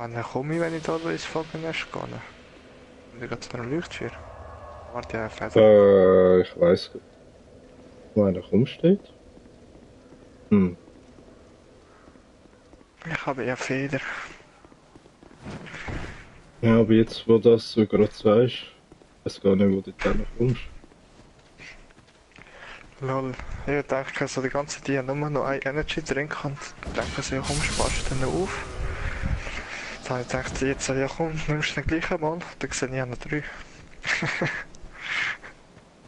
Wann komme ich, wenn ich da ins Fogennest gehe? Und ich gehe zu einem Leuchtfeuer. Warte, ja, Feder. Ich weiß nicht, wo einer rumsteht. Hm. Ich habe eher Feder. Ja, aber jetzt, wo das so gerade sagst, weiß gar nicht, wo du da noch kommst. Lol. Ich denke so die ganze Zeit, nur noch ein Energy Drink und denke so, ja komm, sparst du den auf. Dann habe ich gedacht, jetzt ja komm, nimmst du den gleichen mal. Dann sehe ich auch noch drei.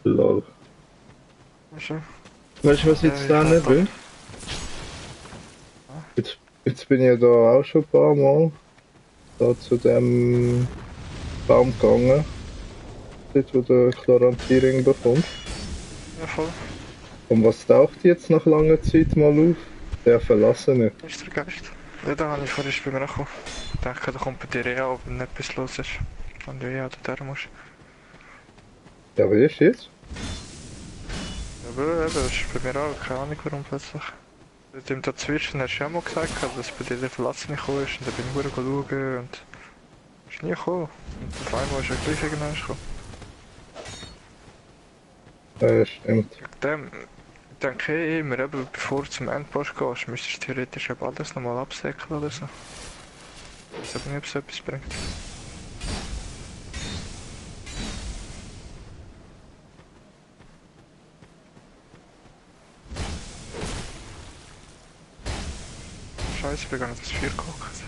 Lol. Weißt du? Weißt du, was ich Ja, jetzt ich da kann nicht doch. bin? Jetzt bin ich ja da auch schon ein paar Mal da zu dem Baum gegangen, dort wo du Chlorantiering bekommst. Ja, voll. Und was taucht jetzt nach langer Zeit mal auf? Der Verlassene. Ist der Geist. Ja, da habe ich vorhin bei mir gekommen. Ich denke, da kommt bei dir eh auch, wenn etwas los ist. Wenn du eh da musst. Ja, wie ist jetzt? Ja, aber eben, das ist bei mir auch, keine Ahnung warum plötzlich. Dem dazwischen hast du ja mal gesagt, dass bei dir der Verlassene gekommen ist und dann bin ich wieder schauen und ist nie gekommen. Und auf einmal ist er gleich irgendwann gekommen. Ja, stimmt. Wegen dem, ich denke immer, eben, bevor du zum Endboss gehst, müsstest du theoretisch eben alles nochmal absäckeln oder so. Ich weiß aber nicht, ob es etwas bringt. Scheiße, ich bin gar nicht das Feuer gehockt.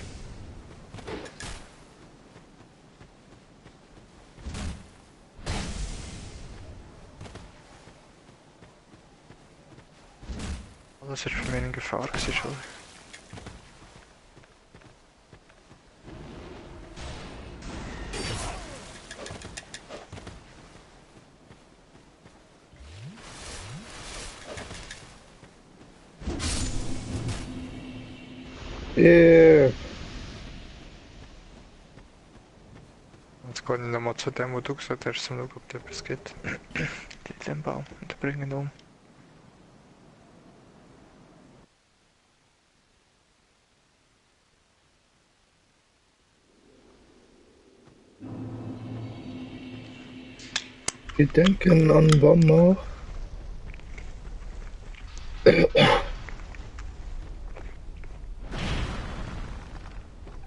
Alles ist für mich in Gefahr gewesen schon. Yeah. Jetzt gehe ich nochmal zu dem, wo du gesagt hast, um zu schauen, ob da etwas gibt. Die den Baum und bringen ihn um. Wir denken an wann nach?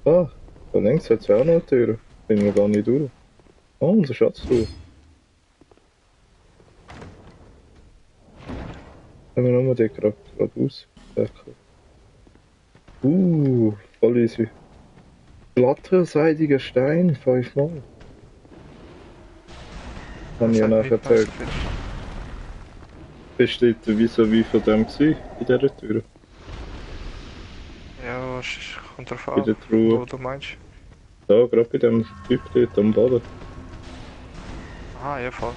Ah, da links hat es auch noch eine Tür. Bin wir gar nicht durch. Oh, unser Schatztruhe. Haben wir nochmal den gerade ausgewechselt. Voll easy. Glatter, seidiger Stein, 5-mal. Haben Das ja hat nachher nicht nice gesagt, auf jeden bist du dort vis-à-vis von dem gewesen, in dieser Tür, Ja, es kommt drauf bei an, der Truhe. wo du meinst. Da, gerade bei dem Typ dort am Boden. Aha, ja voll.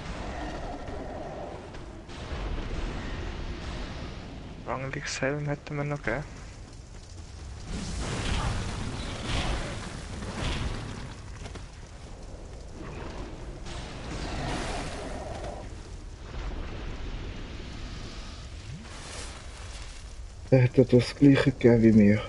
Rangliches Helm hätten wir noch gegeben. Er hat ja das gleiche gegeben wie mir.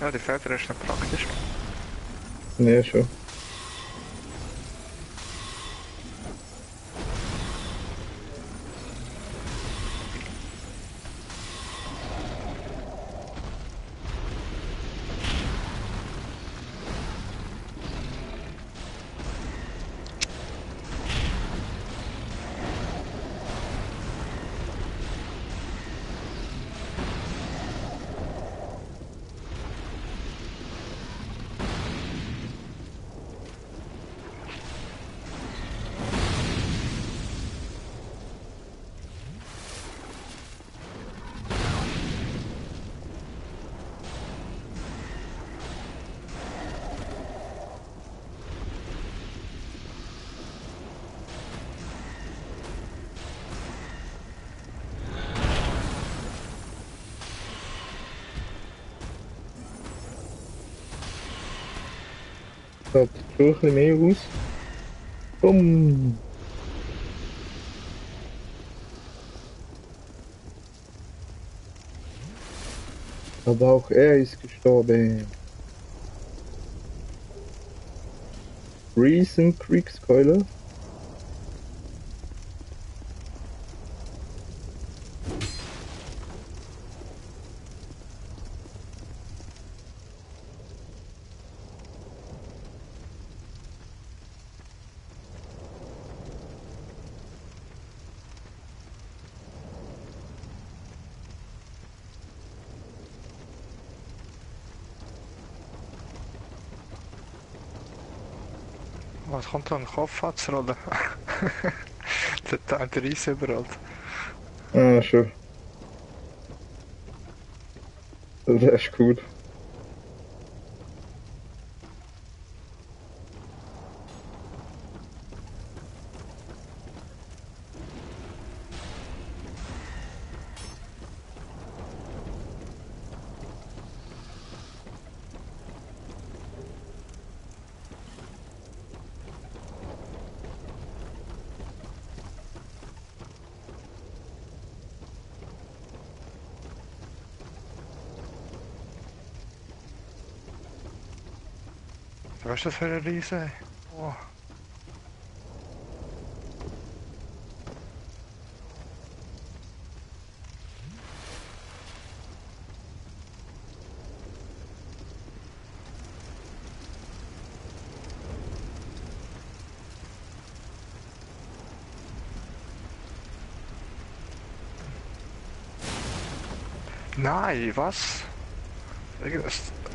Ja, die Feder ist noch praktisch. Ja, schon. Da hat die Truhe ein bisschen mehr aus. Bumm! Aber auch er ist gestorben. Reason Kriegskeule. Was kommt da? Ein Kopfhatzrolle? Der Reis überall. Ah, schon. Das ist cool. Was ist das für ein Riese? Oh. Nein, was?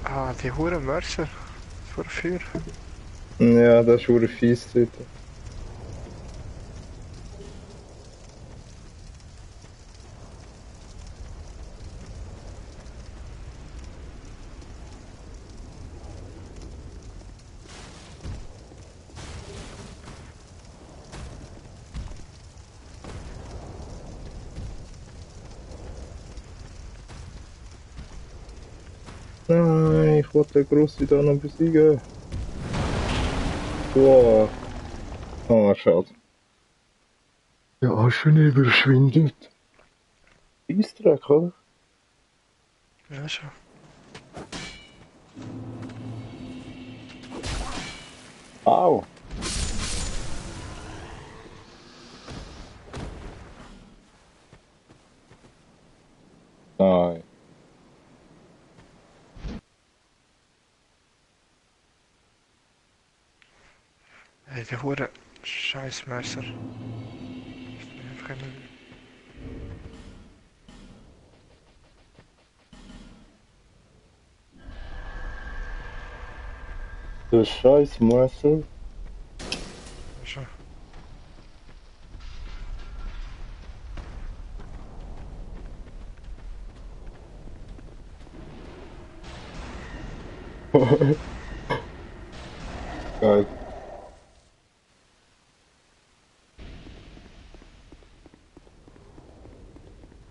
Ah, die Huren Mörser vor Feuer. Ja, das ist schon fies dort. Nein, ich wollte den Grossi da noch besiegen. Wow. Ah, schade. Ja, schön überschwindet. Eisdreck, oder? Ja, schon. Au. Nein. Hey, die Huren Scheißmörser. Einfach immer. Der scheiß Messer. Ja, schon. Geil.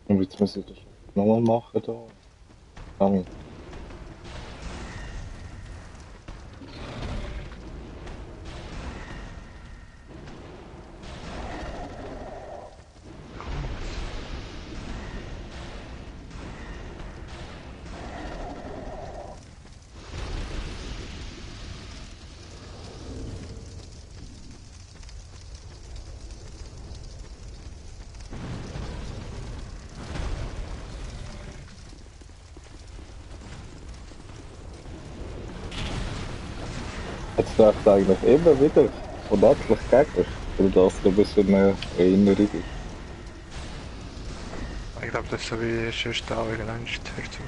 Und jetzt muss ich das nochmal machen da. Danke. Jetzt trifft eigentlich immer wieder verdattlich Gegner, weil das ein bisschen eine Erinnerung ist. Ich glaube, das ist so wie sonst da irgendwann hört zu.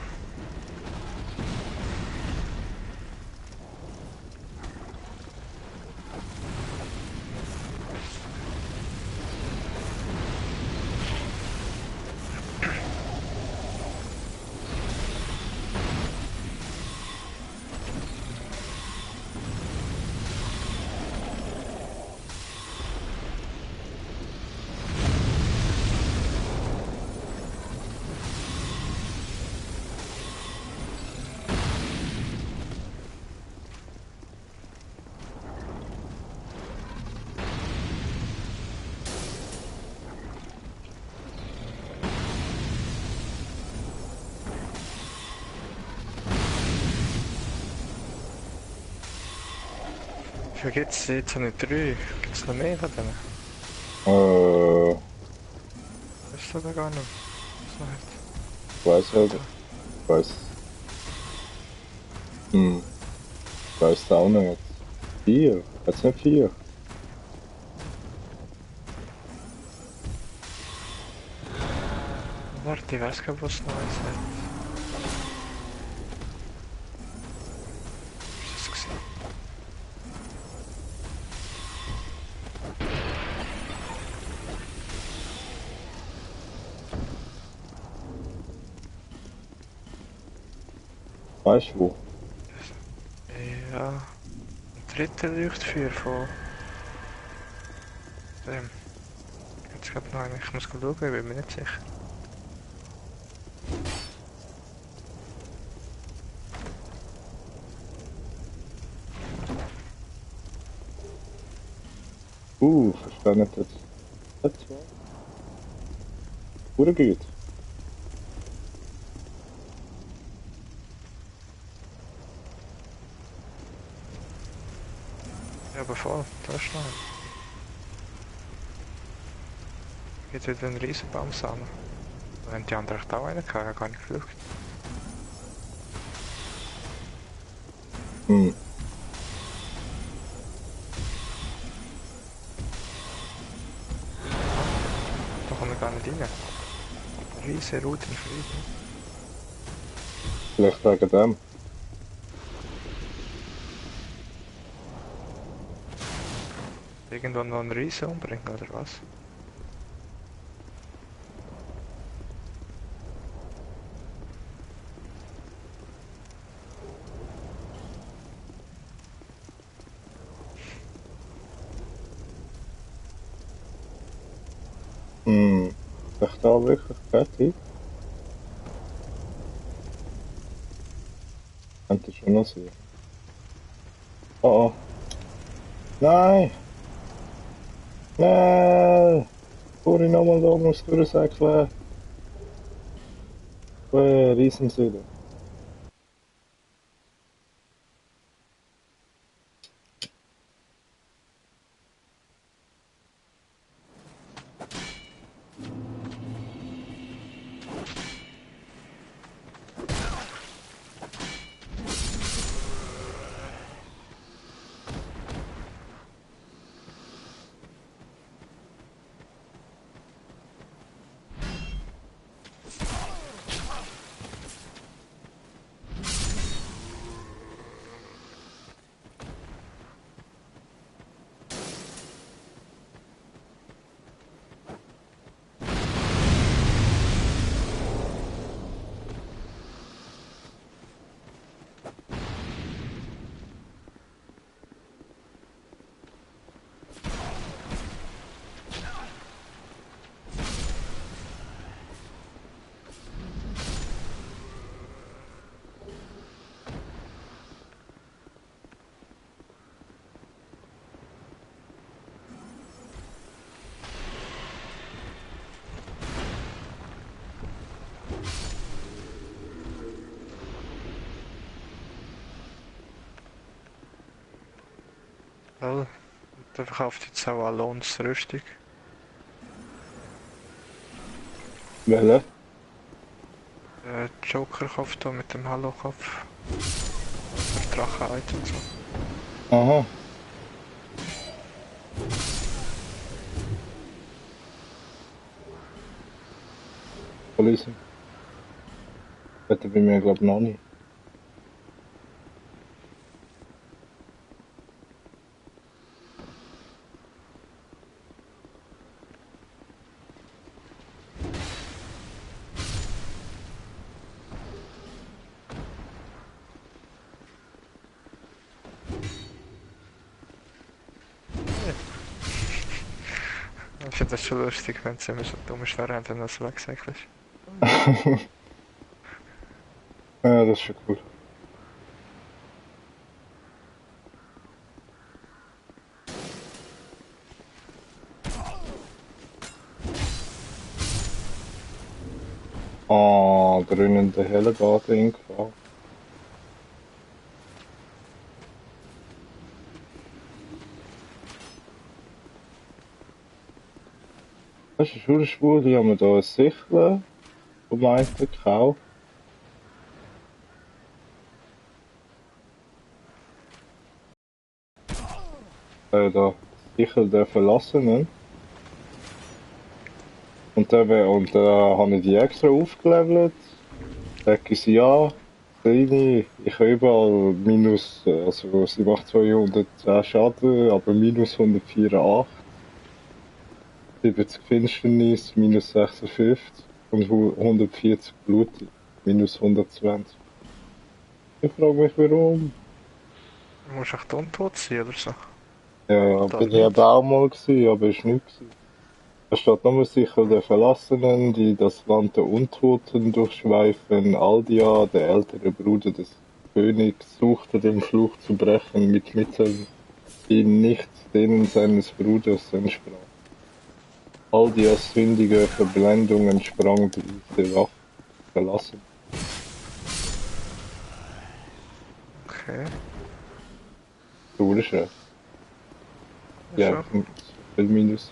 Wie viel gibt's? Jetzt habe ich 3. Gibt's noch mehr von denen? Weißt du da gar nicht? Was noch hat? Weiß halt, weiß, hm, weiß auch nicht. 4? Hat's nicht 4? Warte, ich weiß gar nicht, was noch eins hat. Was ist das gesehen? Weißt du wo? Ja, ein dritter Leuchtfeuer von dem. Jetzt gerade noch einen. Ich muss schauen, ich bin mir nicht sicher. Verstehe nicht jetzt. Das zwei? Oder gut? Ja, aber voll, da ist noch einer. Geht wieder ein Riesenbaum zusammen. Wenn die anderen echt auch einen gehabt, ich habe gar nicht geschaut. Hm, Da kommen wir gar nicht rein. Riesen Route in Frieden. vielleicht wegen dem. Irgendwann noch einen Riesen umbringen, oder was? Hm, echt da wirklich fertig? Könnte schon noch sein. Oh oh. Nein! Nein! Fuhr ich nochmal da muss durchsäckeln. Riesensüden. Well, der verkauft jetzt auch Alons Rüstung. Welche? Der Joker kauft da mit dem Halo-Kopf. Für Drachen-Items und so. Aha. Police. Hätte bei mir glaub noch nicht. Ich finde das schon lustig, wenn sie immer so dumme Schwere haben, dann das wegsäckelst. Ja, das ist schon cool. Ah, drinnen der helle Garten gefahren. Das ist schon schwul, ich habe mir da ein Sichel vom einen gekauft. Da Sichel der Verlassenen. Und da habe ich die extra aufgelevelt. Sag ich sie ja, Kleine, ich habe überall minus, also sie macht 210 Schaden, aber minus 184. 70 Finsternis, minus 56 und 140 Blut, minus 120. Ich frage mich warum. Du musst echt untot sein oder so. Ja, Das bin ich nicht. eben auch mal gewesen, aber ist nicht gewesen. Da steht nur sicher der Verlassenen, die das Land der Untoten durchschweifen. Aldia, der ältere Bruder des Königs, suchte den Fluch zu brechen mit Mitteln, die nicht denen seines Bruders entsprachen. Aldias sündige Verblendung entsprang diese Waffe verlassen. Okay. Logischer. Ja, Ja, schon. so viel Minus.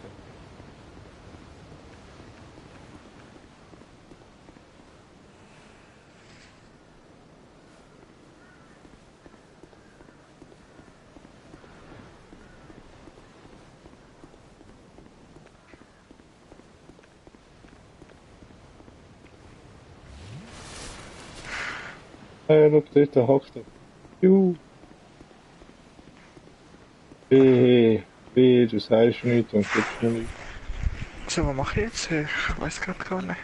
Hey, schau, dort hockt er. Juhu. Weh, du sagst nichts und gibst mir nichts. So, was mache ich jetzt? Ich weiß gerade gar nicht.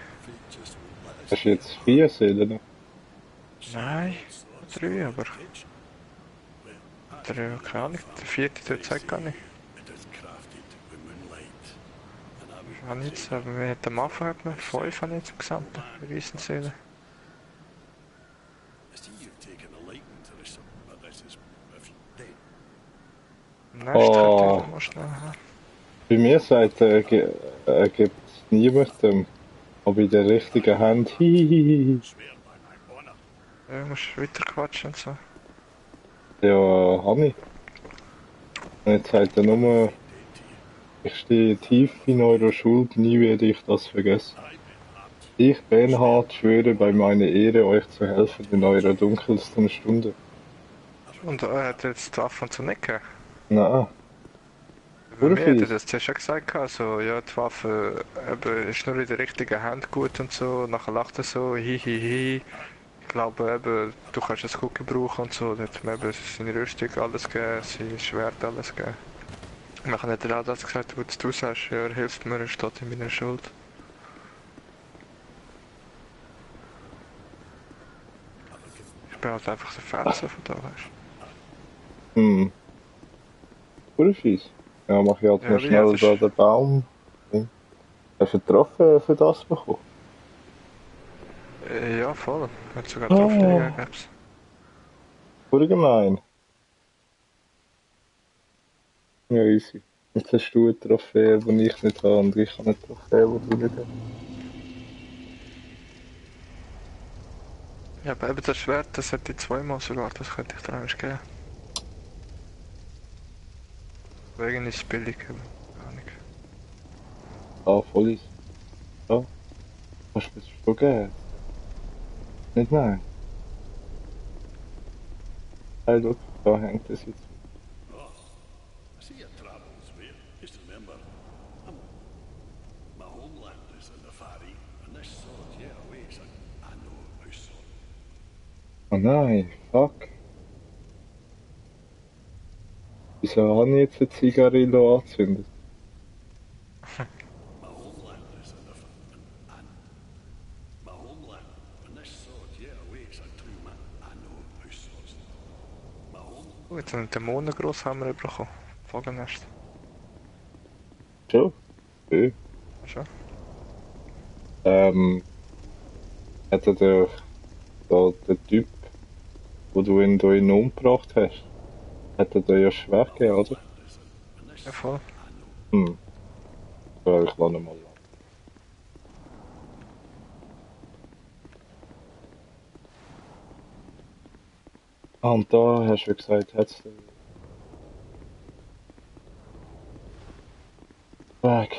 Hast du jetzt 4 Seelen? Nein, 3, aber. Der, keine Ahnung, der vierte, der zeigt gar nicht. Habe ich jetzt, aber wir hatten am Anfang hat man 5 habe ich jetzt im Gesamten. Riesenseele. Am nächsten könnte ich Oh, noch mal schnell haben. bei mir sagt er gibt niemandem, aber in der richtigen Hand. Hihihihi. Ja, du musst weiter quatschen und so. Ja, habe ich. Und jetzt sagt er nur, ich stehe tief in eurer Schuld, nie werde ich das vergessen. Ich, Bernhard, schwöre bei meiner Ehre, euch zu helfen in eurer dunkelsten Stunde. Und er hat jetzt die Waffen zu nicken. Na, Bei mir hat er Urfies. das zuerst schon gesagt, also, ja, die Waffe eben, ist nur in der richtigen Hand gut und so. Nachher lacht er so, hihihi. Ich glaube eben, du kannst es gut gebrauchen und so. Da hat mir eben seine Rüstung alles gegeben, sein Schwert alles gegeben. Und dann hat er auch das gesagt, was du sagst, ja, er hilft mir, er steht in meiner Schuld. Ich bin halt einfach der Fetzer von da, weißt Hm, Urfies. Ja, mach ich halt du. mal Ja, wie, ja, schnell das ist... da den Baum. Hast du einen Trophäe für das bekommen? Ja, voll. Hat sogar drauf liegen, Oh, gab's. urgemein. Ja, easy. Jetzt hast du eine Trophäe, die ich nicht habe, und ich habe eine Trophäe, die du nicht hast. Ja, aber eben das Schwert, das hätte ich zweimal sogar, das könnte ich dir eigentlich geben. Wegen ist es billig, eben. Keine Ahnung. Ah, voll easy. Ja, kannst du mir das schon geben? Nicht nein. Hey, schau, da hängt es jetzt. Oh nein, fuck. Wieso habe ich jetzt eine Zigarillo angezündet? Oh, jetzt einen Dämonengrosshammer bekommen. Vogennest. Schon? Ja. Schon? Ähm, hat er der Typ, wo du ihn da umgebracht hast, hat er dir ja Schwert gegeben, oder? Ja, voll. Hm, ja, ich lade mal an. Ah, und da hast du gesagt, hat's den Weg.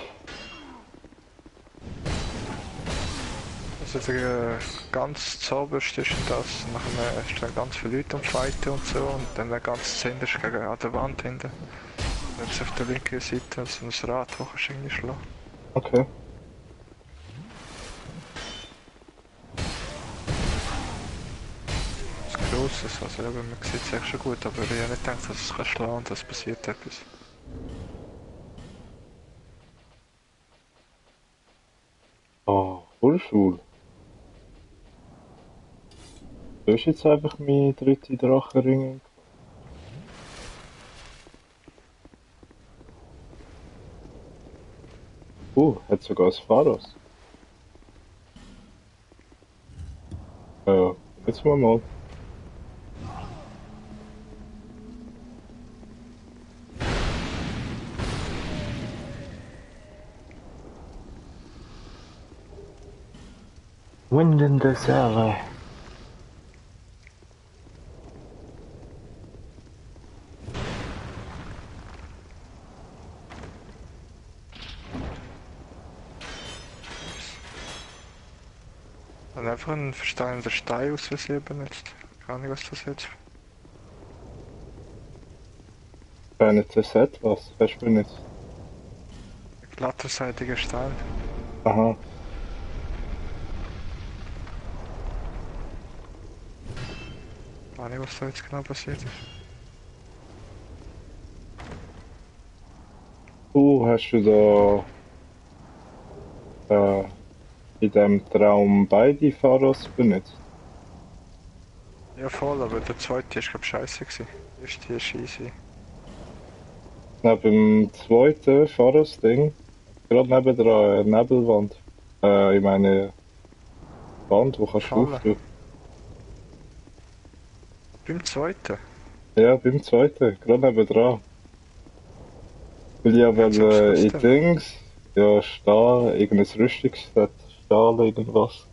Also der ganz zoberste ist das, nachher stehen ganz viele Leute am Fighten und so und dann der ganz hinterste gegen an der Wand hinten. Dann ist auf der linken Seite so ein Rad, wo kannst du irgendwie schlagen. Okay. Das Grosses, also eben, man sieht es echt schon gut, aber ich habe nicht gedacht, dass es kann schlagen und dass passiert etwas. Oh, voll schwul. Du hast jetzt einfach meine dritte Drachenring. Hat sogar das Pharos. Ja, jetzt mal. Wind in the Sailor. Dann einfach einen versteinerten Stein aus Versehen benutzt. Keine Ahnung, was das jetzt. Nicht Set, was? Hast du nicht? Ein glatterseitiger Stein. Aha. Keine Ahnung, was da jetzt genau passiert ist. Hast du da in dem Traum beide Pharos benutzt? Ja voll, aber der zweite ist glaub scheiße gewesen. Der erste ist easy. Neben dem zweiten Pharos-Ding, gerade neben der Nebelwand. Ich meine, Wand, wo kannst du Falle. auftun? Beim zweiten? Ja, beim zweiten, gerade neben dran. Weil ich Jetzt am aber Schluss in dann. Dings, ja, Stahl, irgendein Rüstungsset, Stahl, irgendwas.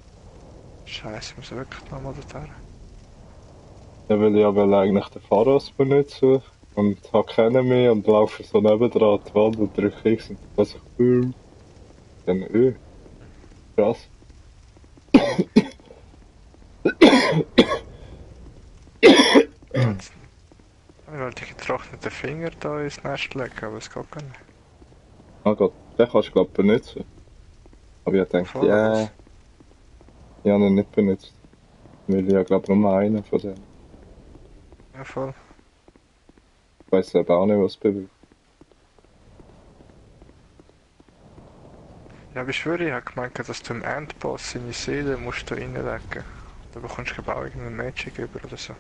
Scheiße, ich muss wirklich nochmal dorthin. Ja, weil ich aber eigentlich den Pharos benutzen und habe keinen mehr und laufe so nebendran an die Wand und drücke X und was ich boom. Dann krass. Jetzt. Ich wollte die getrockneten Finger da ins Nest legen, aber es geht gar nicht. Ah Gott, den kannst du glaub benutzen. Aber ich dachte, Voll, aber ja, es. ich habe ihn nicht benutzt. Weil ich ja glaub nur einen von denen. Ja voll. Ich weiss aber auch nicht, was es bewegt. Ja, aber ich schwöre, ich habe gemeint, dass du im Endboss seine Seele musst du reinlegen. Da bekommst du glaub auch irgendeinen Magic über oder so.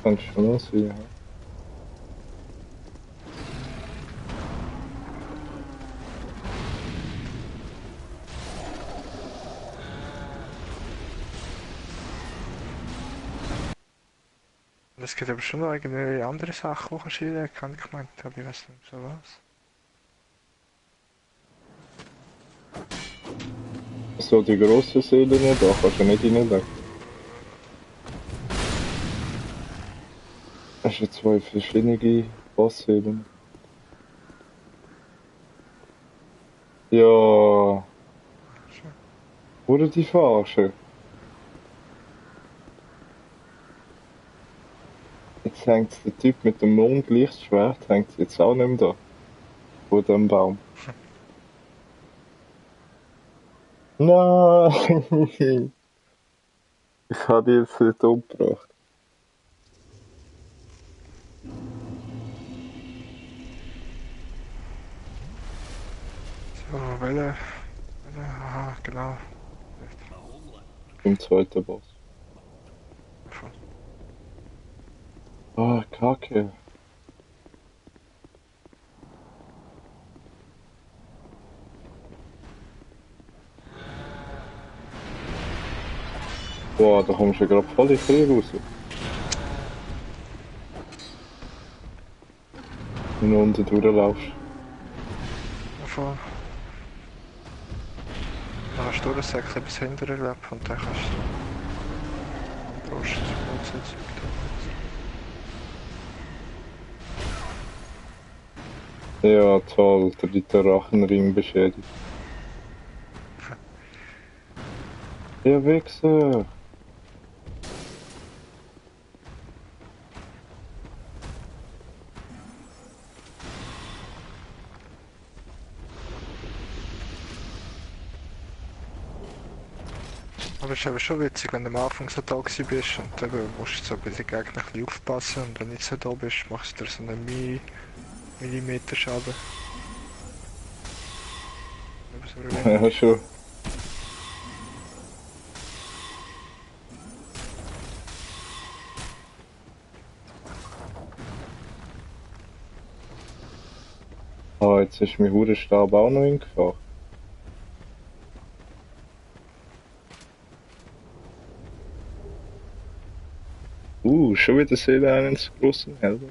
Kann schon noch sein, ja. Und es gibt aber schon noch irgendwie andere Sachen, die kannst du reinlegen, habe ich gemeint, aber ich weiß nicht so was. So, die grossen Seelen da kannst du nicht reinlegen. Hast du zwei verschiedene Bossseelen? Ja, Schon. wurde die verarschen? Jetzt hängt der Typ mit dem Mondlichtschwert hängt jetzt auch nicht mehr da. Vor dem Baum. Nein! Ich habe die jetzt nicht umgebracht. So, welche? Aha, genau. Im zweiten Boss. Voll. Ah, Kacke. Boah, da kommst du ja gerade voll in den Krieg raus. Wenn du unten durchlaufst. Ja, voll. Dann hast du durchsäckeln bis hinten, glaube ich, und dann kannst du Brust aussetzen. Ja, toll, der dritte Rachenring beschädigt. Der Wichser! Aber es ist eben schon witzig, wenn du am Anfang so da gewesen bist und dann musst du so bei den Gegnern ein bisschen aufpassen und wenn du nicht so da bist, machst du dir so einen Millimeter Schaden. Aber so wenig. Ja, schon. Ah, jetzt ist mein Hurenstab auch noch in Gefahr. Schon wieder Seele eines großen Helden.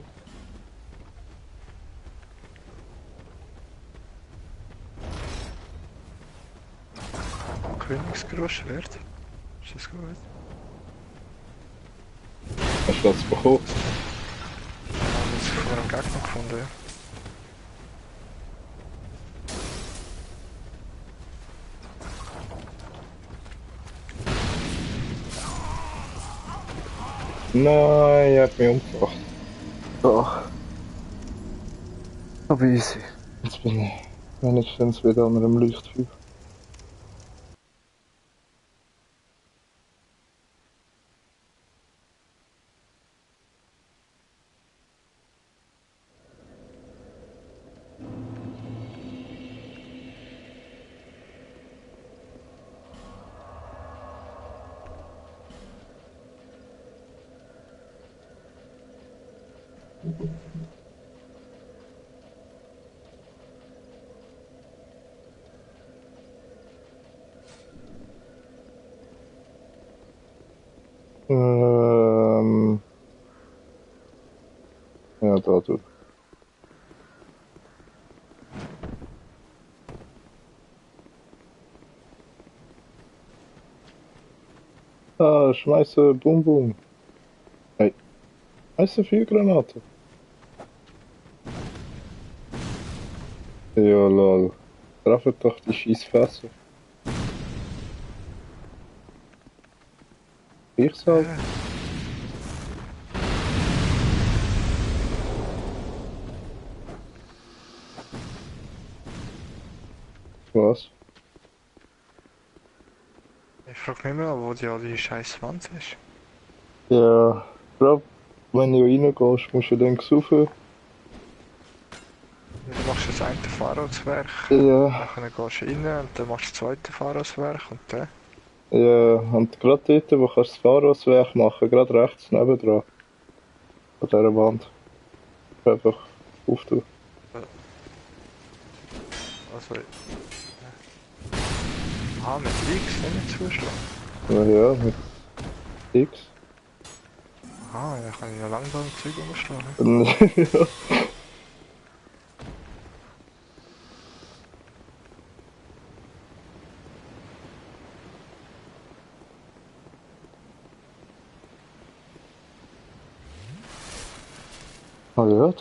Königsgroßschwert. Ist das gut? Hast du das bekommen? Ah, das ist von einem Gegner gefunden, ja. Nein, er hat mich umgebracht. Doch. Aber easy. Jetzt bin ich wenigstens wieder an einem Leuchtfeuer. Ja, da durch. Ah, schmeiße Bum Bum. Hey, schmeiße Feuergranate. Ja, lol. Treffen doch die scheiß Fässer. Ich sag. Was? Ich frage mich mal, wo die scheiß Wand ist. Ja, glaub, wenn du reingehst, musst du dann suchen. Ja, du machst das eine Pharaoswerk, Ja, dann gehst du rein und dann machst du das zweite Pharaoswerk und dann. ja, und gerade dort, wo kannst du das Fahrradswerk machen, gerade rechts nebendran, an dieser Wand. Einfach auftun. Also, mit X nicht zuschlagen. Ja, ja, mit X. Aha, ja, kann ich ja langsam im Zeug umschlagen. Ja. Ah ja,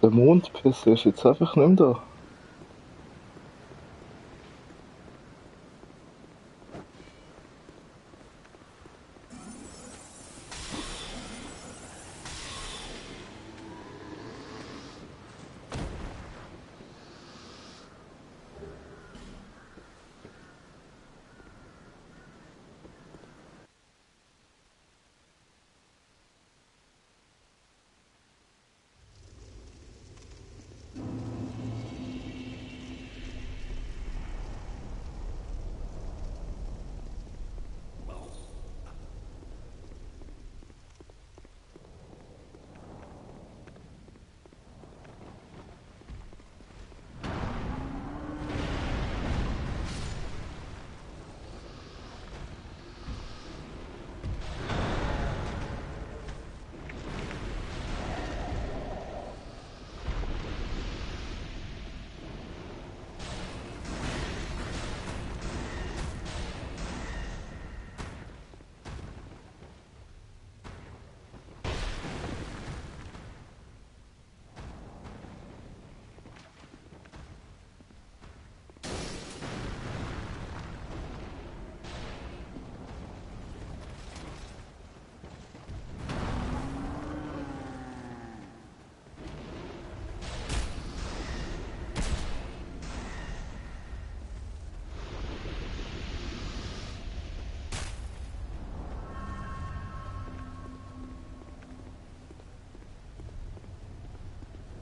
der Mondpisser ist jetzt einfach nicht mehr da.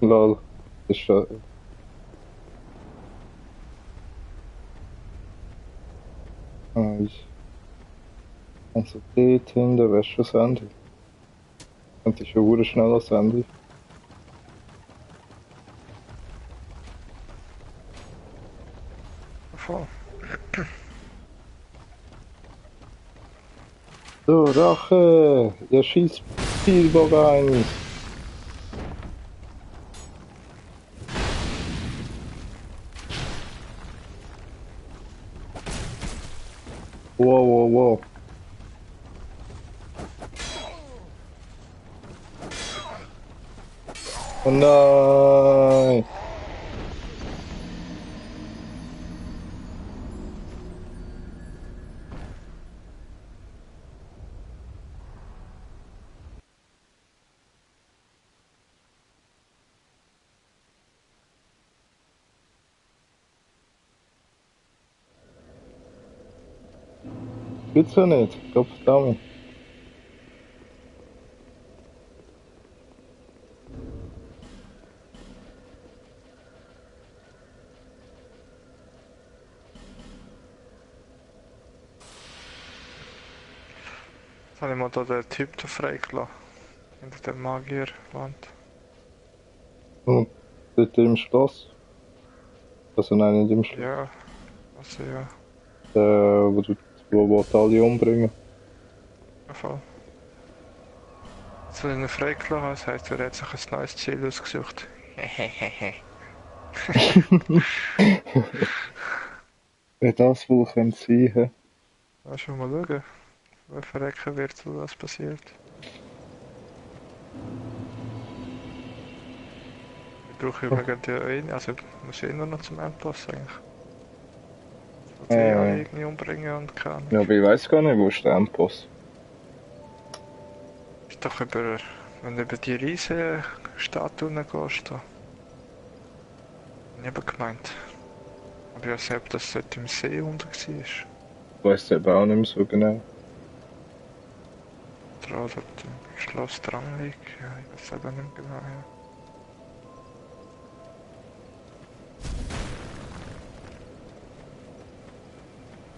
Lol. Ist schon. Also dort hinten wärst schon Sandy. Und ist schon hure schneller Sandy. Voll. So, Rache! Ihr schießt Spielbock ein! Wow, wow, wow. Oh nein! Gibt's ja nicht. Gottverdammt. Jetzt habe ich mal da den Typ da freigelassen. Hinter der Magierwand. Und dort im Schloss. Also nein, nicht im Schloss. Ja, also ja. Wo die alle umbringen. Voll. Jetzt habe ich ihn freigelassen, das heisst, er hat sich ein neues Ziel ausgesucht. Hehehehe. Wer das wohl könnte sein, hä? Lass schon mal schauen, wer verrecken wird, wo das passiert. Ich brauche übrigens ja einen, also ich muss ja nur noch zum Endboss eigentlich. Ich will alle irgendwie umbringen und keine Ja, Ahnung. aber ich weiß gar nicht, wo ist der Endboss? Ist doch über, wenn du über die riesen Statuen gehst, da. Ich habe gemeint. Aber ich weiß nicht, ob das dort im See unten war. Ich weiß eben auch nicht mehr so genau. Oder dort im Schloss Dranglig. Ja, ich weiß eben nicht mehr genau, ja.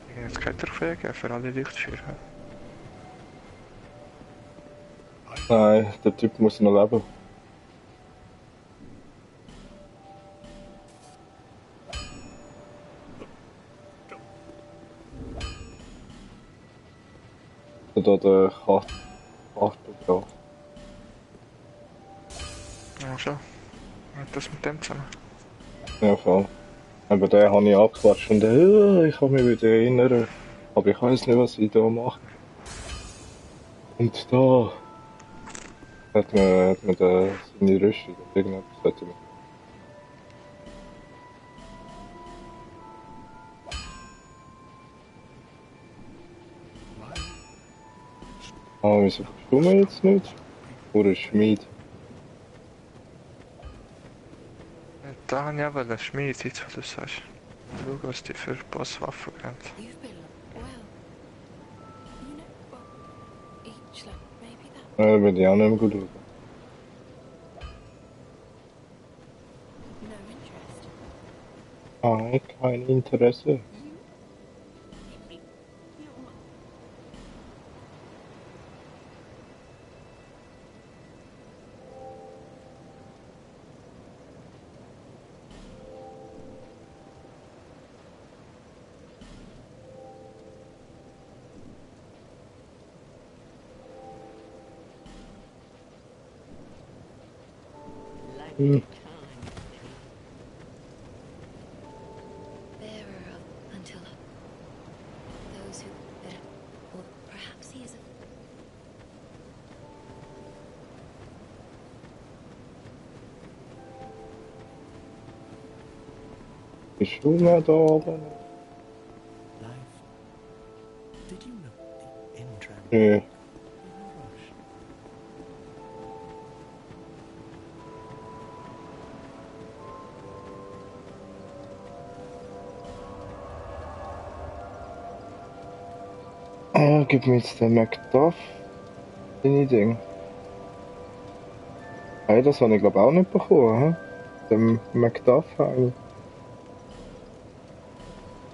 Ich habe jetzt keine Trophäe gegeben für alle Lichtschirme. Nein, der Typ muss noch leben. Da der Kartograf. Ja, schon. Hängt das mit dem zusammen? Ja, voll. Aber den habe ich abgequatscht und ich kann mich wieder erinnern. Aber ich weiß nicht, was ich da mache. Und da hat man seine Rüstung oder irgendetwas hat man. Ah, wieso kommst du jetzt nicht? Oder Schmied? Ja, da habe ich aber den Schmied, jetzt wo du sagst. Schau, was die für Bosswaffen haben. You've been well. You know, well, each like maybe that. Ja, bin ich auch nicht mehr gut schauen. No interest. Kein Interesse. You? Hm. Bearer of Antilla. Those who, or perhaps he is a. Bist du mehr da oben? Life. Did you know the Indran Nö. Rush? Gib mir jetzt den Macduff. Deine Ding. Hey, das habe ich glaube auch nicht bekommen, hä? Dem Macduff eigentlich.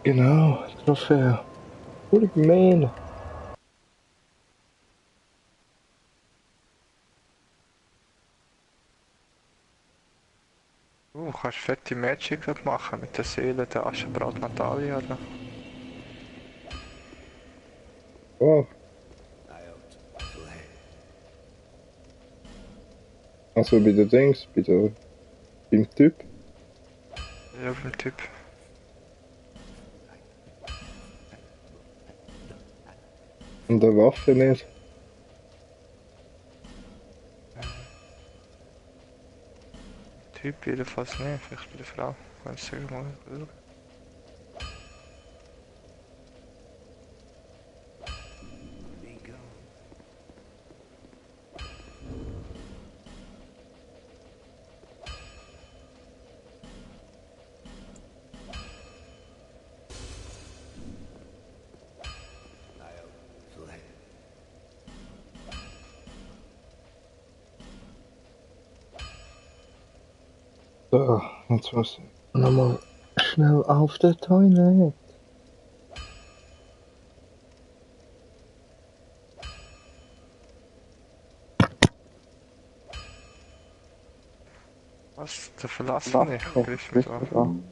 Genau, Trophäe. Voll gemein. Du kannst fette Magic dort machen mit der Seele der Aschenbrat Natalia. Da. Oh, I'll play. also bei der Dings, beim Typ. Ja, beim Typ. Und der Waffe nicht. Typ jedenfalls nicht, vielleicht bei der Frau. Wenn es mal schauen. Be gone. I'll play. So, jetzt muss ich nochmal schnell auf der Toilette. Was? Der Verlassene? Griff mich an.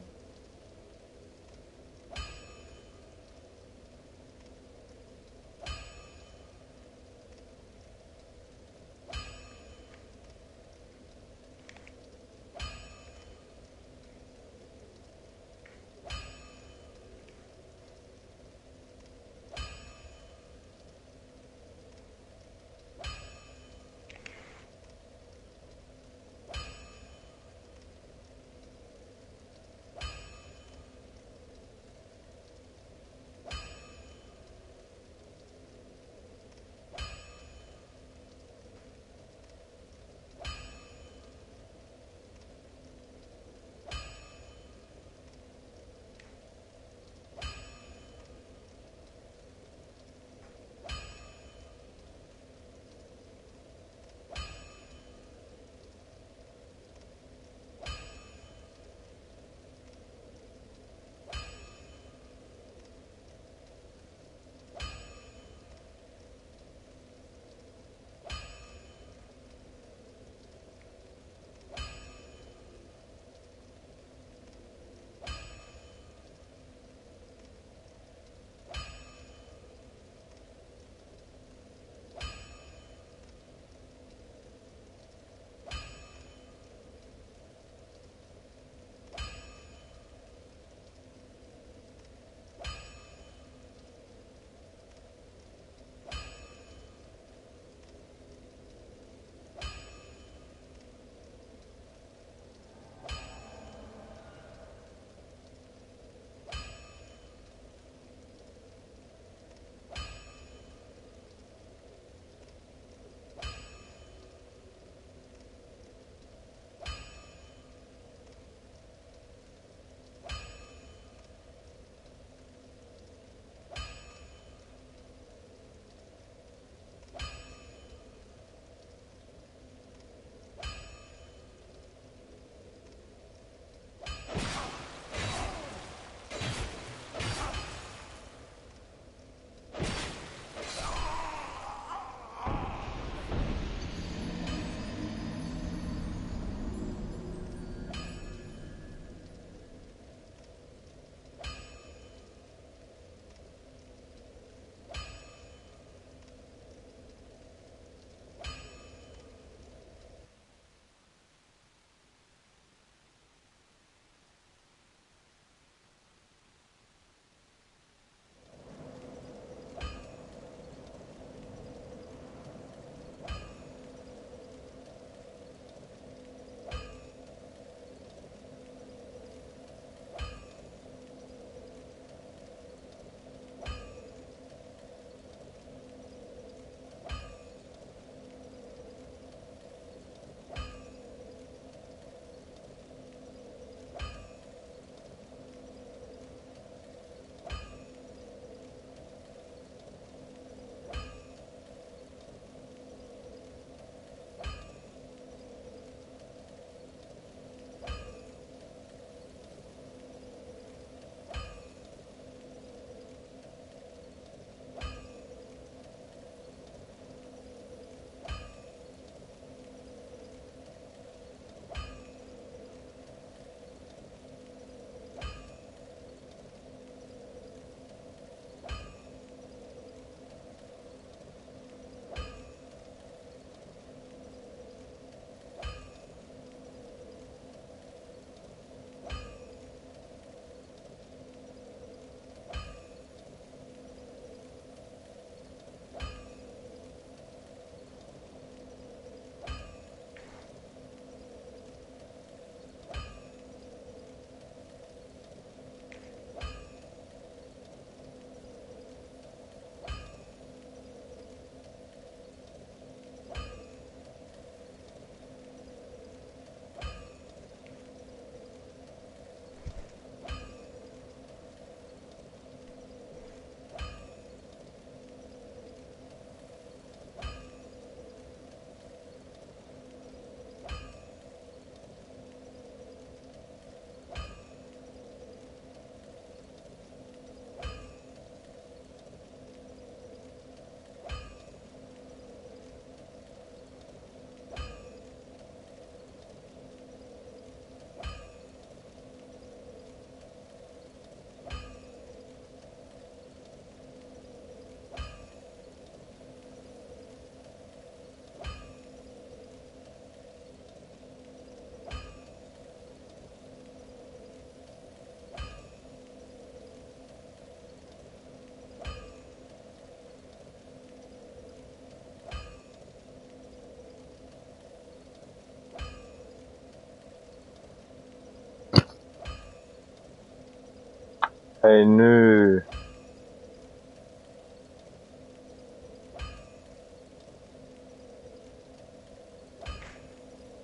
Hey, nö.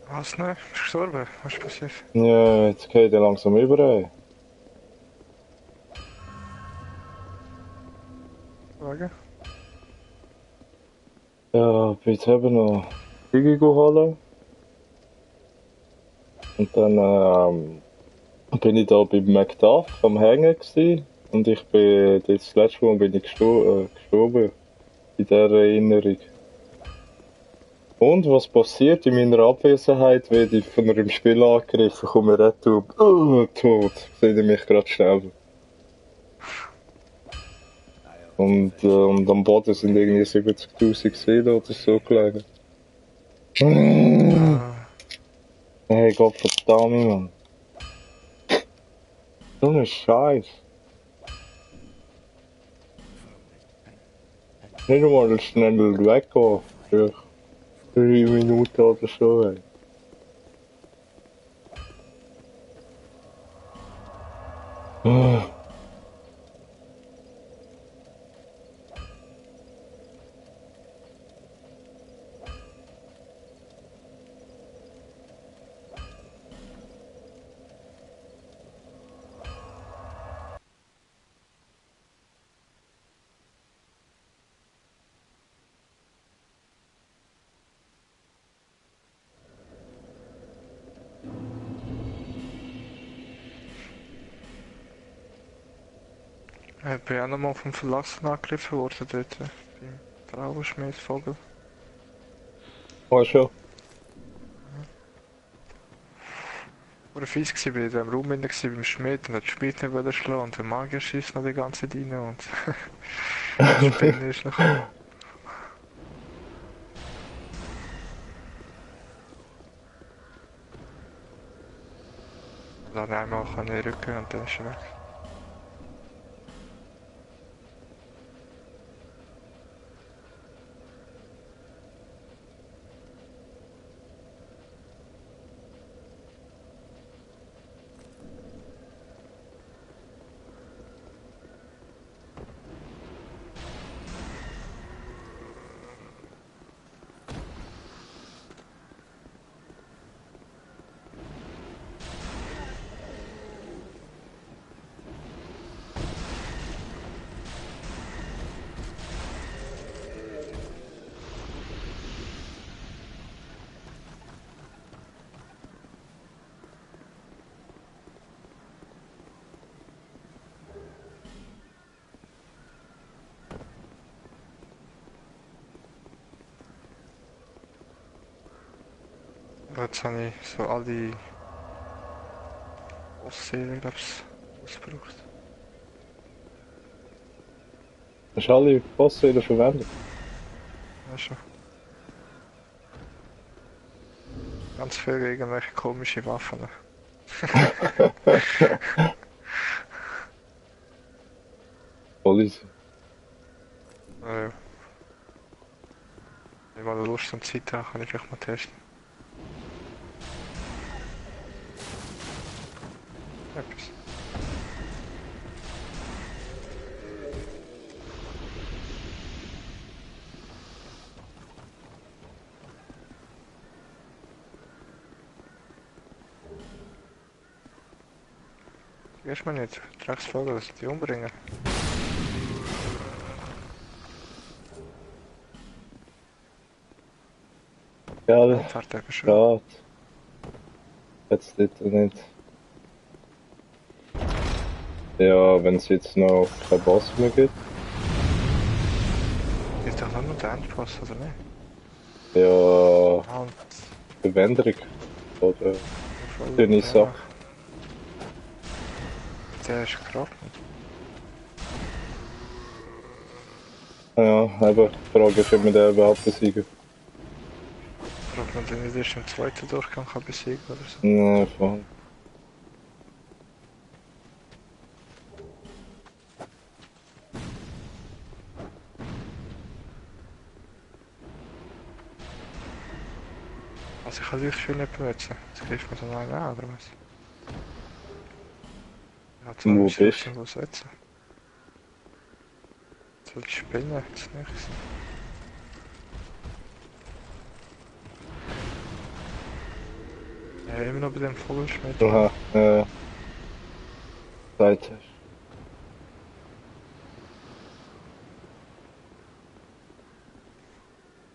Was ne? Bist du gestorben? Was ist passiert? Ja, jetzt geht er langsam überall. Wagen? Ja, bin jetzt eben noch Digi holen. Und dann bin ich da beim McDuff am Hängen gewesen. Und ich bin, das letzte Mal bin ich gestorben. In dieser Erinnerung. Und was passiert in meiner Abwesenheit, werde ich von einem Spiel angegriffen, komme retour, tot, sehe ich mich gerade sterben. Und am Boden sind irgendwie 70.000 Seelen oder so gelegen. Hey, Gott verdammt, Mann. So ein Scheiß. Nicht einmal schnell weggehen. Für 3 Minuten oder so, ey. Ich bin auch nochmal vom Verlassen angegriffen worden dort. Beim Trauerschmiedvogel. Oh, schon. Oder fies gsi, bin ich da im Raum drin gsi beim Schmied und hat die Schmied nicht wollen schlagen und der Magier schießt noch die ganze Zeit rein und die Spinne ist noch. Dann einmal kann ich rücken und dann ist er weg. Jetzt habe ich so alle Bossseelen, glaube ich, ausgebraucht. Hast du alle Bossseelen verwendet? Ja, schon. Ganz viele irgendwelche komische Waffen. Voll easy. Ja. Wenn ich mal Lust und Zeit habe, kann ich vielleicht mal testen. Etwas. Vergiss mal nicht, Drecksvogel, dass die umbringen. Gell? Fährt eben schon. Schade. Jetzt dort nicht. Ja, wenn es jetzt noch keinen Boss mehr gibt. Ist doch nur der Endboss, oder nicht? Ja, Ah, und Verwänderung. Oder voll. dünne Sache. Der ist gekracht. Ja, eben. Die Frage ist, ob wir den überhaupt besiegen. Ob man den nicht erst im zweiten Durchgang kann besiegen oder so. Nein, voll. Also ich kann Lichtschwert nicht benutzen. Das greift man dann einen an, oder was? Ja, jetzt Wo muss ich bist du? irgendwo setzen. Soll ich spinnen? Jetzt nichts. Ja, immer noch bei dem Vogelschmied. Aha, Zeit hast.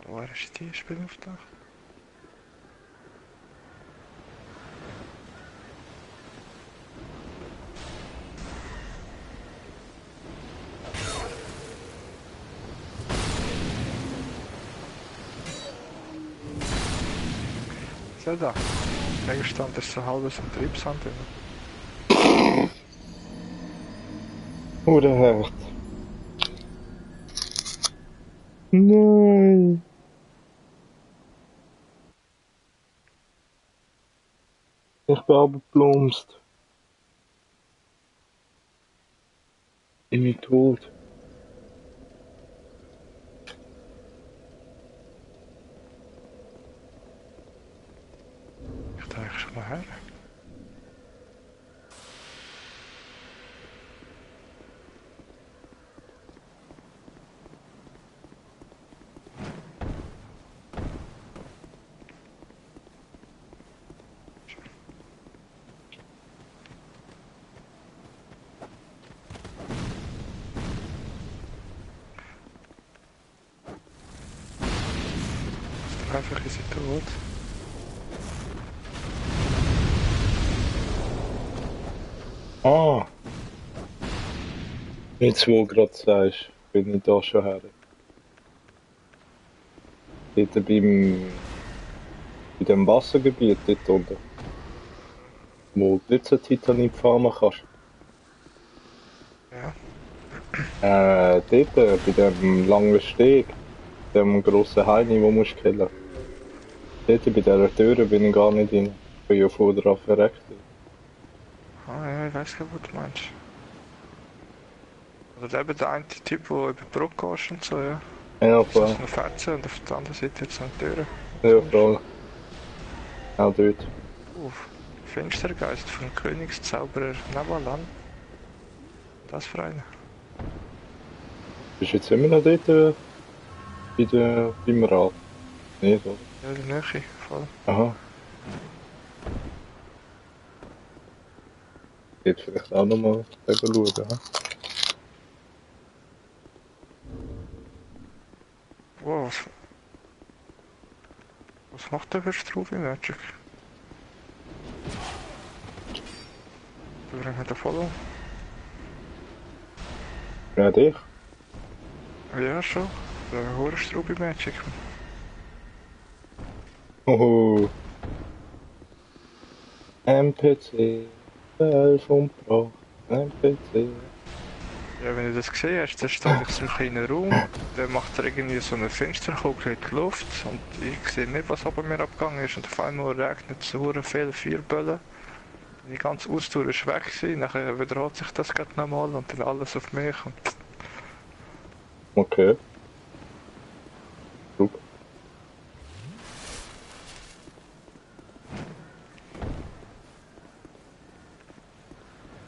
Woher ist die Spielauftrag? Ist er da? Gegenstand ist so halbes Antriebshand drin. Oder Herz. Nein. Ich bin abgeplumst. In mein Tod. Ich dachte, ich mal her. Einfach ist sie tot. Ah. Jetzt, wo du gerade sagst, bin ich da schon her. Dort bei dem Wassergebiet dort unten. Wo du jetzt einen Titanic fahren kannst. Ja. Dort, bei dem langen Steg, dem grossen Heini, wo musst du killen. Dort bei dieser Tür bin ich gar nicht rein. Ich bin ja vorher drauf verreckt. Ah ja, ich weiß gar nicht, was du meinst. Oder eben der eine Typ, der über die Brücke gehst und so, ja. Ja, Das ist voll. noch Fetze und auf der anderen Seite jetzt noch eine Tür. Ja, voll. Auch dort. Finstergeist von Königszauberer Navalan. Das für einen. Bist du jetzt immer noch dort beim Rad? Nicht, oder? Ja, in der Nähe, voll. Aha. Geht vielleicht auch nochmal schauen, ja? Wow, was macht der für Struve Magic? Du bringst mich da voll um. Ja, dich? Ja, schon. Der hohe Struve Magic. Hoho. NPC, 12 umgebracht. NPC. Ja, wenn du das gesehen hast, dann stehe ich so einen kleinen Raum, dann macht er irgendwie so eine Fensterkugel in die Luft und ich sehe nicht, was bei mir abgegangen ist und auf einmal regnet es so viele Feuerböllen. Die ganze Ausdauer ist weg gewesen, nachher wiederholt sich das gerade nochmal und dann alles auf mich und Okay. Super.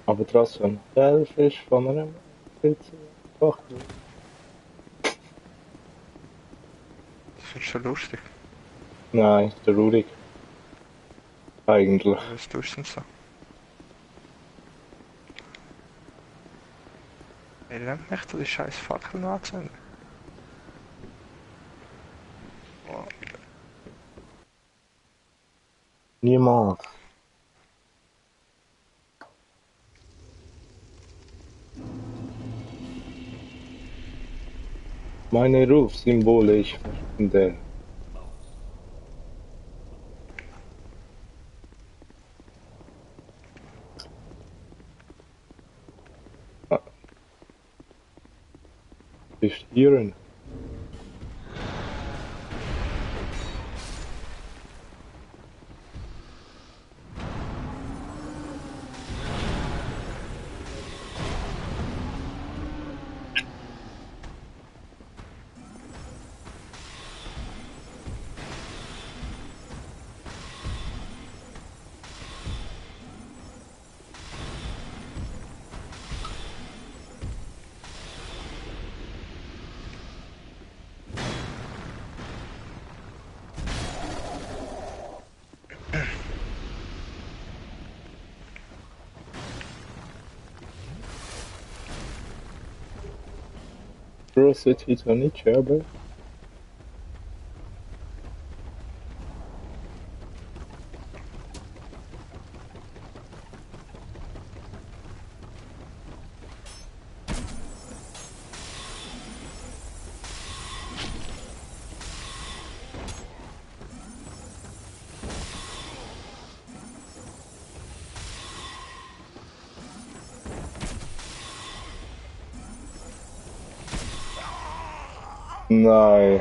Aber trotzdem, 11 ist von einem NPC. Ach, das ist schon lustig. nein, traurig. Eigentlich. Was tust du denn so? Ey, nennt mich da die scheiß Fackeln anzünden. Oh, Niemals. Meine Rufsymbole, ich finde. Bestieren. Curiosity zwar nicht scherben. Nein.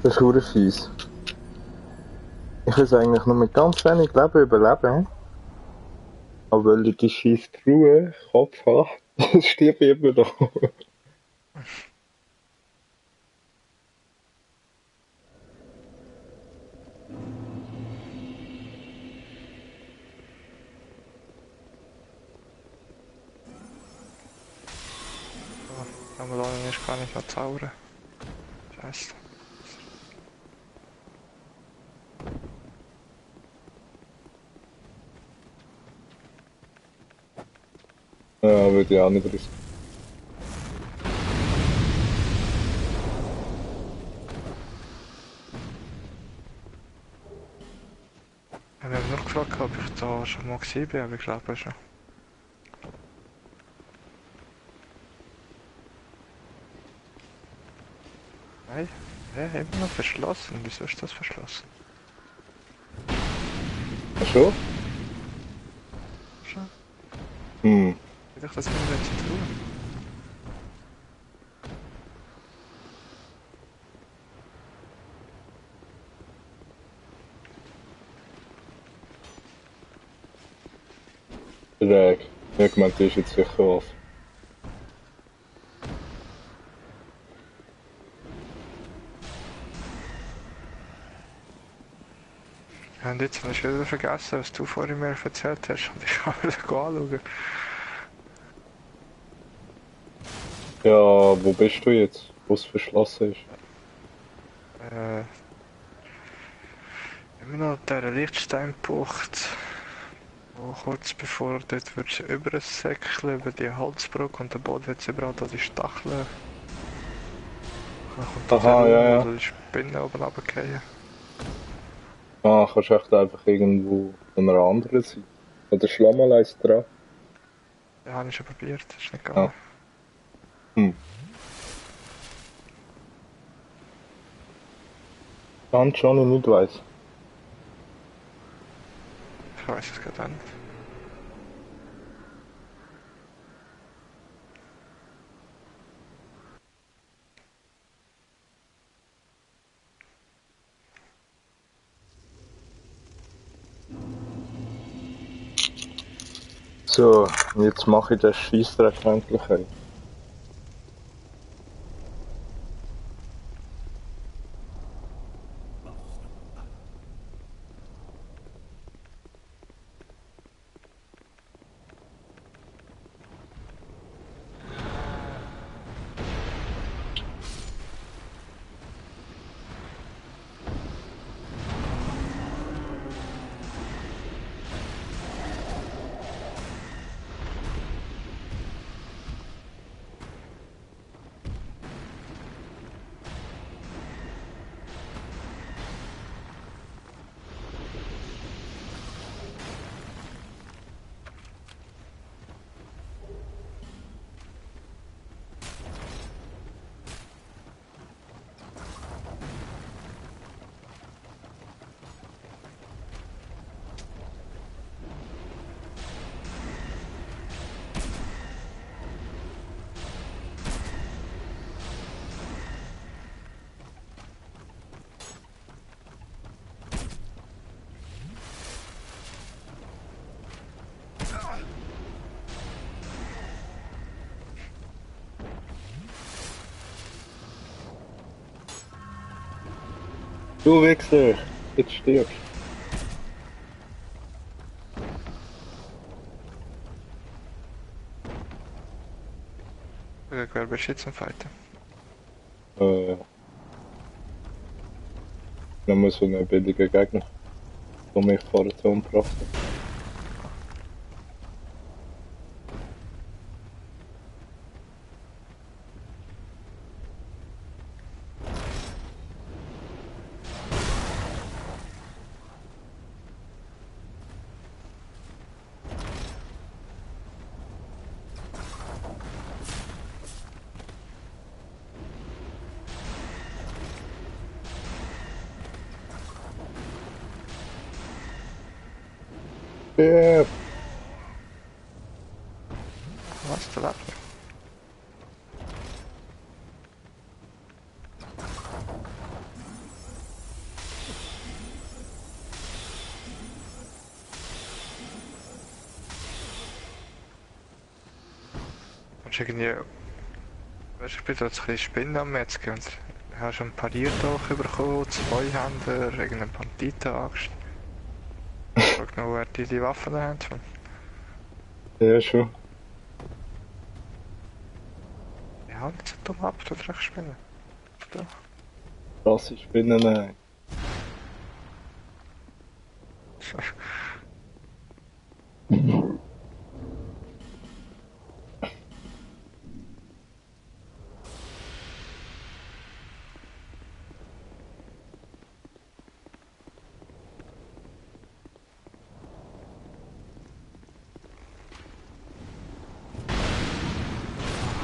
Das ist verdammt fies. Ich will eigentlich nur mit ganz wenig Leben überleben. Aber weil ich die scheiß Truhe Kopf habe, stirb ich immer noch. Oh, aber da ist gar nicht noch zaubern. Scheiße. Ja, würde ich auch nicht riskieren. Wir haben nur gefragt, ob ich da schon mal gewesen bin, aber ich glaube schon. Nein, ja, immer noch verschlossen. Wieso ist das verschlossen? Ach schon? Schon? Hm. Wie ich das nicht mehr zu tun? Schräg. Ich meine, die ist jetzt sicher offen. Ja, und jetzt habe ich wieder vergessen, was du vorhin mir erzählt hast und ich kann wieder anschauen. Ja, wo bist du jetzt? Wo es verschlossen ist? Immer noch dieser Lichtsteinbucht, wo kurz bevor dort wird übersäckeln über die Holzbrücke und der Boden jetzt überall da die Stacheln. Dann kommt da Aha, der ja, Raum, ja. wo die Spinnen oben runterfallen. Ah, kannst du echt einfach irgendwo an einer anderen Seite. Oder Schlammerleis dran. Ja, habe ich schon probiert, das ist nicht Ah. gegangen. Hm. Kann schon, ich nicht weiss. Ich weiß es gerade nicht. So, jetzt mache ich den Scheissdreck endlich ein. Du Wichser, jetzt stirbst. Wer bist du jetzt am Fighten? Nur so einen billigen Gegner, der mich vorher zu umgebracht hat. Stirb! Was, der lebt noch? Und irgendwie, weißt du, ich bin da jetzt ein bisschen Spinnen am Metzgen und ich habe schon einen Pariertauch bekommen, zwei Händer, irgendeinen Banditenaxt. Ich frage noch, wer die Waffen haben. Ja, schon. Ja, nicht so dumm ab, du Dreckspinnen. Da. Krasse Spinnen, nein.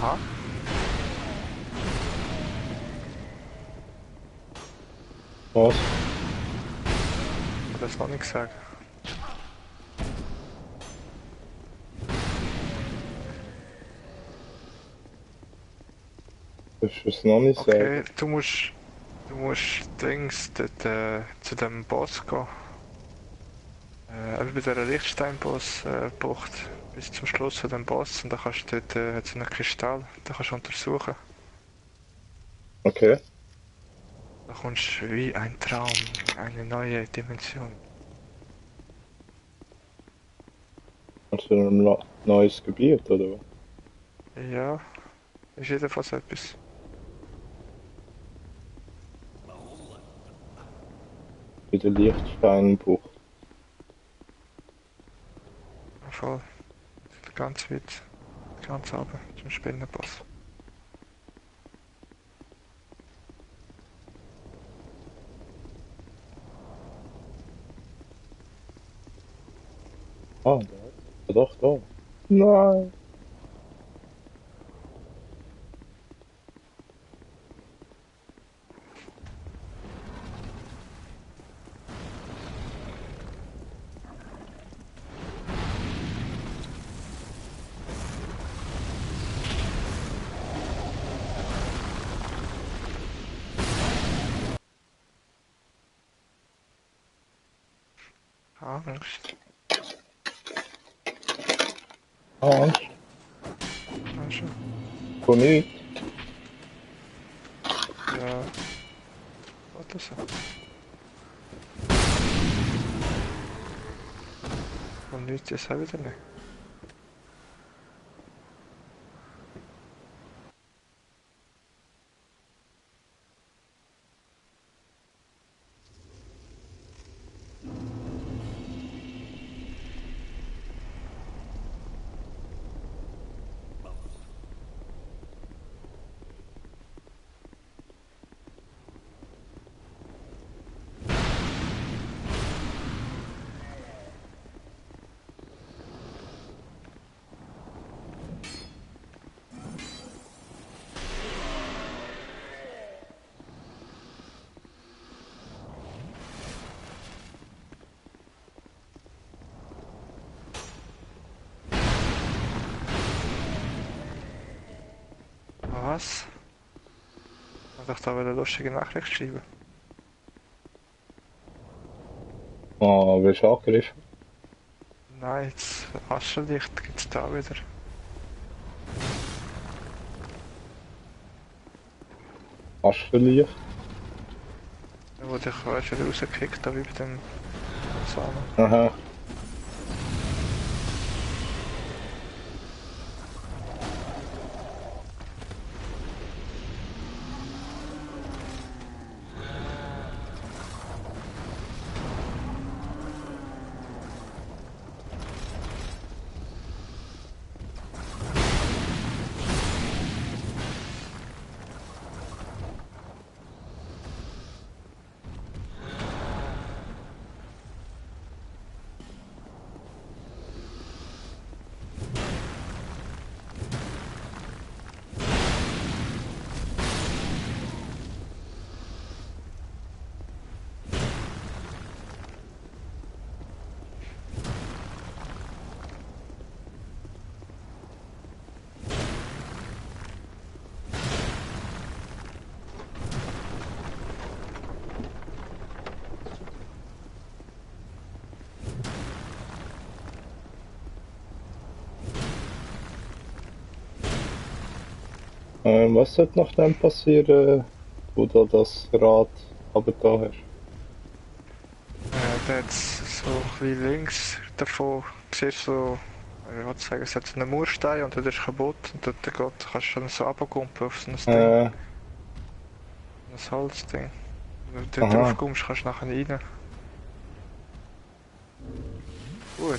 Aha. Was? Ich habe das noch nicht gesagt. Das ist es noch nicht sagen. Okay, du musst Dings dort, zu dem Boss gehen. Eben bei dieser Lichtsteinboss-Bucht bis zum Schluss von dem Boss und dann kannst du dort hat's einen Kristall, den kannst du untersuchen. Okay. Da kommst du wie ein Traum, eine neue Dimension. Also ein neues Gebiet, oder was? Ja, ist jedenfalls etwas. Bei der Lichtsteinbucht. Voll. Ganz weit, ganz runter zum Spinnenboss. Ah, da. Ja, doch, da. Nein. Angst. Angst. Ja, schon. Von nichts. Ja, warte so. Und nichts ist auch wieder nicht. Was? Ich dachte, da eine lustige Nachricht schreiben. Ah, wirst du angegriffen? Nein, jetzt Aschenlicht gibt's da wieder. Aschenlicht? Wo dich weißt, wieder rausgekickt habe, wie bei dem Samen. Aha. Was sollte nach dem passieren, wo du das Rad runtergetan hast? Da jetzt so ein bisschen links davon siehst du so, ich würde sagen, es hat so einen Murstein und der ist kaputt und dort kannst du dann so runterkumpen auf so ein Ding, Äh, ein Holzding. Wenn du dort drauf aha, kommst, kannst du nachher rein.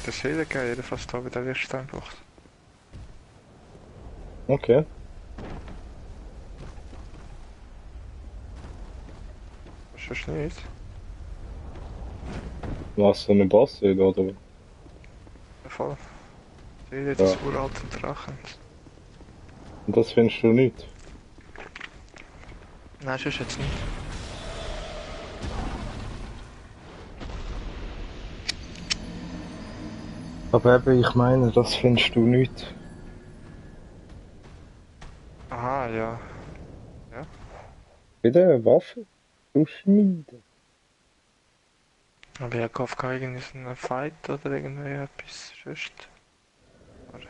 Das Heli gegeben, jedenfalls da bei der Lichtsteinbucht. okay. Das ist nicht. Was, so eine Bosse, oder? Ja, voll. Das Heli, Ja. das uralte Drachen. Und das findest du nicht? Nein, das ist jetzt nicht. Aber eben, ich meine, das findest du nicht. Aha, ja. Ja. Wieder eine Waffe? Du Schmiede. Aber ich hoffe, irgendwie so einen Fight oder irgendwie etwas. Sonst. Oder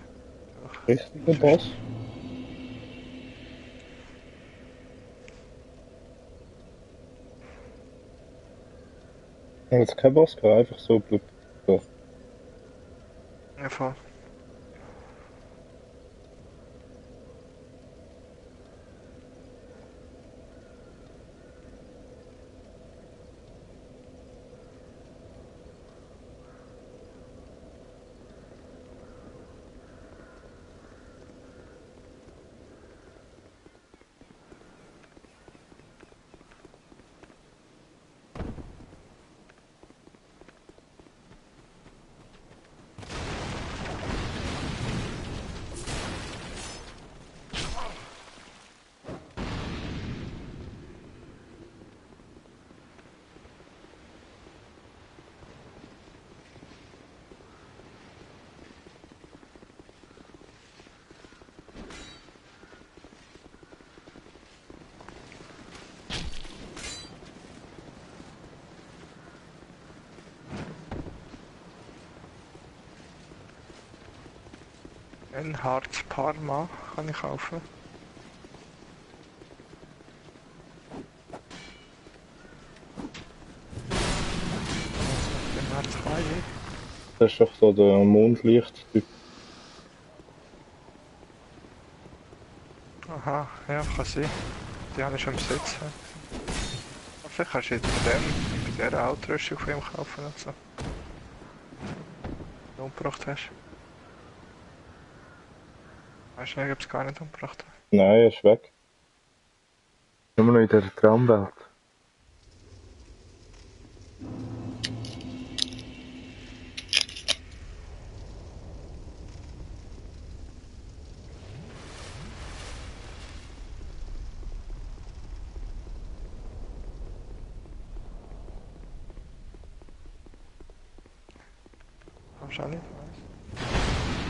einfach Richtiger sonst. Boss? Jetzt kein Boss gehabt, einfach so blub. So. Ja, voll. Ein Harz Parma kann ich kaufen. Den Harz 2. Das ist doch so der Mondlicht-Typ. Aha, ja, kann sein. Die habe ich schon im Besitz. Vielleicht kannst du jetzt bei dieser Autorüstung von ihm kaufen und so. Die du umgebracht hast. Weißt du nicht, ob es gar nicht umgebracht hat? Nein, er ist weg. Immer noch in der Traumwelt. Wahrscheinlich, weiß.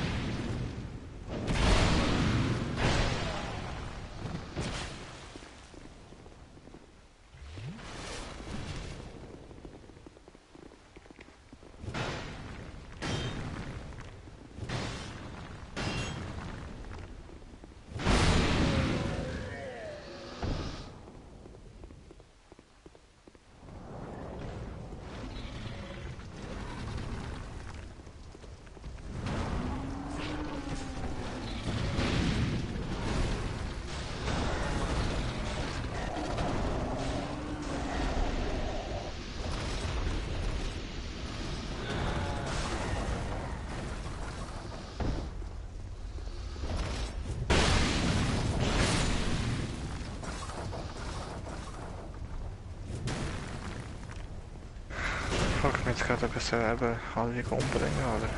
Ich frage mich jetzt gerade, ob ich sie eben alle umbringen oder?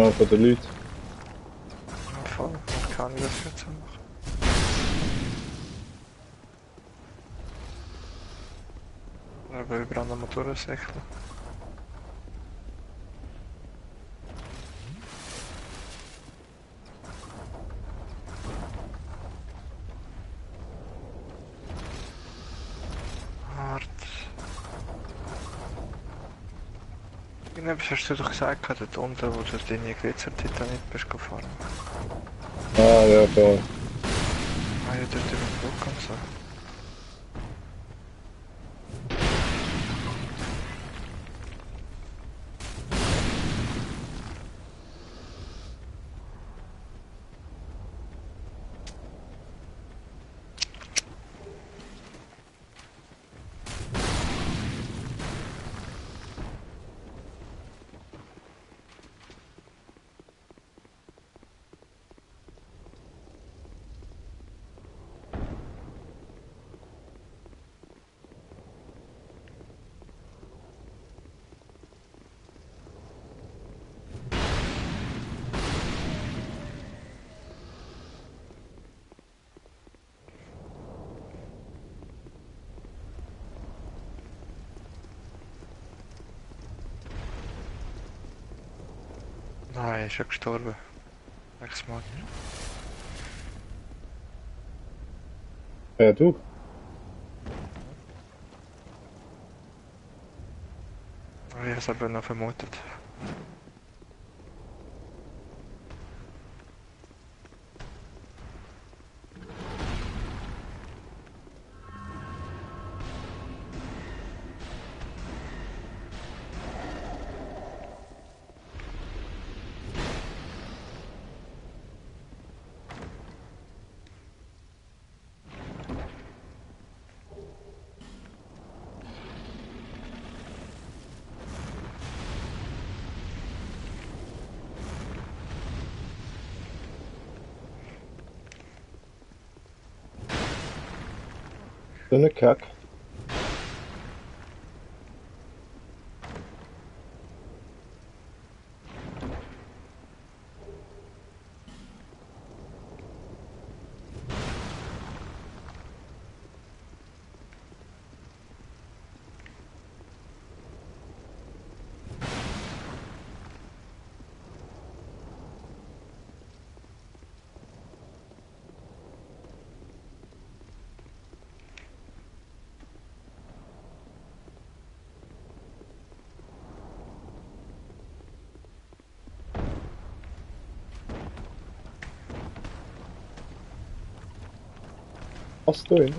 Ja, von den Leuten. Ja, voll. Ich kann ich das jetzt so machen. Oder überall nochmal durchsäckeln. Hart. Irgendwas hast du doch gesagt, dort unten, wo du deine Glitzertitel nicht bist gefahren. Ah, ja, voll. Ah ja, dort über den Brücke und so. Nein, er ist ja gestorben. 6 Mal. Ja, du. Aber ich habe es aber noch vermutet. So eine Kack. Hast du ihn?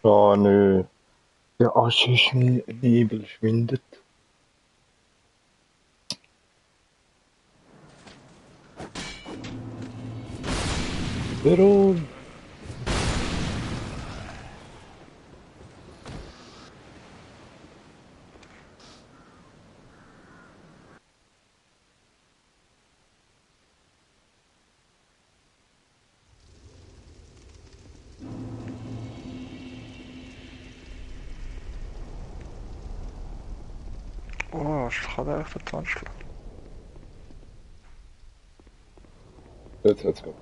Oh, nö. Der Nebel schwindet. Veron! Oh, ich kann echt vertanzen. Let's go.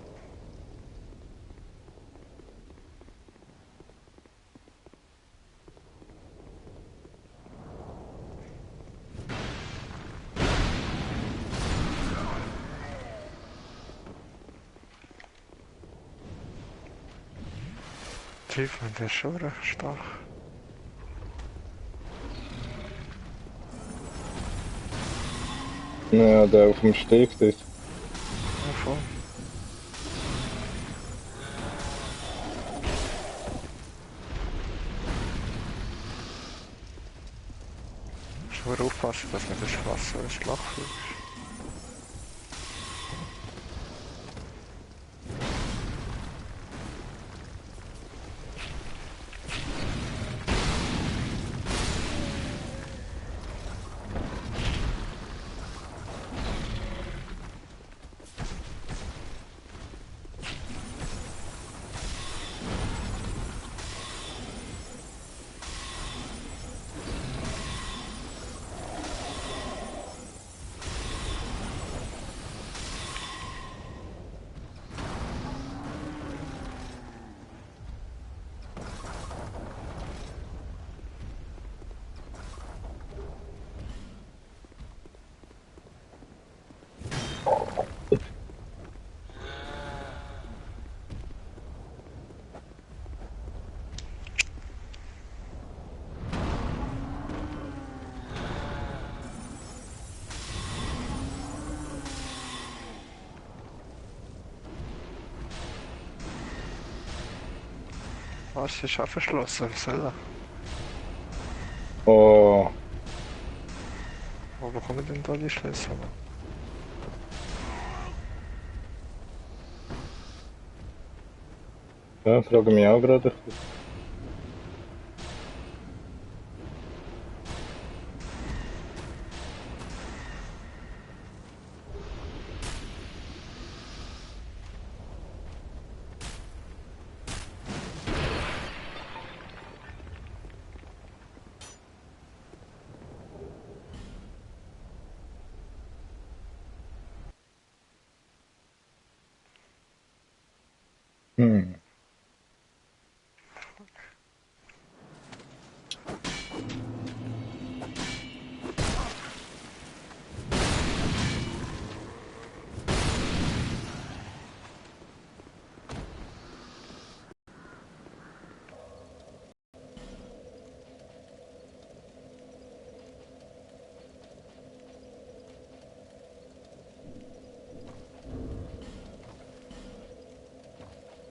Tiefmann, der ist schon recht stark. Ja, der auf dem Steg dort. Ja, voll. Muss nur aufpassen, dass nicht das Wasser ins Loch fliegt. Was ist auch verschlossen? Was soll er? Oh, Wo bekomme ich denn da die Schlüssel? ja, frage mich auch gerade ein bisschen. Hm.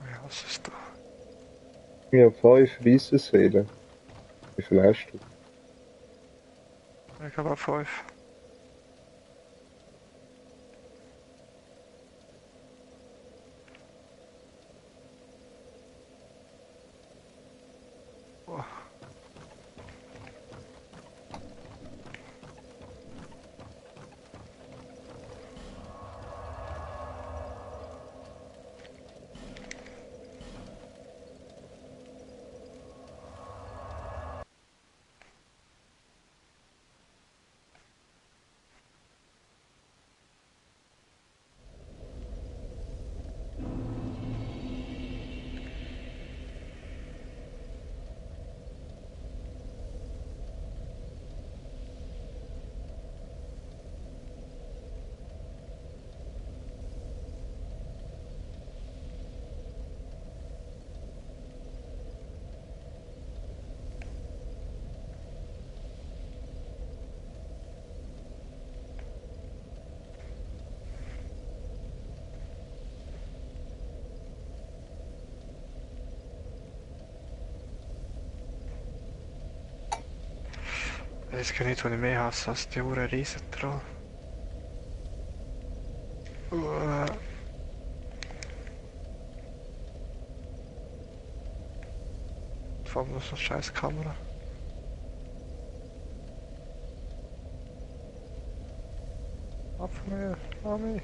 Ja, was ist da? Ich habe 5 weisse Seelen. Wie viel hast du? Ich habe auch 5. Oh, ich weiß gar nicht, was ich mehr hasse als die Uhren Riesentroll. Vor allem noch so eine scheiß Kamera. Ab von mir, Mami.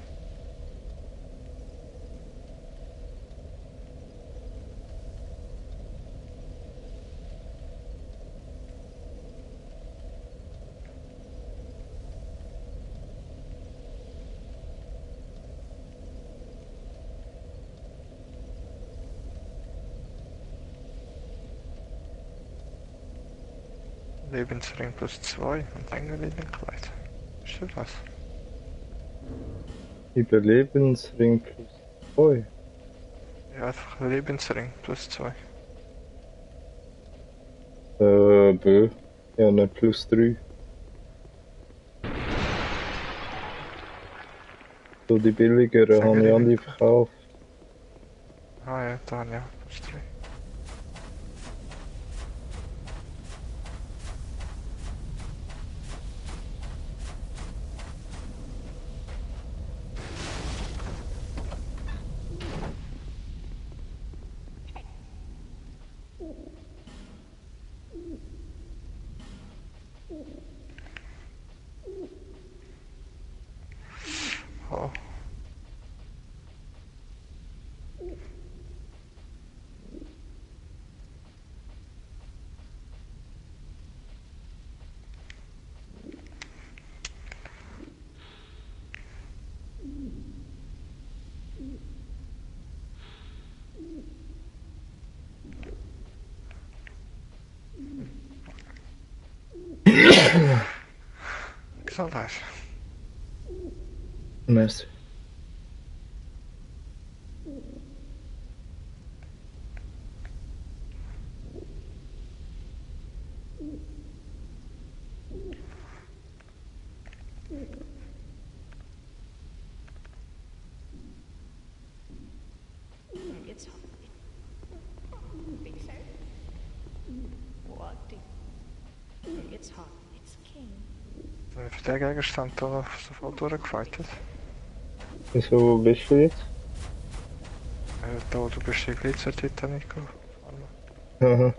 Lebensring plus 2 und Engelin-Kleid. Ist das was? Überlebensring plus 2. Ja, einfach Lebensring plus 2. Bö. Ja, nicht plus 3. So die billigeren habe ich alle verkauft. Ah ja, dann ja, plus 3. Oh, Gesundheit. Merci. It's big fair. mean? Für den Gegenstand da sofort durchgefightet. Wieso, wo bist du jetzt? Da, du bist die Glitzer-Titanic. Aha.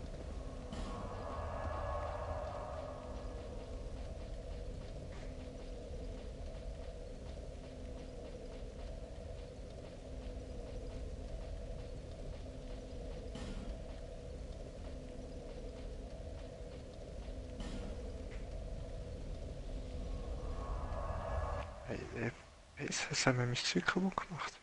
Hey, was haben wir mein Zeug kaputt gemacht?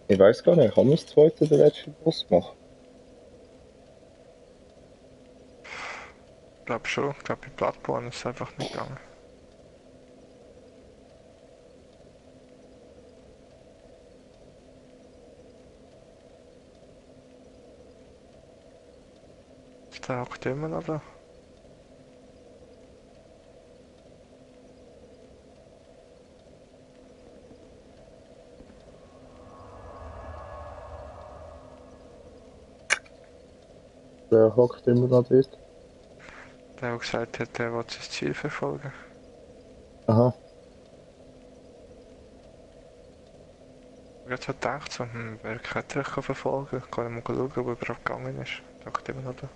Ich weiß gar nicht, kann man das zweite den letzten Boss machen? Ich glaube schon. Ich glaube, bei Bloodborne ist es einfach nicht gegangen. Der hockt immer noch da. Der hockt immer noch dort. Der hat gesagt hat, er will sein Ziel verfolgen. Aha. Ich habe so gedacht, so, wer könnte ich verfolgen? Kann ich mal schauen, ob er überhaupt gegangen ist. Der hockt immer noch da.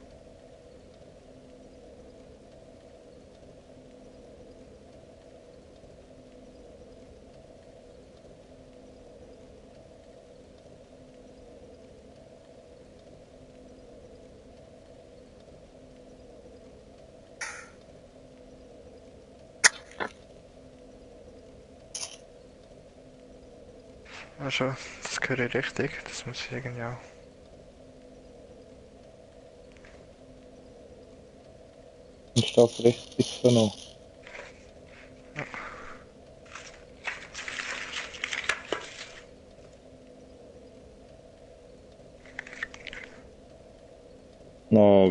Also, das höre ich richtig. Das muss ich irgendwie auch. Und steht richtig so noch.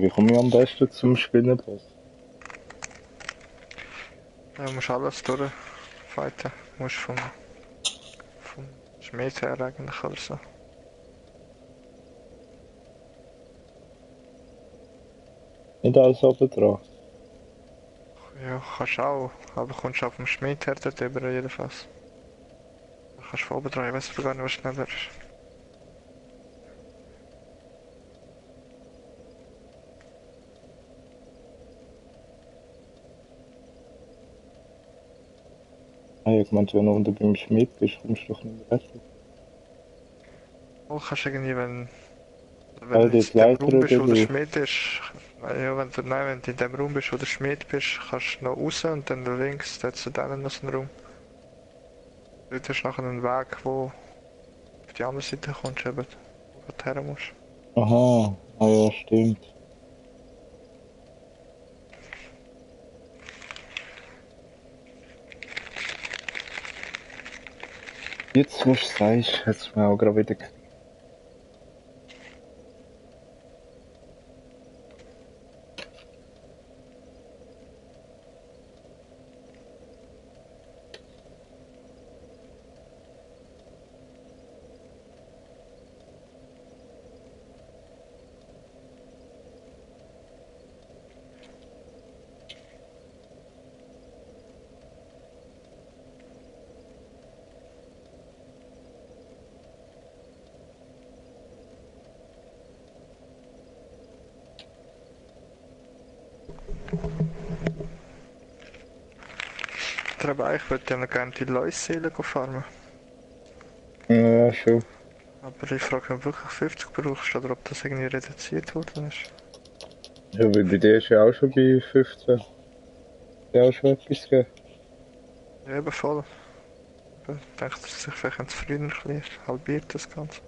Wie komme ich am besten zum Spinnenboss? Du musst alles durchfighten. Du musst vom Schmied her eigentlich oder so. Nicht alles oben dran. Ja, kannst auch. Aber kommst auch vom Schmied her dort über jedenfalls. Da kannst du von oben dran. Ich weiß aber gar nicht, was schneller ist. Ich meinte, wenn du unten beim Schmied bist, kommst du doch nicht mehr weg. Oh, kannst irgendwie, wenn Weil du die jetzt in dem Leiter Raum bist, wo oder der wie? Schmied ist, Ja, wenn du in dem Raum bist, wo du Schmied bist, kannst du noch raus und dann links, dort zu denen noch so einen Raum. Dort hast du nachher einen Weg, wo auf die andere Seite kommst, eben, wo du her musst. Aha, ah ja, stimmt. Jetzt, wo du es sagst, hat es mir auch gerade wieder Aber ich würde ja noch gerne die Läusseelen farmen. ja, schon. Aber ich frage mich, ob du wirklich 50 brauchst oder ob das irgendwie reduziert worden ist. Ja, weil bei dir ist ja auch schon bei 15. Ja, auch schon etwas gegeben. Ja, eben voll. Ich denke, dass sich vielleicht früher ein bisschen halbiert, das Ganze.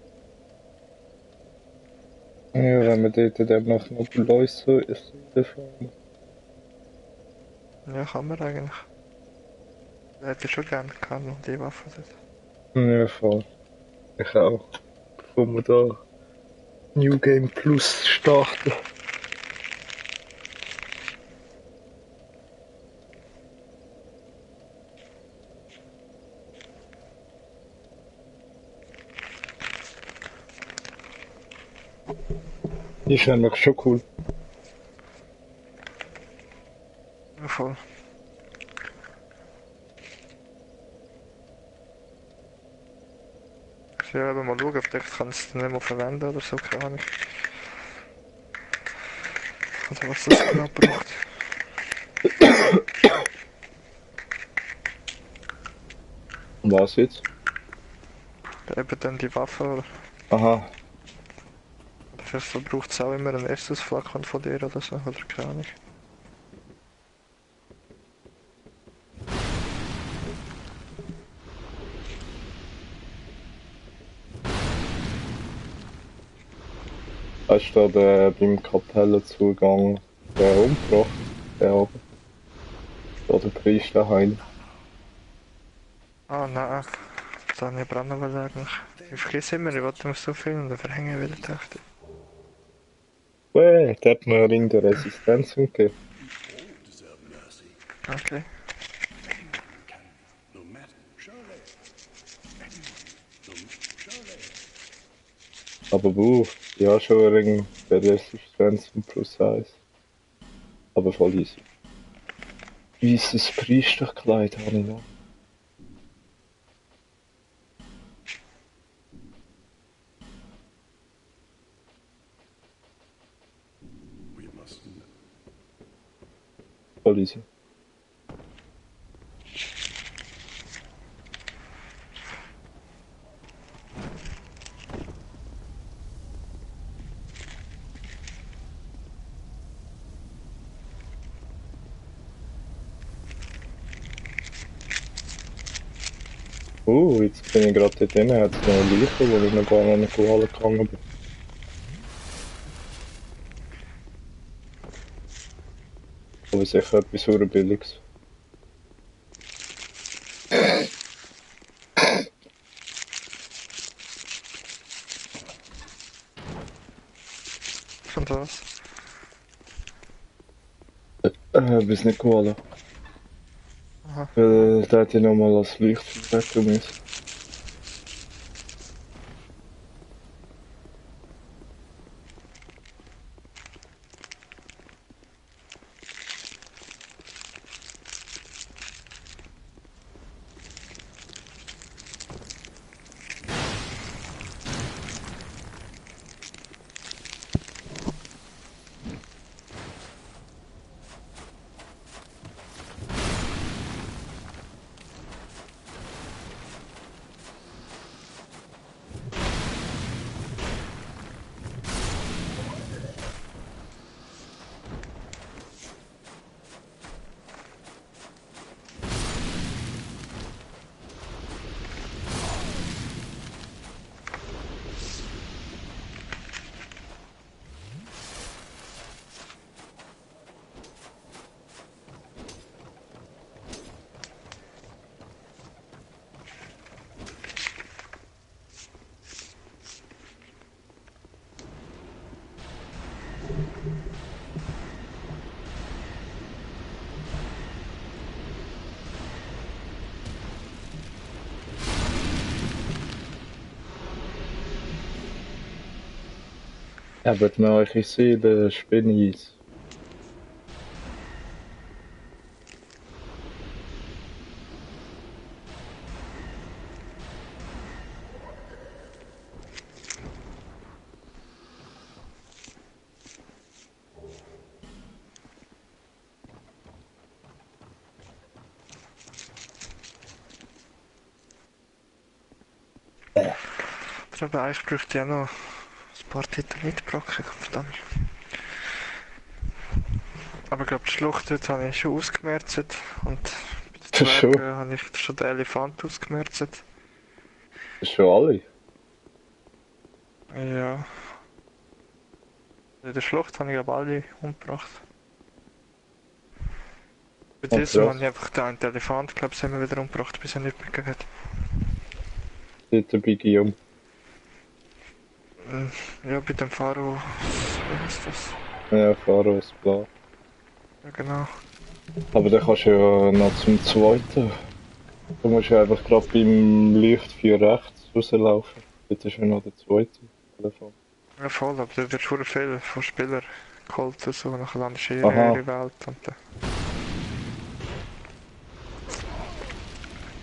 Ja, wenn wir dort dann noch Läuse fahren. Ja, kann man eigentlich. Ich hätte schon gerne gehabt, noch die Waffe dort. Ja, voll. Ich auch. Bevor wir da New Game Plus starten. Die ist nämlich schon cool. Ja, voll. Ich will eben mal schauen, vielleicht kann ich es dann nicht mehr verwenden oder so, keine Ahnung. Oder was das genau braucht. Was jetzt? Eben dann die Waffe, oder? Aha. Oder vielleicht braucht es auch immer ein erstes Flakon von dir oder so, oder keine Ahnung. Hast du da beim Kapellenzugang den umgebracht? Der oben? Oder Priesterhain? Ah, nein. Das habe ich aber auch noch sagen. Ich vergesse immer, ich wollte noch so viel und dann verhänge ich wieder die Hälfte. Der hat mir Ring der Resistenz gegeben. Deserve mercy. Okay. No matter. Surely. No, surely. Aber ja, schon ein Ring der Resistenz und plus 1. Aber voll easy. Weißes Priesterkleid habe ich noch. We must. Voll easy. Jetzt bin ich gerade dort drin, hat es noch eine Leiche, wo ich noch gar nicht gegangen bin. Aber sicher etwas super Billiges. Und was? Bis nicht geholt. Aha. Weil da hätte ich nochmal als Licht retten müssen. Habt mir eure Seele Spinnis. Aber eigentlich bräuchte ich auch noch ein paar Titel mitgebracht, verdammt. Aber ich glaube, die Schlucht dort habe ich schon ausgemerzt. Und bei den Das ist schon, Zwergen habe ich schon den Elefant ausgemerzt. das ist schon alle. Ja. In der Schlucht habe ich glaube alle umgebracht. Bei Oh, diesem habe krass. ich einfach den Elefant, glaube ich, haben wir wieder umgebracht, bis er nicht mehr gegeben hat. Dort bei Guillaume. Ja, bei dem Pharao. Wie heißt das? Ja, Pharos, bla. Ja, genau. Aber dann kannst du ja noch zum zweiten. Du musst ja einfach gerade beim Lichtfeuer rechts rauslaufen. Dort ist ja noch der zweite Telefon. Ja, voll, aber da wird schon viel von Spielern geholt und so, nachher landest du in Aha, ihre Welt und dann.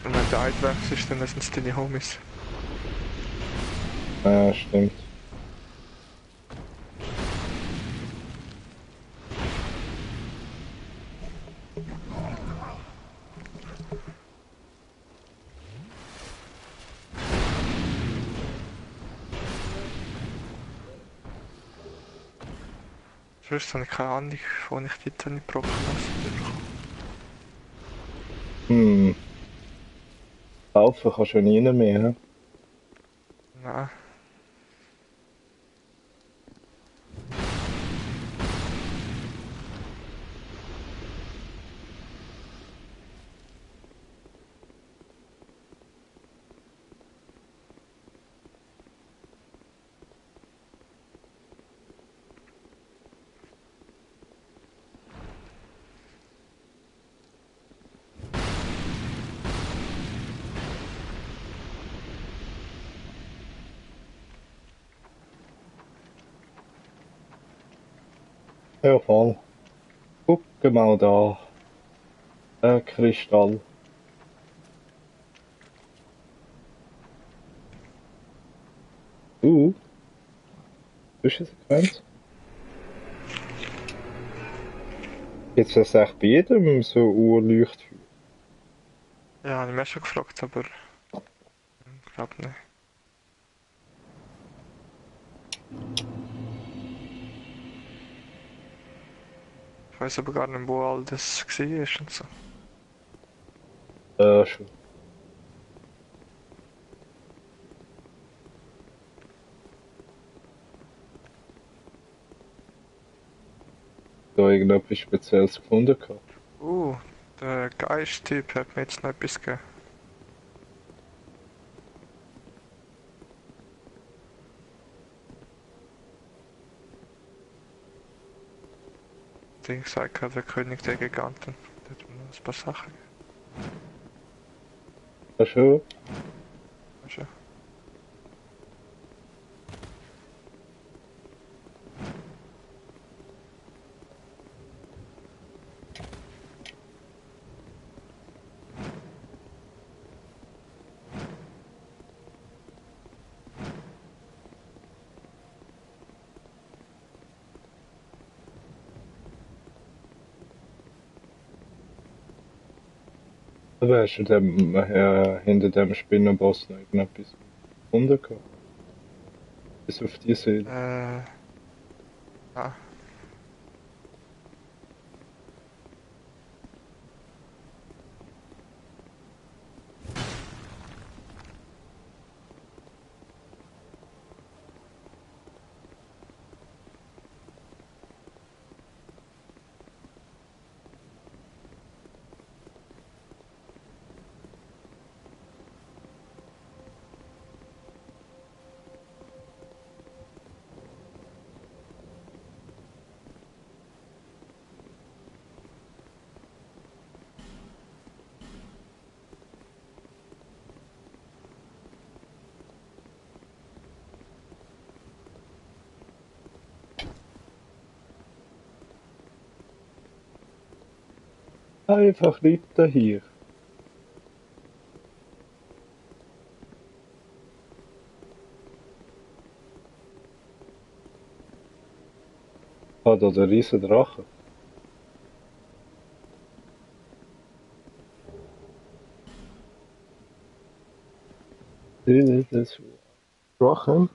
Und wenn du einwechselst, dann sind es deine Homies. ja, stimmt. Sonst habe ich keine Ahnung, wo ich die dann nicht bekommen. Hm, laufen kannst du ja nie mehr. He? Nein. Ja, voll. Guck mal da. Kristall. Zwischensequenz. Jetzt ist echt bei jedem so Urleuchtfeuer. Ja, habe ich mich auch schon gefragt, aber ich glaube nicht. Ich weiß aber gar nicht, wo all das war und so. Schon. Da irgendetwas Spezielles gefunden gehabt. Der Geist-Typ hat mir jetzt noch etwas gegeben. Der gesagt hat, der König der Giganten. Der hat mir noch ein paar Sachen Ja, schon. gegeben. Aber hast du hinter dem Spinnenboss noch irgendetwas gefunden gehabt? Bis auf die Seele. Ja. Einfach weiter hier. Ah, da der riesen Drache. This is Drachen.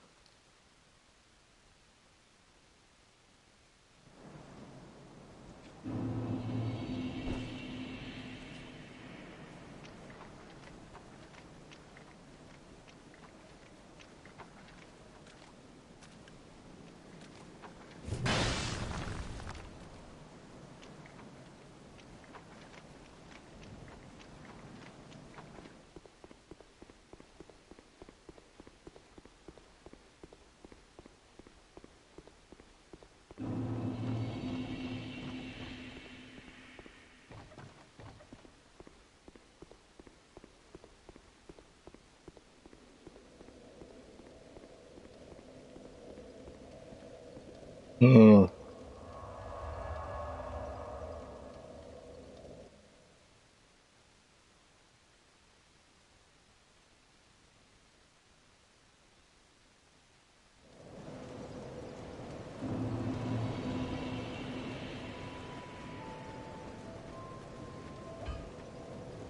Hm.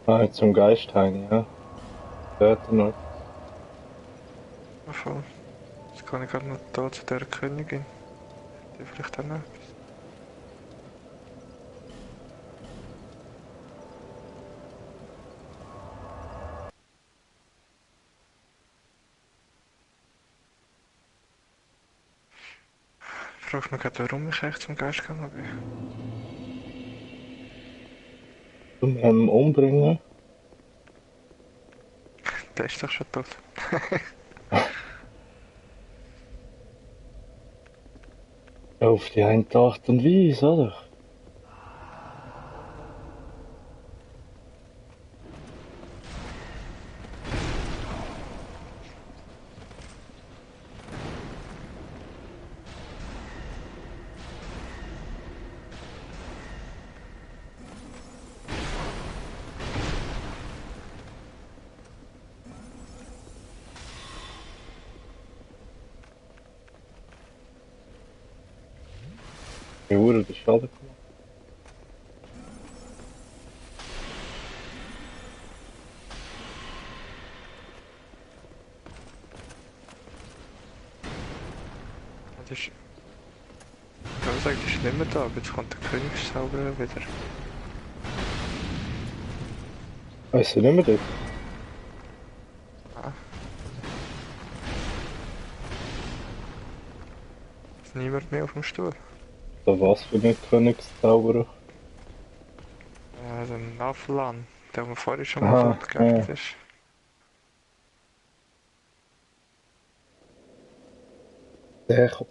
Ah, zum Geisthain, ja. Dort noch. Ja, voll. Jetzt kann ich gerade noch da zu der Königin. Die vielleicht auch noch etwas. Ich frage mich gerade, warum ich echt zum Geist gegangen bin. Zum Umbringen. Der ist doch schon tot. Auf die eine Art und Weise, oder? Wie wurde der Schaden gemacht? Das ist, ich würde sagen, das ist nicht mehr da, aber jetzt kommt der Königszauberer wieder. Weißt du nicht mehr dort? Ah. Ist niemand mehr auf dem Stuhl. Oder was für ein Königszauberer? Der Naflan, der mir vorhin schon mal Aha, begegnet ist. der kommt.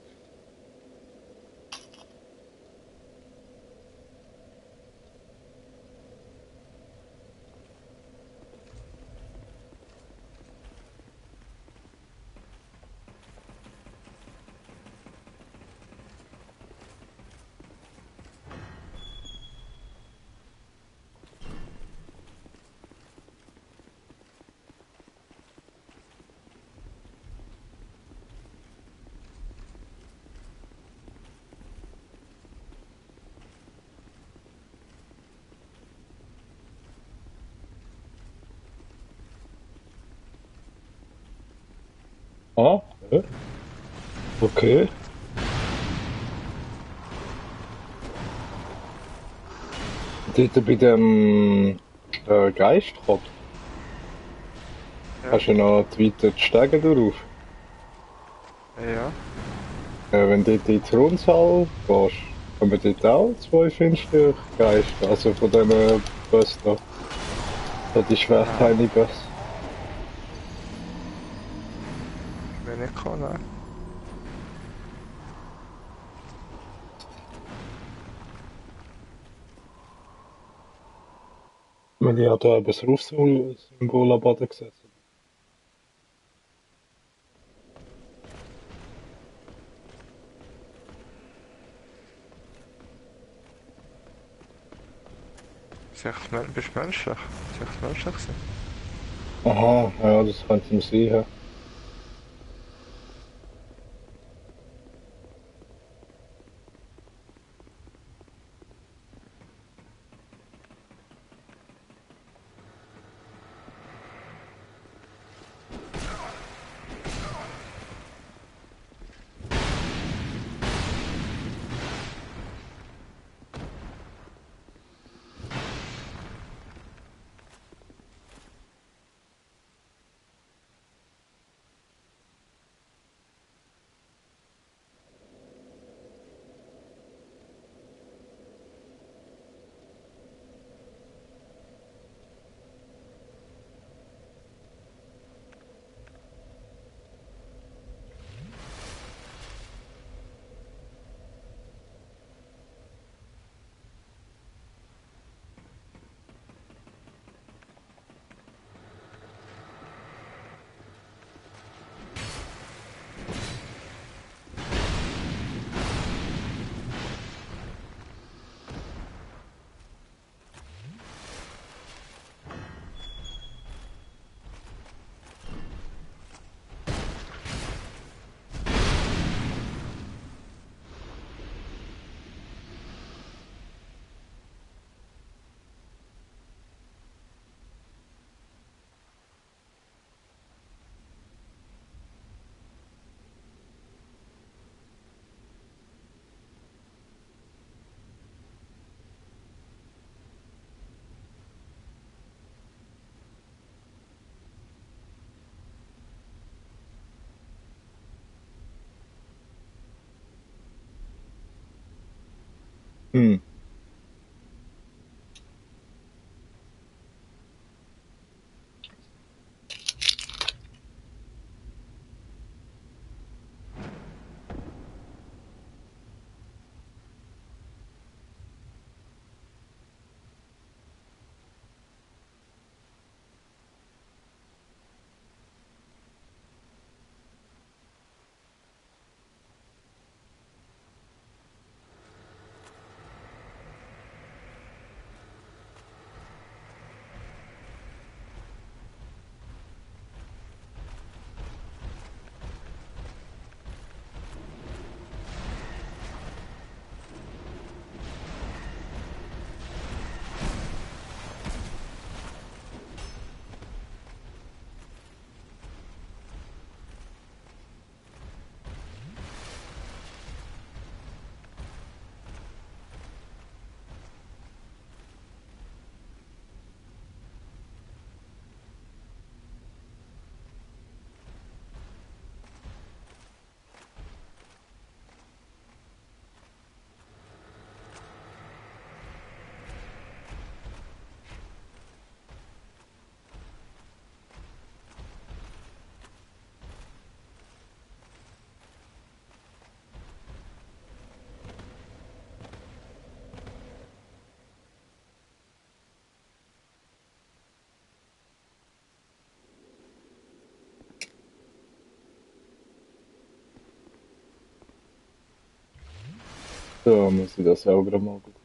Ah, ja. Okay. Dort bei dem Geistgott Ja, hast du noch die weiteren Stege drauf. ja. Wenn du dort in die Rundsaal gehst, kommen dort auch zwei finstere Geister, also von diesen Bösen da. So die Schwertheinigen. Wenn ich kann, ne? Weil ich habe da eben das Rufsymbol am Boden gesetzt. Bist du menschlich? Ist echt menschlich gewesen? Aha, ja, das könnte man sein. Ja. Hm. So, muss ich das auch gerade mal gucken.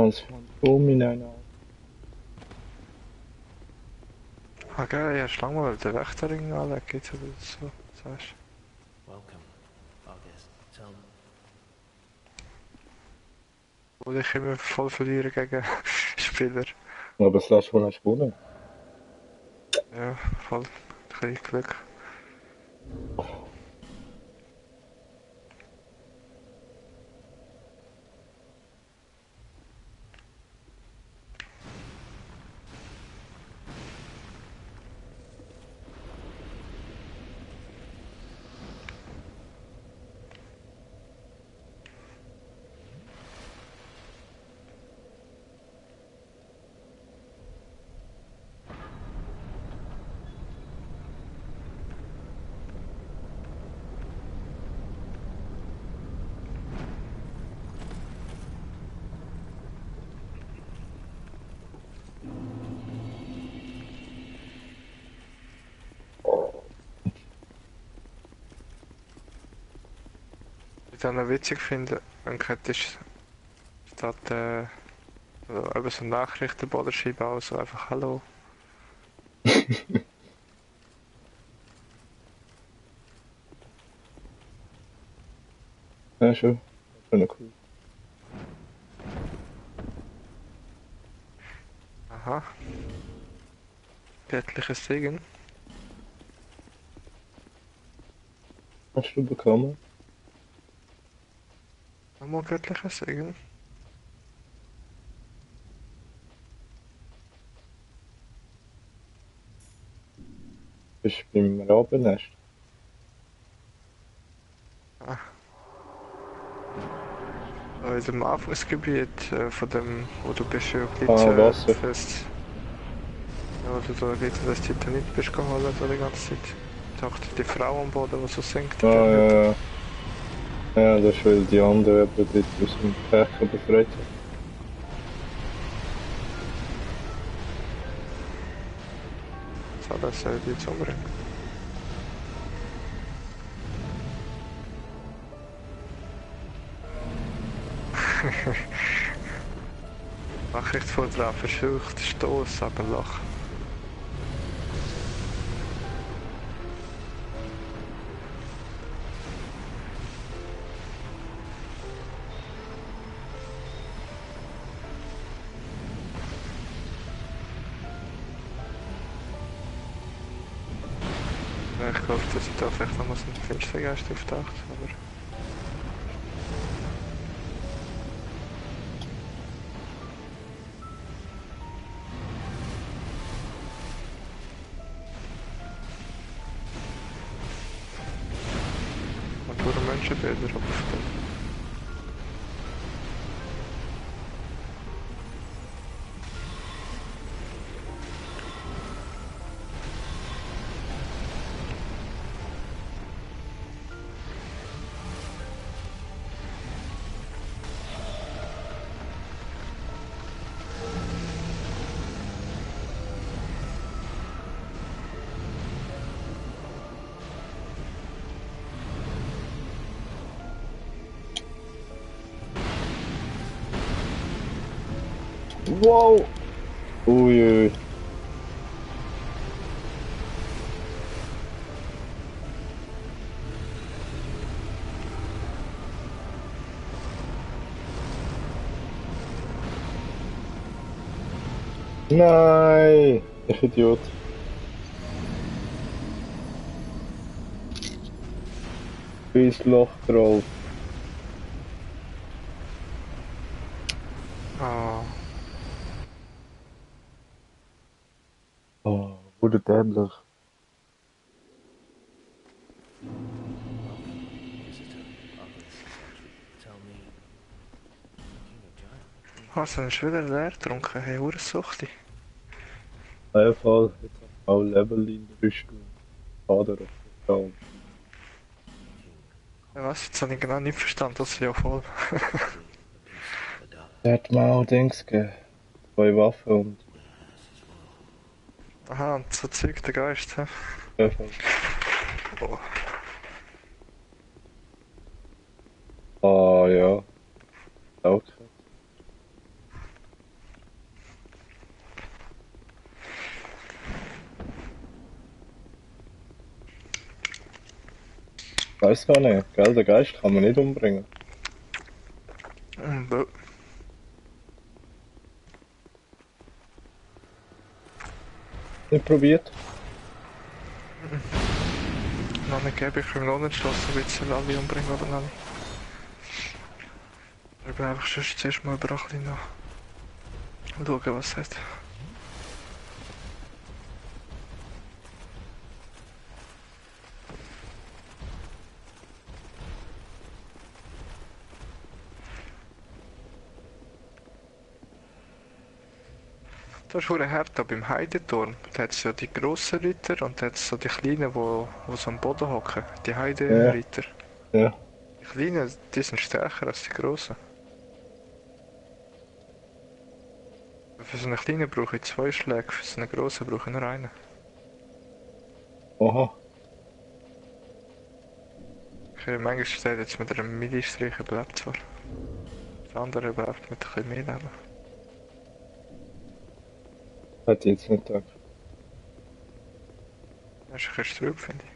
Als Phantom in einer. Ah geil, hast du lange mal den Wächterring anlegen, jetzt oder so, sagst Welcome, August. Tell me. du. Wo ich immer voll verliere gegen Spieler. Aber das letzte Mal hast du gewonnen. Ja, voll. Ein bisschen Glück. Ich dann noch witzig finde, wenn du hättest statt also eben so Nachrichtenboden schreiben, also einfach Hallo. Ja, schon. Schon cool. Aha. Göttliches Segen. Hast du bekommen? Nochmal göttliches Segen. Bist du beim Rabennest? In dem Anfangsgebiet von dem, wo du bist, ja Wasser. Glitterfest. Ja, wo du da Glitterfest nicht bist geholt so die ganze Zeit. Ich dachte, die Frau am Boden, die so singt. Ah, ja, ja. Ja, das ist, weil die andere eben dort aus dem Kerker befreit hat. So, das soll die jetzt umbringen. Nachricht von der versucht, Stoß, aber Lach. Ich glaube, dass ich da vielleicht noch mal so einen Finstergeist auftaucht, aber... Und pure Menschenbilder aufstellen. Wow! Uiui. Nein! Ich Idiot. Ins Loch drauf. Ah, Oh, wurde dämlich. Visitor, August. Tell me. King of Giant. hast du schon wieder leer getrunken? Hey, Ursuchti. Einfach jetzt auch Level in der Rüstung. Kader auf Total. Ja, was? Jetzt habe ich genau nicht verstanden, das ist ja voll. A piece of a duck. Er hat mir auch Dings gegeben. 2 Waffen und Aha, und so Zeug, der Geist, hä? einfach. Oh. Ah ja. Okay. weiß gar nicht, gell? Den Geist kann man nicht umbringen. Bö. Nicht probiert? Noch nicht geben, ich bin noch nicht entschlossen, ob ich jetzt alle umbringen oder noch nicht. Ich will einfach sonst zuerst mal über ein bisschen noch schauen, was es hat. Das ist verdammt hart da beim Heideturm. Da hat es ja die grossen Ritter und da hat es so die kleinen, die so am Boden hocken. Die Heideritter. Ja. Die kleinen, die sind stärker als die grossen. Für so einen kleinen brauche ich 2 Schläge, für so einen grossen brauche ich nur einen. Aha. Okay, manchmal steht jetzt mit einem Midi-Strich überlebt zwar. Das andere überlebt mit ein bisschen mehr Leben. Hätte ich jetzt nicht gedacht. Das ist ein bisschen trüb, finde ich.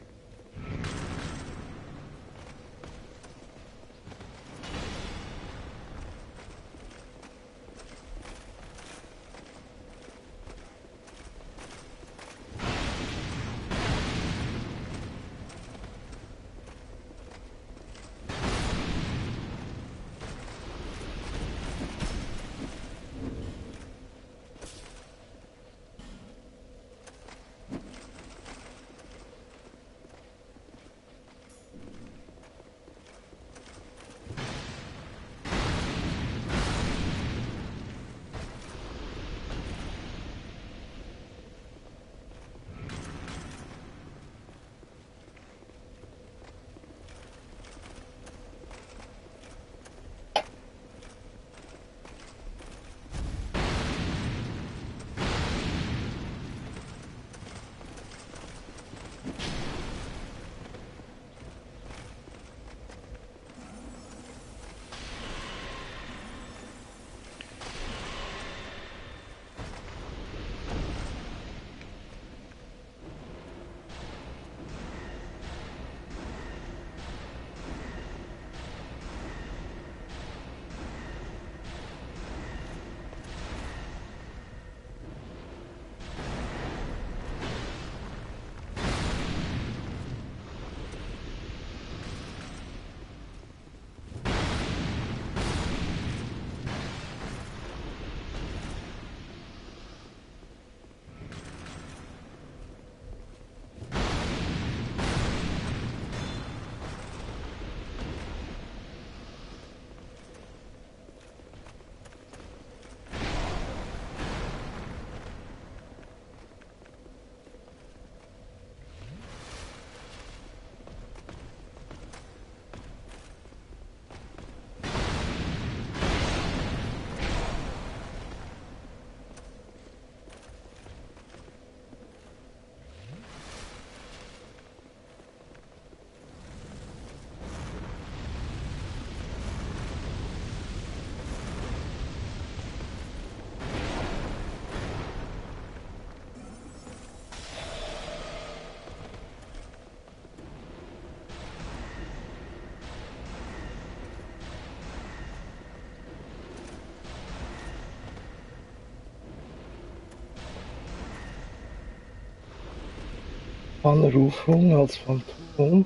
Anrufung als Phantom.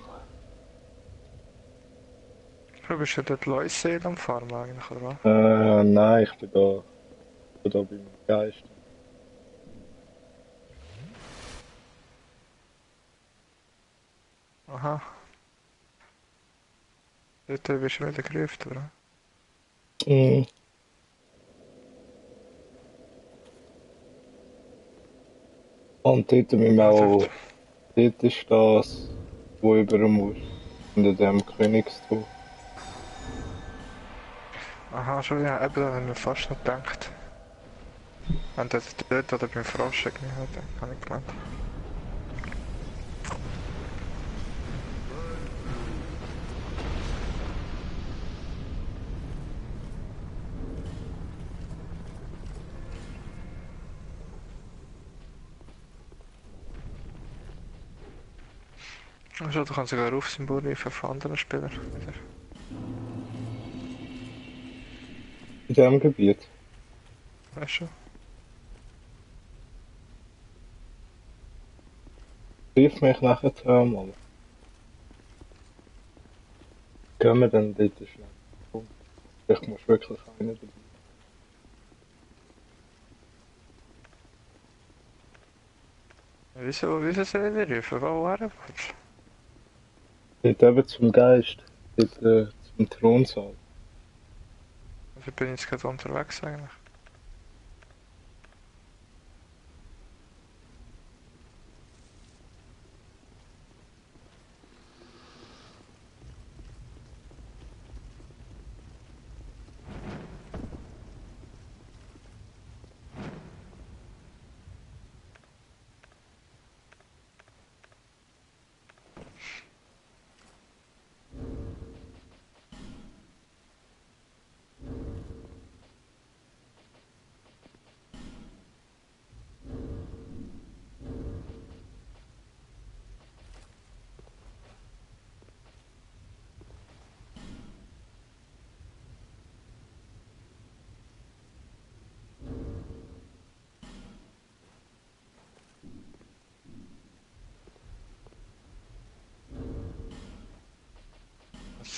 Du bist ja dort Leuseel am Farmen eigentlich, oder was? Nein, ich bin da beim Geist. Aha. Dort bist du wieder gerufen, oder? Mhm. Und dort müssen wir auch, dort ist das, wo über muss, unter dem Königstor. Aha, schon ja, eben, da habe ich mir fast nicht gedacht. Wenn das dort oder beim Frosch irgendwie hat, dann habe ich gemeint. Also, du kannst sogar Rufsymbol rufen von anderen Spielern. Wieder. In diesem Gebiet. Weißt du? Rief mich nachher mal. Gehen wir dann dort schnell. Komm, vielleicht musst du wirklich einen dabei. Wieso soll ich die rufen? Woher willst Dort eben zum Geist. Dort zum Thronsaal. du? Ich bin jetzt gerade unterwegs eigentlich.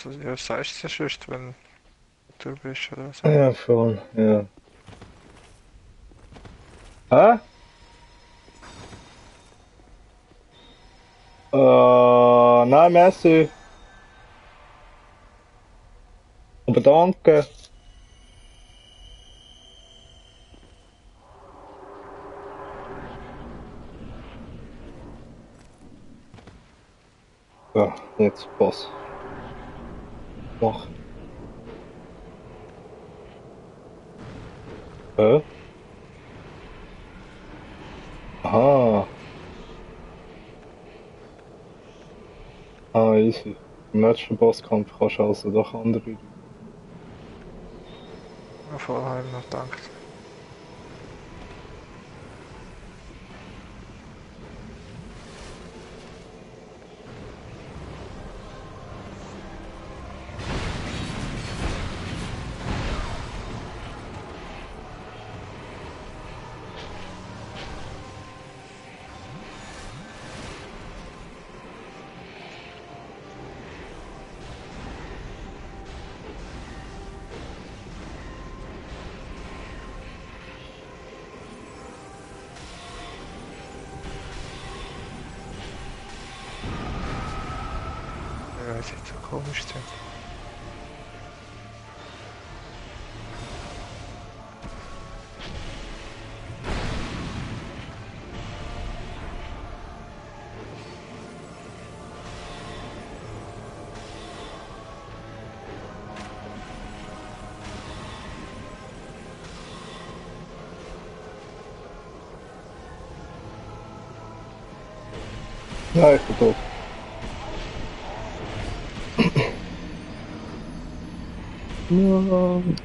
Also, ja, was sagst du sonst, wenn du bist oder so? Ja, voll, ja. Hä? Nein, merci. Aber danke. Ja, jetzt Boss. Mach. Hä? Aha. Ah, easy. Im letzten Bosskampf kannst du also doch andere. Ja, voll habe ich noch gedacht. Ja, es sieht so komisch aus. Ja, ich bin tot. Nein.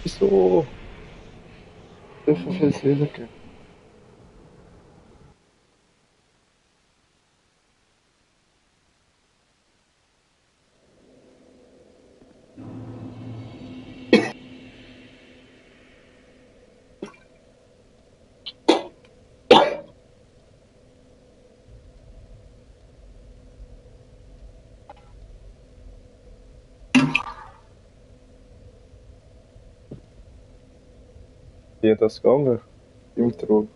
Wieso? So viel Seele gegeben. Wie hat das gegangen? Im Thron.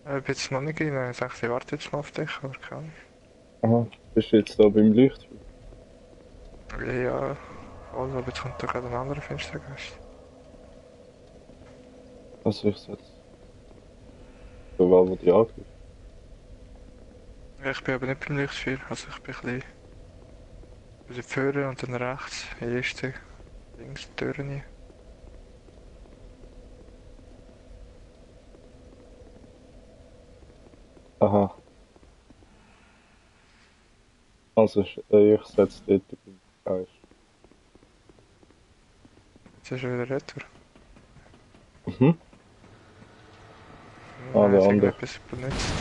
Ich bin jetzt noch nicht rein. Ich dachte, ich warte jetzt mal auf dich, aber keine Aha. Bist du jetzt da beim Leuchtturm? Ahnung. Ja, voll, aber jetzt kommt da gerade ein anderer Fenstergeist. Also ich setze. So war wo die angreift. Ja, ich bin aber nicht beim Lichtfeuer, also ich bin ein bisschen vorne und dann rechts, in die erste, links die Tür rein. Aha. Also ich setze dort beim Geist. Jetzt ist er wieder retour. Mhm. Ah, Nein, der ist andere. irgendetwas benutzt.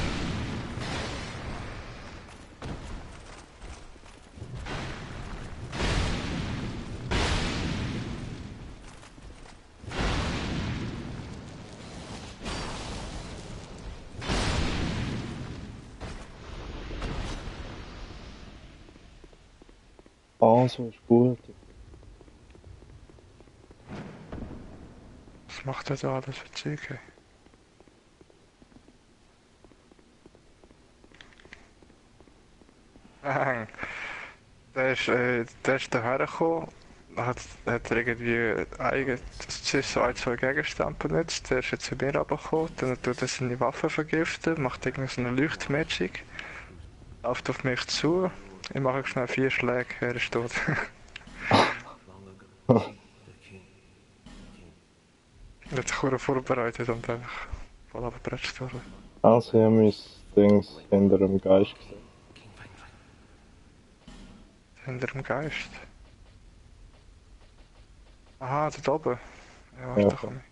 Ah, so ist gut. Was macht er da alles für Zeug? Der ist daher gekommen, hat er irgendwie so ein, zwei Gegenstände benutzt. Der ist jetzt zu mir runtergekommen, dann tut er seine Waffe vergiften, macht irgendwie so eine Leuchtmagic, läuft auf mich zu, ich mache schnell 4 Schläge, er ist tot. Long ago, the king. Er hat sich vorbereitet und einfach voll auf den Brett gestorben. Also, ich habe mein Dings hinter dem Geist gesehen. King Feng Feng. Hinter dem Geist. Aha, dort oben. Ja, Ja, warte, voll. komm ich.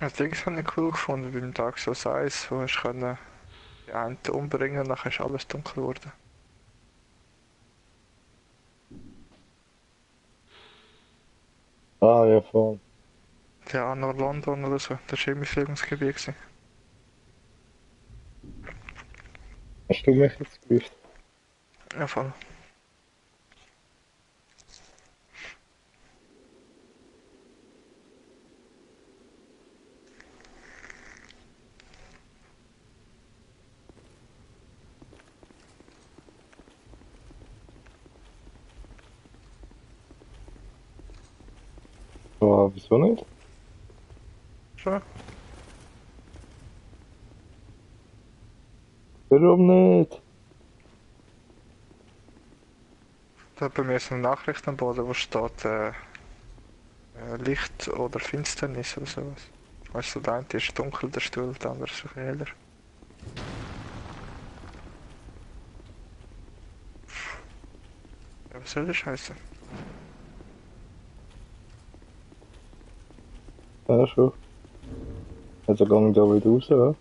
Das Ding habe ich cool gefunden beim Dark Souls 1, wo hast können die einen umbringen, nachher ist alles dunkel geworden. Ah, ja, voll. Ja, nur London oder so, das war immer Filmsgebiet gewesen. Hast du mich jetzt gewusst? Ja, voll. Ah, wieso nicht? So. Warum nicht? Da hat bei mir so eine Nachricht am Boden, wo steht Licht oder Finsternis oder sowas. Weißt du, der eine ist dunkel, der Stuhl, der andere ist ein bisschen heller. Ja, was soll das heißen? Ja, schon. Also gehe ich da wieder raus, ja?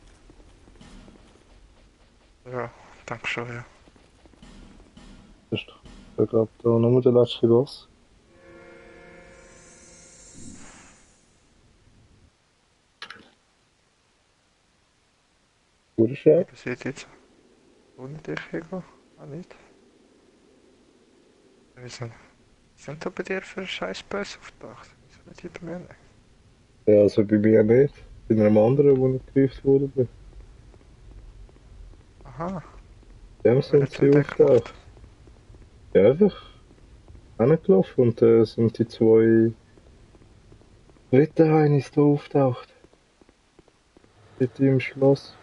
Ja, danke schon, ja. Das ist doch ich glaube da nur der letzte Boss. Guter Scheiß. Was sieht jetzt? Ohne dich hingehen? Ah, nicht? Wieso? Was sind da bei dir für scheiß Böse aufgetaucht? Wieso nicht die bei mir nicht? Ja, also bei mir nicht. Bei einem anderen, wo ich gerufen wurde. Aha, Dem wer sind hat denn sie den auftaucht. gemacht? Ja, einfach hingelaufen und sind die zwei Ritterheinis da auftaucht. Dort im Schloss.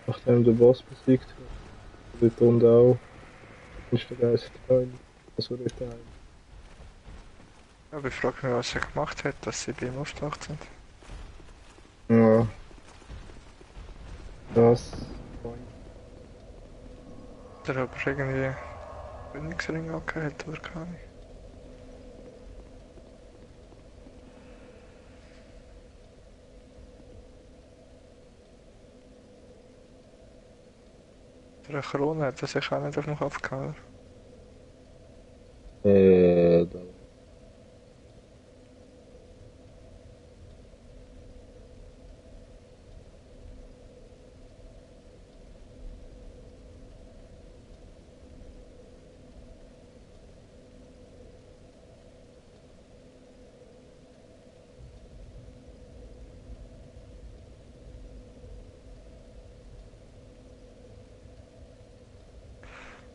Nachdem der Boss besiegt hat. Dort unten auch. Ist der Geist Teil. Also Ritterheini. Ja, aber ich frage mich, was er gemacht hat, dass sie bei ihm aufgetaucht sind. Ja, das. Der hat aber irgendwie Königsring angehört oder gar nicht. Der Krone hat er sich auch nicht auf den Kopf gehauen. Da.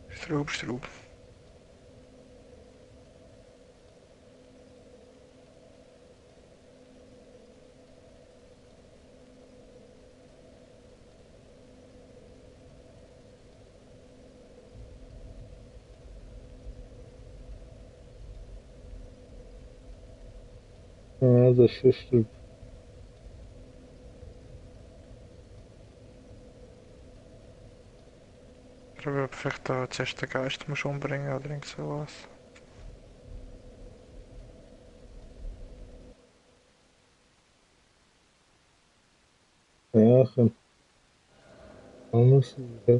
Straub, Straub. Ja, das ist stimmt. Oder ob du vielleicht da zuerst den Geist musst umbringen oder irgend sowas. Ja, kann auch sein. Ja.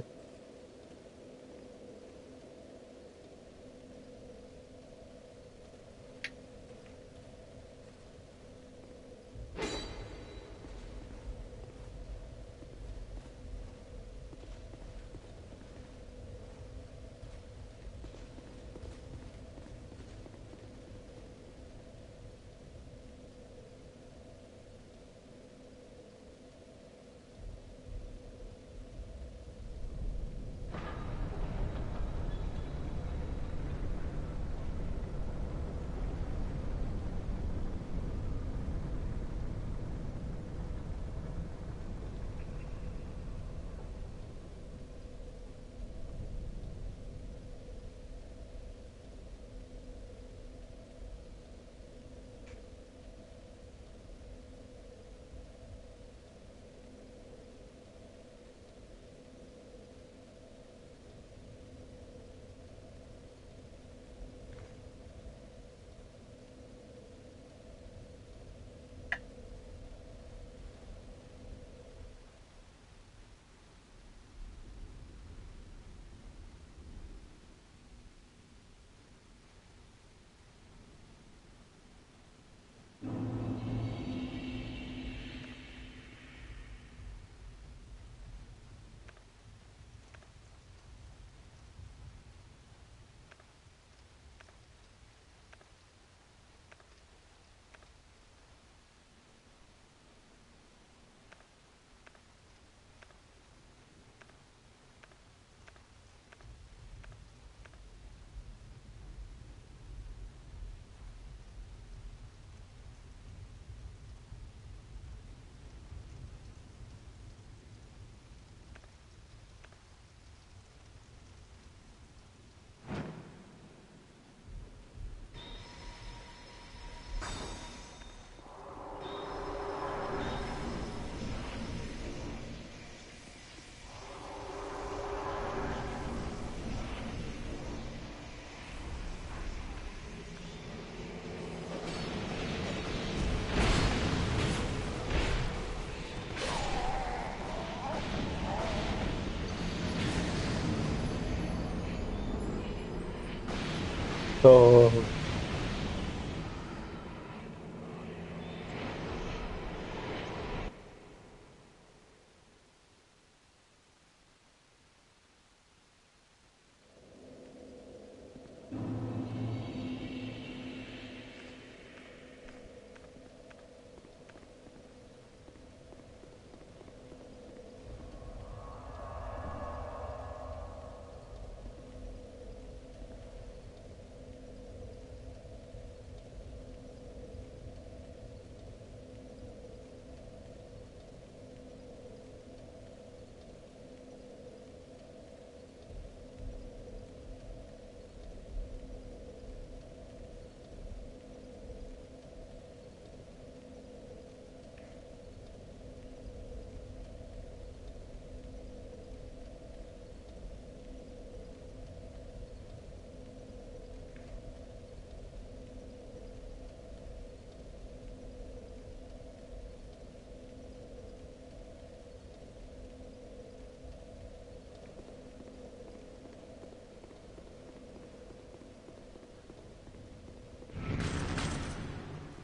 Da,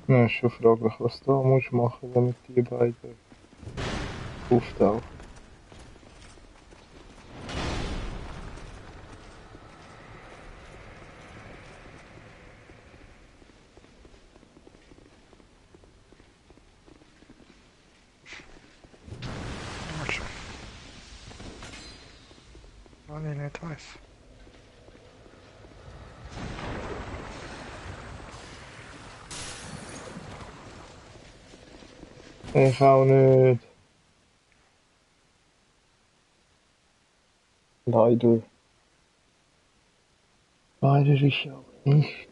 ja, ist schon fraglich, was du da musst machen, damit die beiden auftauchen. Mal schon. Was ich nicht weiss. Ich auch nicht. Leider. Leider ich auch nicht.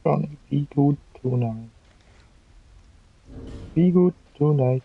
Gonna be good tonight. Be good tonight.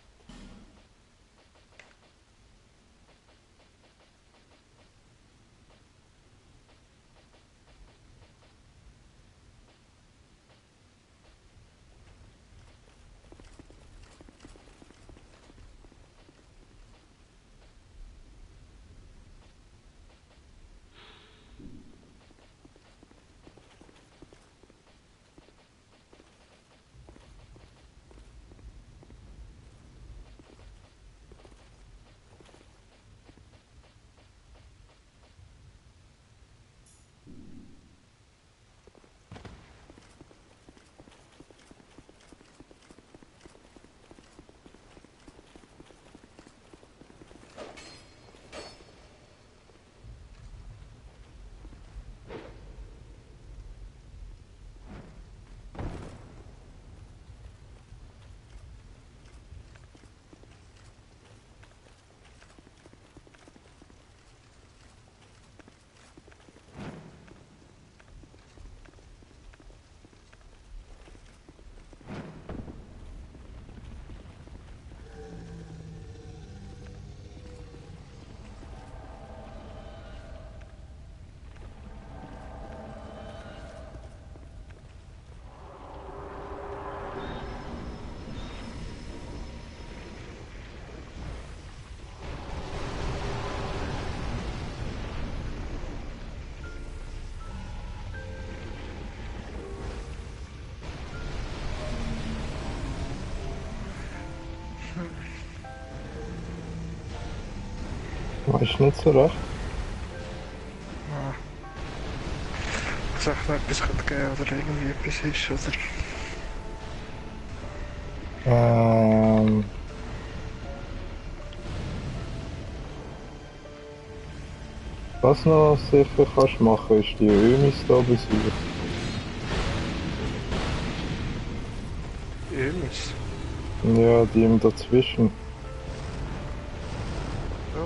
Weißt nicht so recht? Dass es noch etwas könnte geben oder irgendwie etwas ist, oder? Was noch sicher kannst machen, ist die Ömis da besiegen. Ömis. Ja, die im Dazwischen. Ja.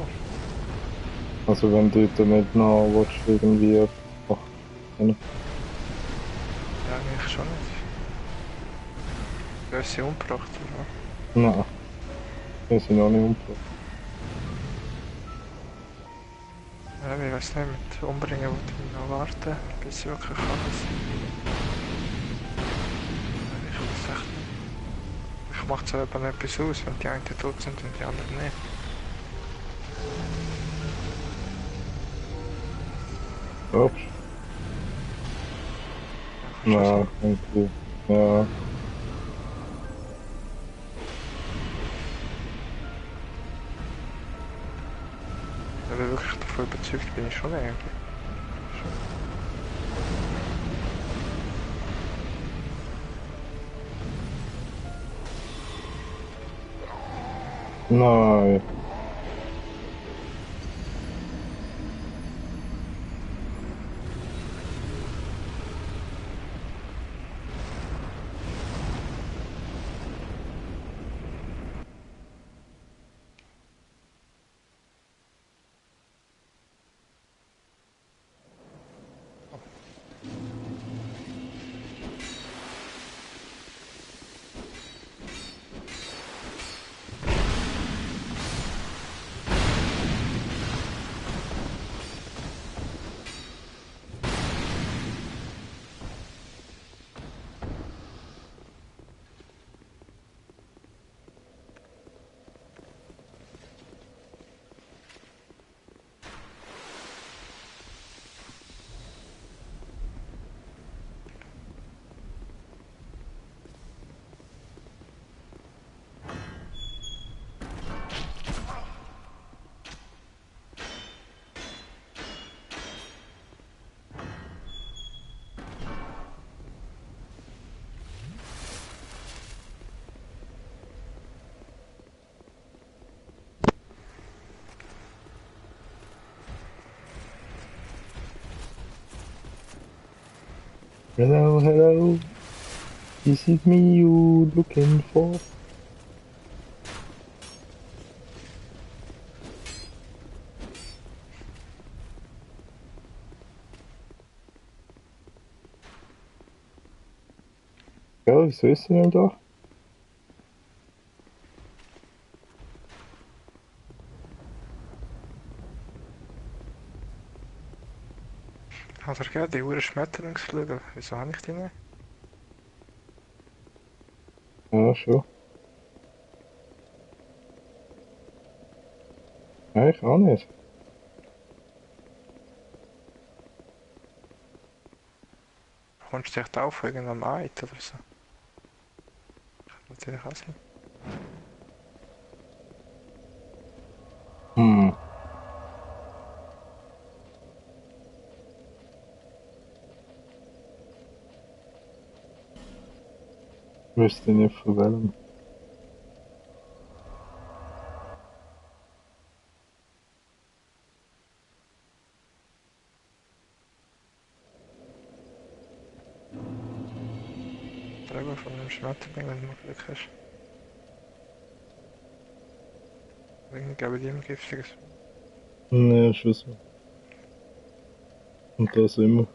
Also wenn du dort nicht noch willst, irgendwie etwas machen. Ja, eigentlich schon nicht. Du hast sie umgebracht, oder? Nein, wir sind noch nicht umgebracht. Ja, ich weiß nicht, mit Umbringen wollte ich noch warten, bis sie wirklich alles sind. Ich weiß echt nicht. Ich mache zwar eben etwas aus, wenn die einen tot sind und die anderen nicht. Ups. Ja, kannst du Ja, irgendwie. Ja. Aber wirklich davon überzeugt bin ich schon eigentlich. Nein. Hello, hello. Is it me you looking for? Ja, wieso ist sie denn da? Hat er gegeben, die Uhr Schmetterlingsflügel? Wieso habe ich die nicht? Ja, schon. Ja, ich auch nicht. Kommst du dich da auf irgendeinem Eid oder so? Kann natürlich auch sein. Hm. Wüsste nicht von welchem. Träger von einem Schmetterling, wenn du Glück hast. Irgendwie geben die ihm giftiges. Ja, schon so. Und das immer.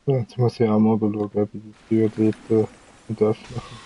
So, jetzt muss ich auch mal schauen, ob ich die Tür dort öffnen kann.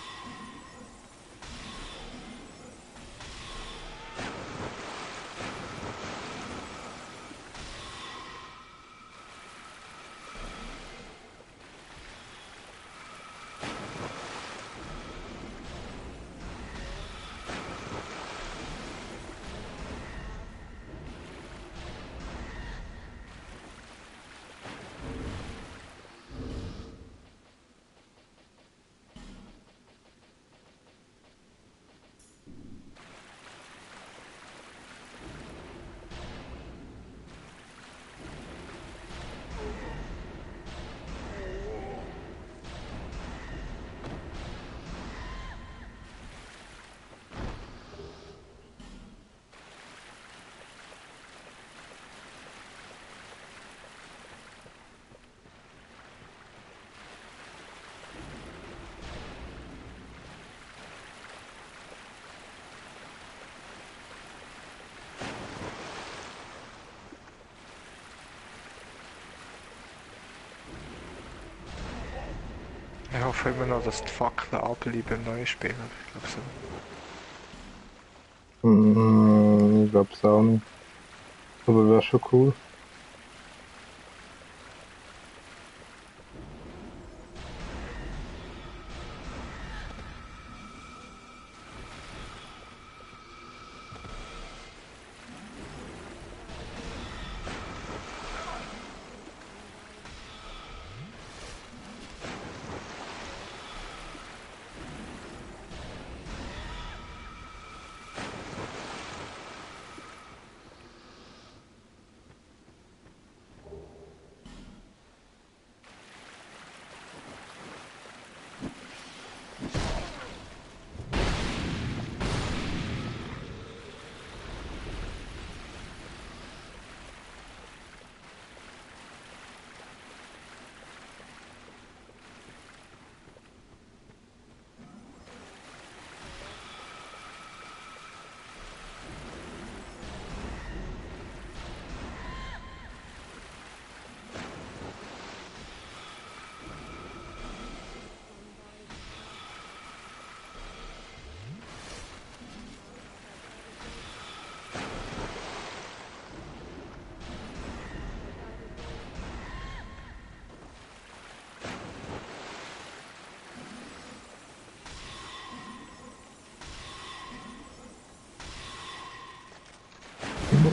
Ich hoffe immer noch, dass die Fackeln abbleiben beim neuen Spiel. Aber ich glaube so. Ich glaube es auch nicht. Aber wäre schon cool.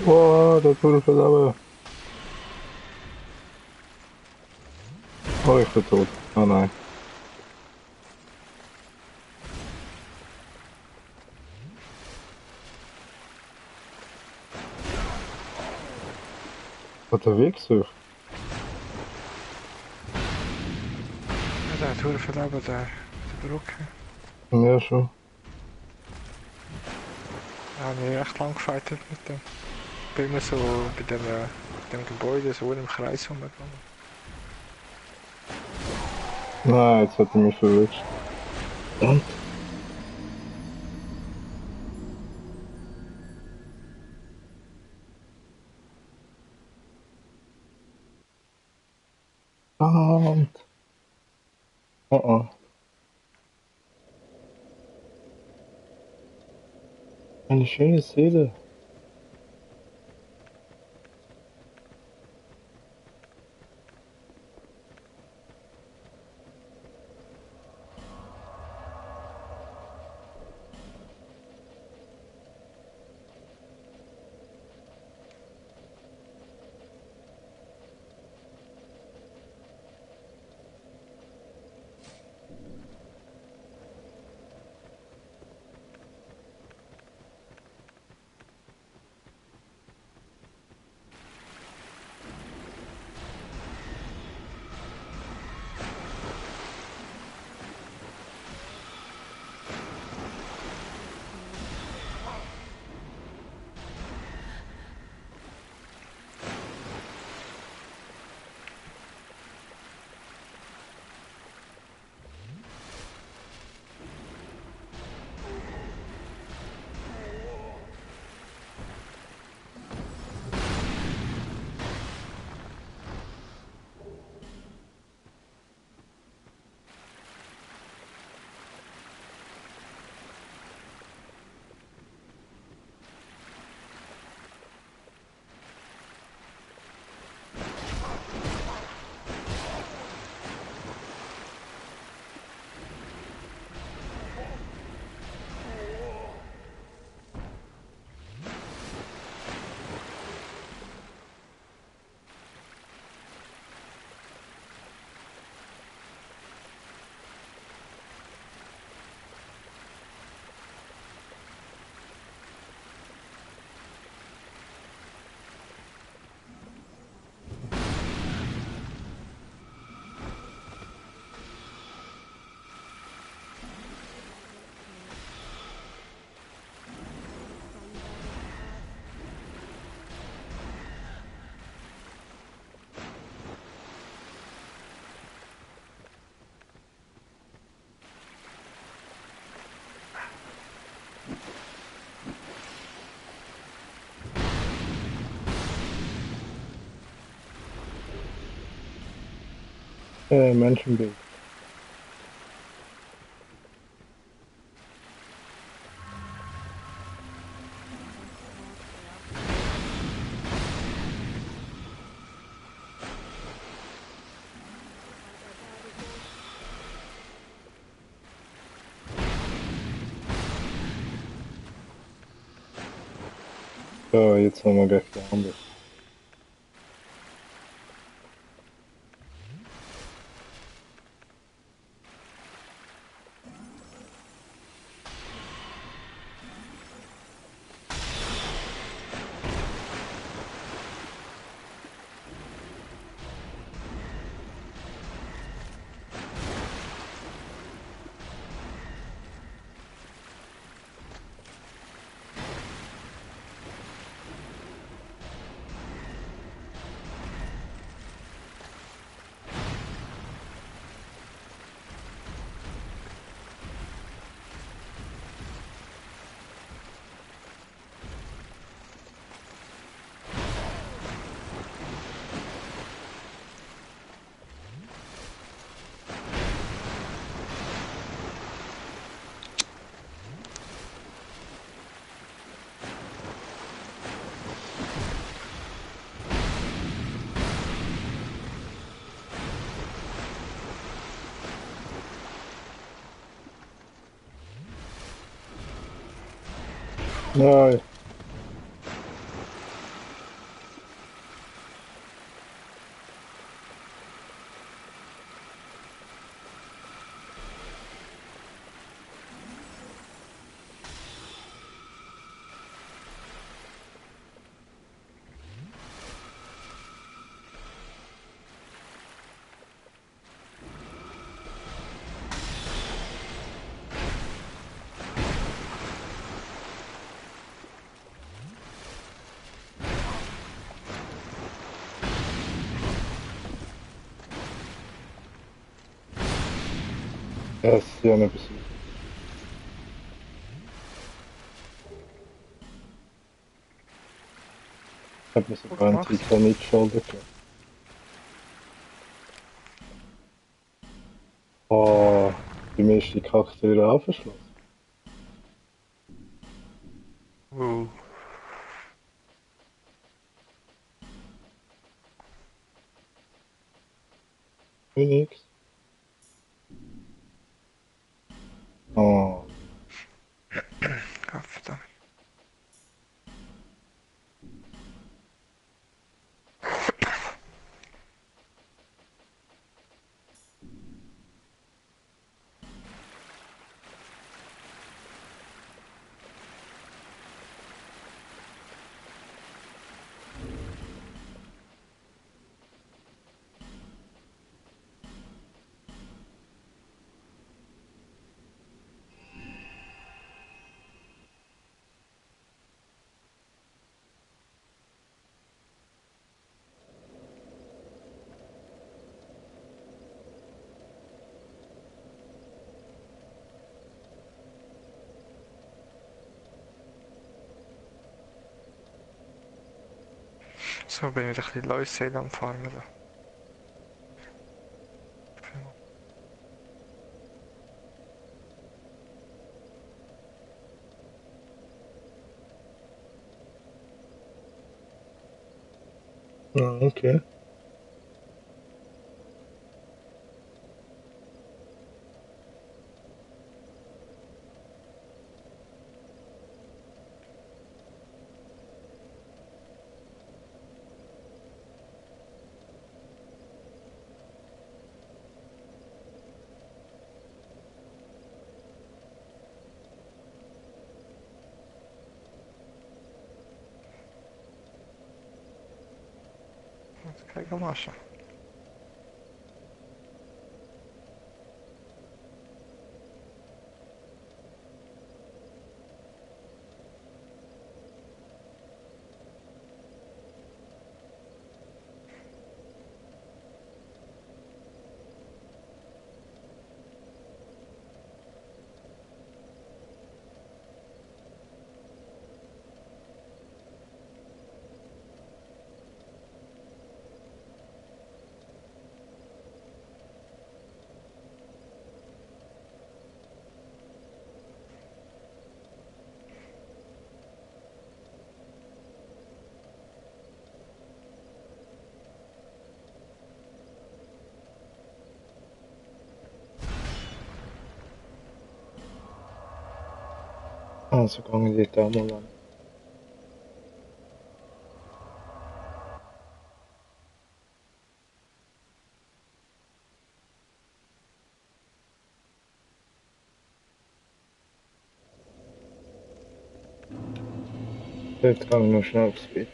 Oh, der Tunnel verlaufen. Oh, ich bin tot. Oh nein. Hat der Weg sucht? Ja, der hat verdammt viel Leben, der Brücke. Ja, schon. Da habe ich echt lang gefightet mit dem. Bin immer so bei dem Gebäude so im Kreis rumgegangen. Nein, jetzt hat er mich verwünscht. Und? Und? Oh oh. Eine schöne Seele. Menschenbild. So, jetzt haben wir gleich gelandet. Nein. Ja, sie haben besiegt. Hat mir Gut sogar einen gemacht. Titanic Shoulder gegeben. Oh, bei mir ist die Charaktere aufgeschlossen. Uh. Nix. Oh, Ja, verdammt. So, bin ich wieder ein bisschen Läuse am Farmen da. ah, okay. Jetzt kann ich mal schauen. Also gehe ich dort auch mal an. Dort gehe ich noch schnell aufs Bett.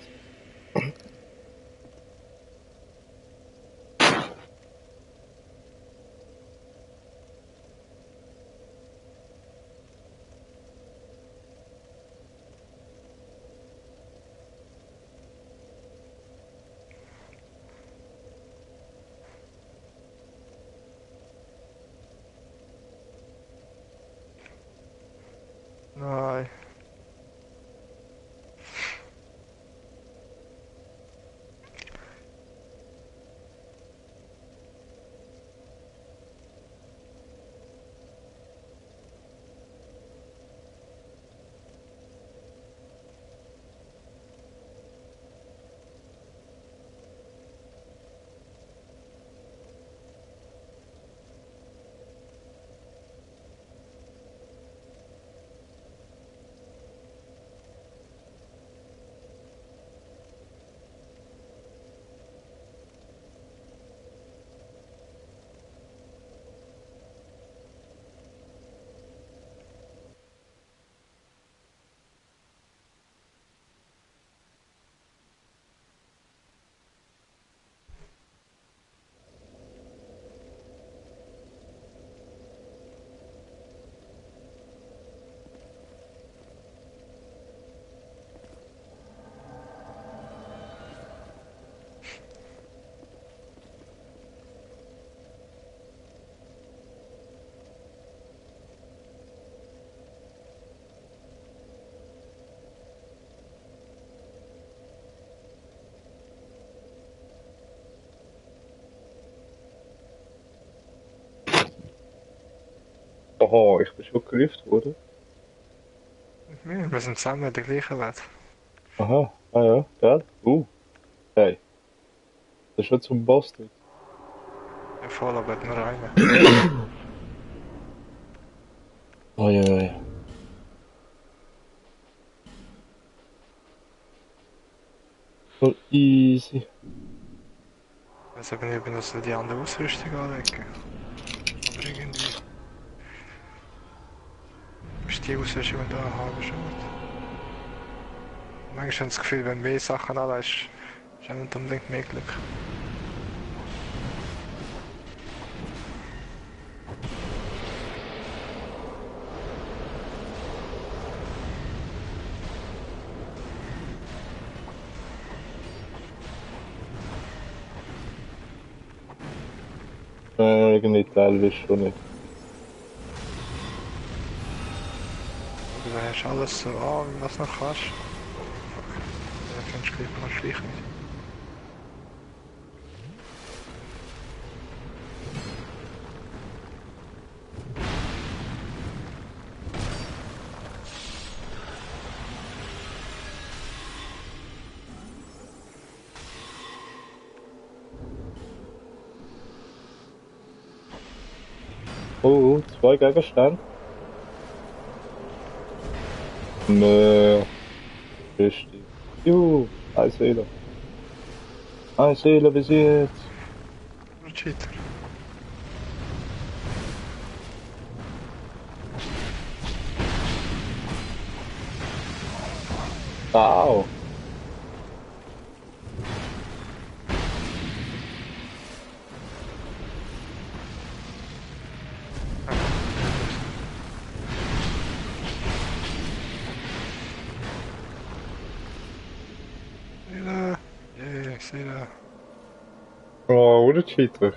Nein. Aha, ich bin schon gerufen worden. Wir sind zusammen in der gleichen Welt. Aha, ah ja, gell? Hey, das ist schon zum Boss dort. Ja, voll, aber nur eine. Oh ja, ja, ja. Voll easy. Also wenn ich benutze die andere Ausrüstung anlegen. Aber irgendwie. Ist die Ausrüstung, die ich da habe, schon gut. Manchmal habe ich das Gefühl, wenn du mehr Sachen anlegst, ist auch nicht unbedingt mehr Glück. Irgendwie teilweise schon nicht. Aber du hast alles so an, was du noch kannst. Fuck. Ja, findest du gleich mal schleichen nicht. Zwei Gegenstände. Nö, richtig. Juhu, eine Seele. Eine Seele bis jetzt. Du Cheater. Au. Seele. Yeah, Seele. Oh, oder Cheater.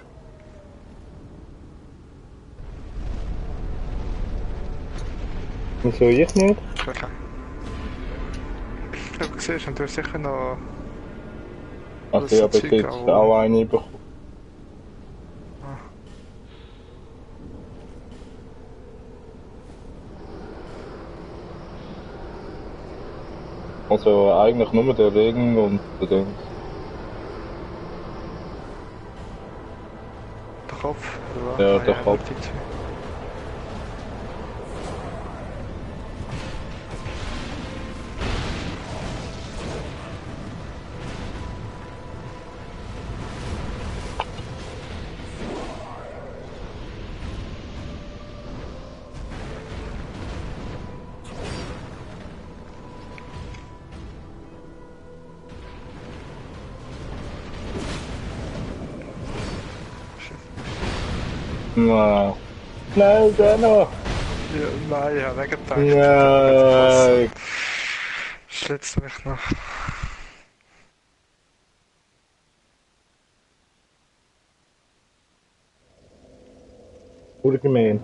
Wieso ich nicht? Klar. Ich habe gesehen, und du hast sicher noch Also alles ich so habe Zeug jetzt auch eine bekommen. Ah. Also eigentlich nur der Regen und der Dings. Der Kopf, oder was? Ja, Ah, der ja, Kopf. nur die zwei. Na, schnell, Denno! Ja, nein, ich habe nicht gedacht. Nein! Schlitzt mich noch. Urgemein.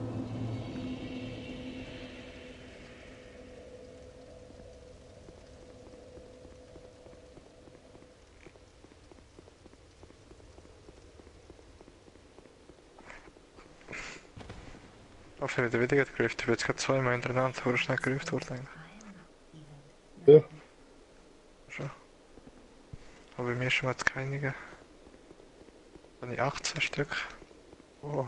Auf jeden Fall wieder gerufen. Ich bin jetzt gerade zweimal hintereinander vor schnell gerufen worden. Ja. Schon. Aber bei mir schon mal jetzt keine. Habe ich 18 Stück. Oh.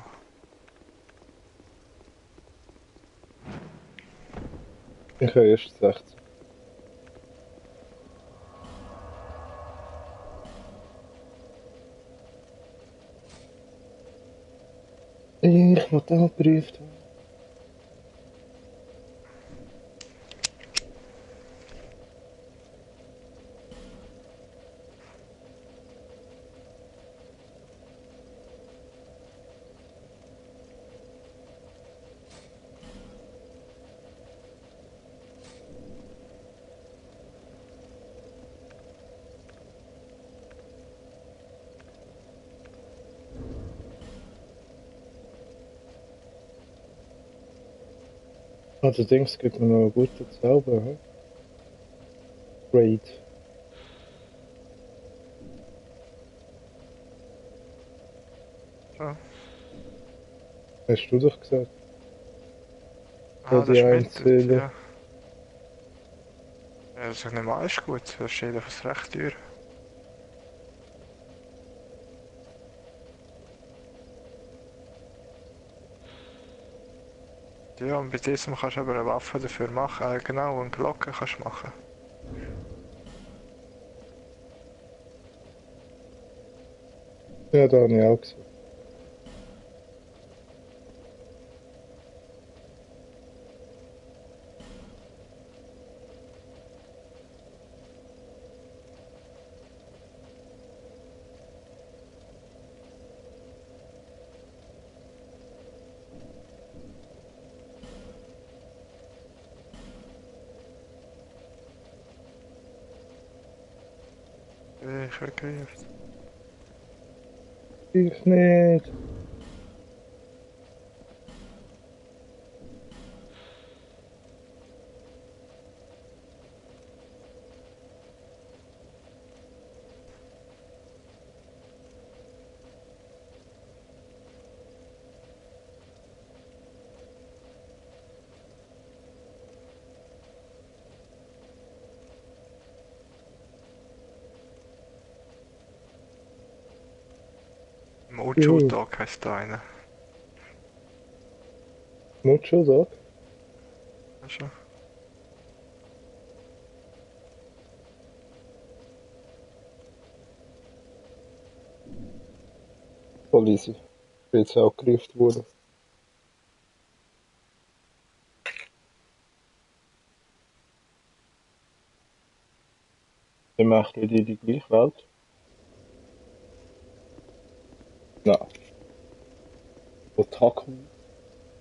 Ich habe erst 16. Ich will auch geprüft haben. Also Dings gibt mir noch einen guten Zauber, hm? Raid. So. Hast du doch gesagt? Ja, Ah, das die sprintet, einzählen. ja. Ja, das ist nicht mal ist gut, das steht einfach recht teuer. Ja, und bei diesem kannst du aber eine Waffe dafür machen. Genau, eine Glocke kannst du machen. Ja, da habe ich auch gesehen. Ich werde gerufen. Ich nicht. Mojo Dog heisst da einer. Mucho, sag. Weißt du? Voll easy. Bin jetzt auch gerufen worden. Ich möchte in die gleiche Welt. Nein. Otaku.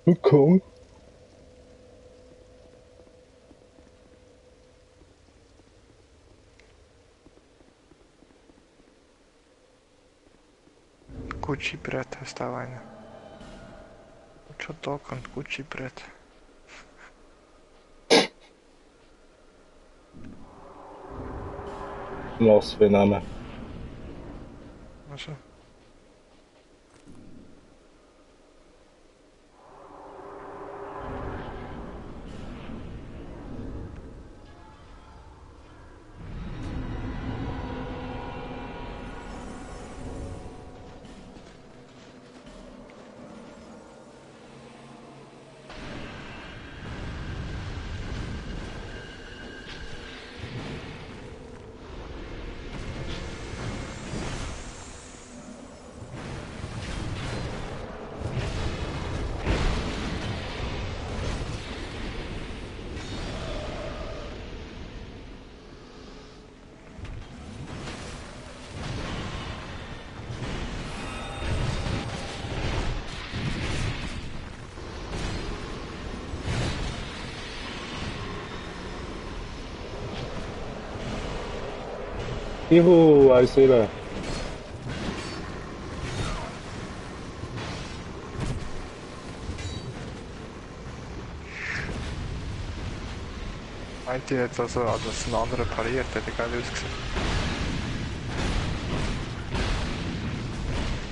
Wukong. Gucci Brett heisst auch einer. Mojo Dog und Gucci Brett. Was für Namen. Weißt du? Juhu, 1-7. Meint ihr jetzt also, dass ein anderer pariert, hätte geil ausgesehen.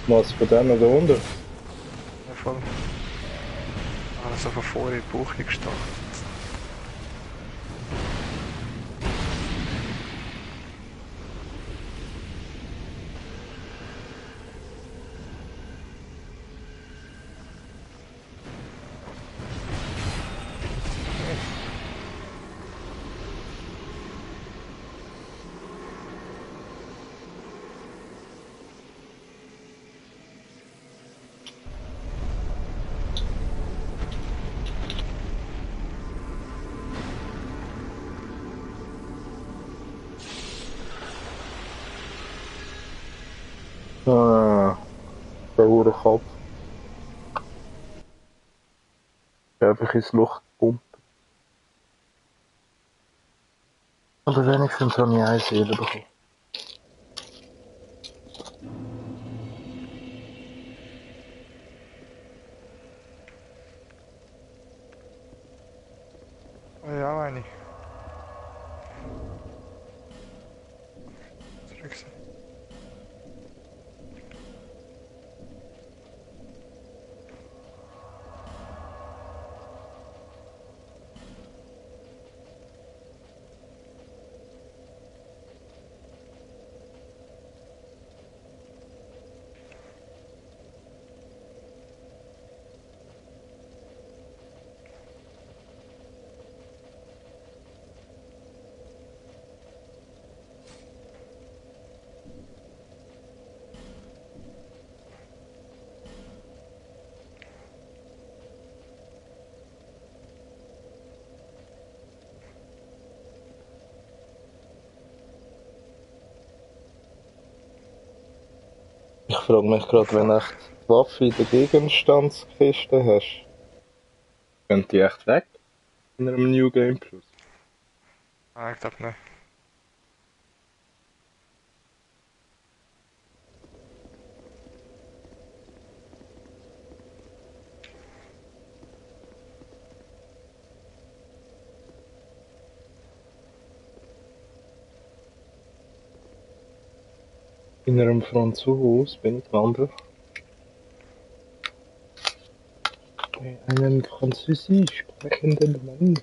Was von denen da unten? Ja, voll. Also von vorne in den Bauch gestochen. Ah, der Hurenkopf. Einfach ins Loch gepumpt. Aber wenigstens habe ich eine Seele bekommen. Ah ja, meine. Zurück. frage mich gerade, wenn du echt die Waffe in der Gegenstandskiste hast, können die echt weg in einem New Game Plus? Ah, ich glaube nicht. In einem Franzos bin ich gelandet. Bei einem Französisch sprechenden Mann.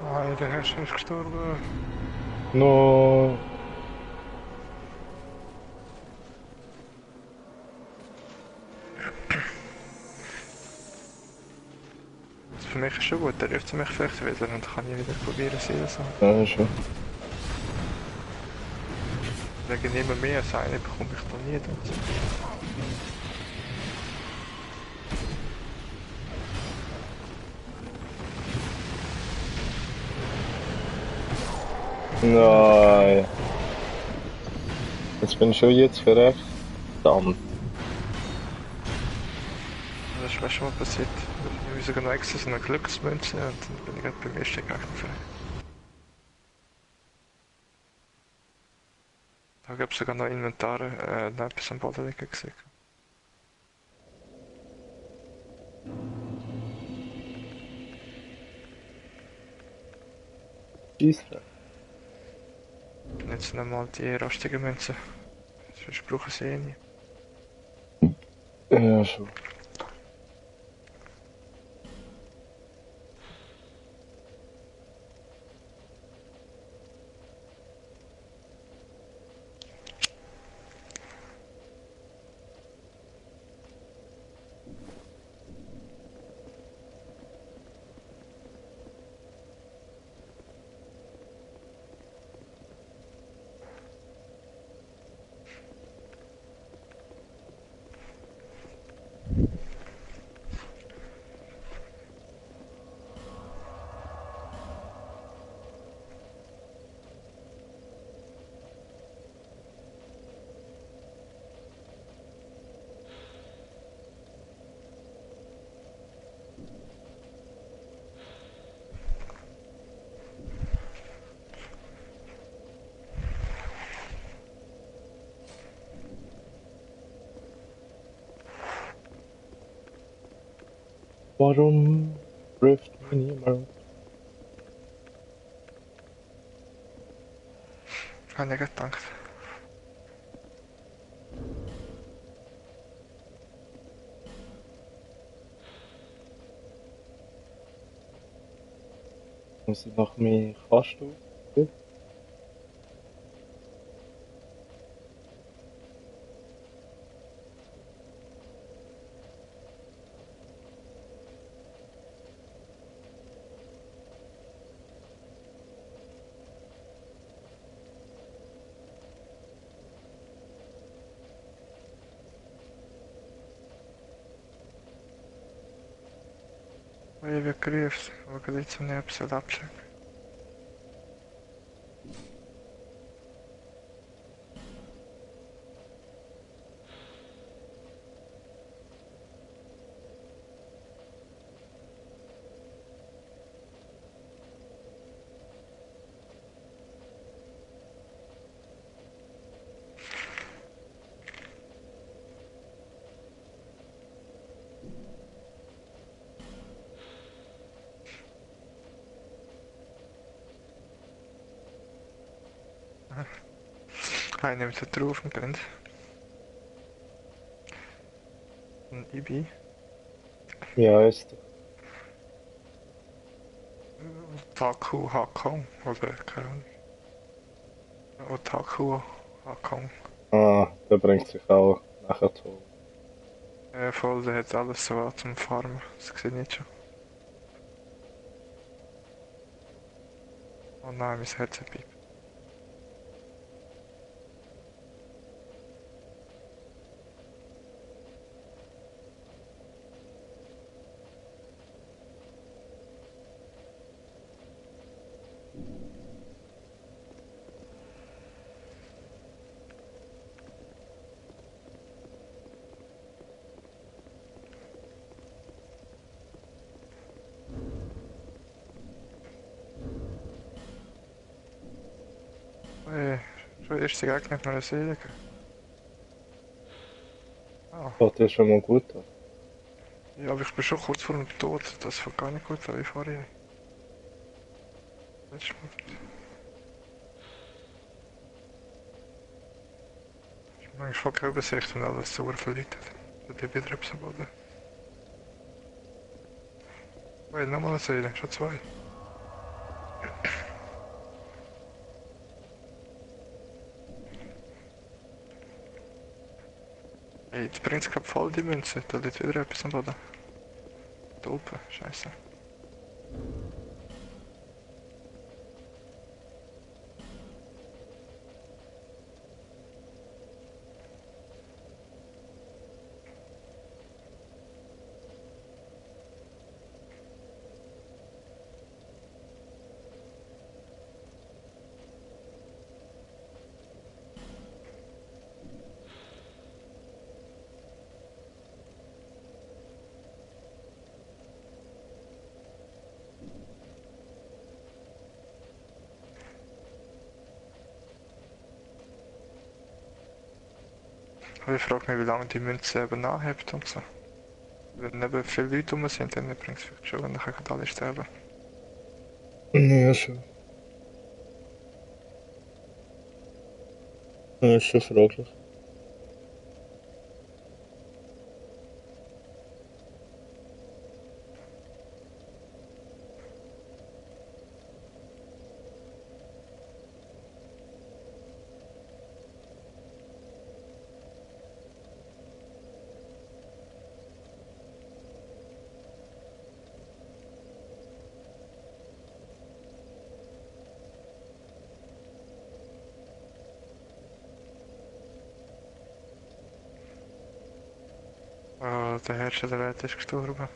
Ah, der Herrscher ist gestorben. No. Also für mich ist schon gut, der ruft mich vielleicht wieder und dann kann ich wieder probieren, sie zu sagen. Ja, schon. Wegen immer mehr als eine bekomme ich da nie. Nein. Jetzt bin ich schon jetzt verreckt. Verdammt. Das ist mir schon mal passiert. Wir müssen sogar noch extra so eine Glücksmünze und dann bin ich gerade beim ersten Gegner frei. Da gab es sogar noch Inventare, noch etwas am Boden liegen gesehen. Scheissdreck. Und jetzt nochmal die rostigen Münzen. Sonst brauchen sie eh nie. Ja, schon. Warum trifft mich niemand? Habe ich gerade gedacht. Muss ich nach mir fast auf? Ich wird gerufen, aber gerade jetzt habe ich etwas abchecken. Ich nehme es drauf und gehen. Ein Ibi. Wie heisst der? Otaku Hakon. Oder keine Ahnung. Otaku Hakon. Ah, der bringt sich auch nachher zu. Voll, der hat alles so an zum Farmen. Das sehe ich jetzt schon. Oh nein, mein Headset piept. Schon erste Gegner von einer Seele. Ah, Fährt ja schon mal gut an. ja, aber ich bin schon kurz vor dem Tod. Das fängt gar nicht gut an, wie vorher. Letztes Mal. Ich habe manchmal keine Übersicht und alles so verliert. Da die wieder etwas am Boden. Wait, nochmal eine Seele, schon zwei. Ey, jetzt bringt es gerade voll die Münze. Da liegt wieder etwas am Boden. Da oben, scheiße. Aber ich frage mich, wie lange die Münze eben nachhebt und so. Wenn eben viele Leute rum sind, dann bringt es vielleicht schon, wenn dann können alle sterben. Ja, schon. Ja, ist schon fraglich. Der Herrscher der Welt ist gestorben.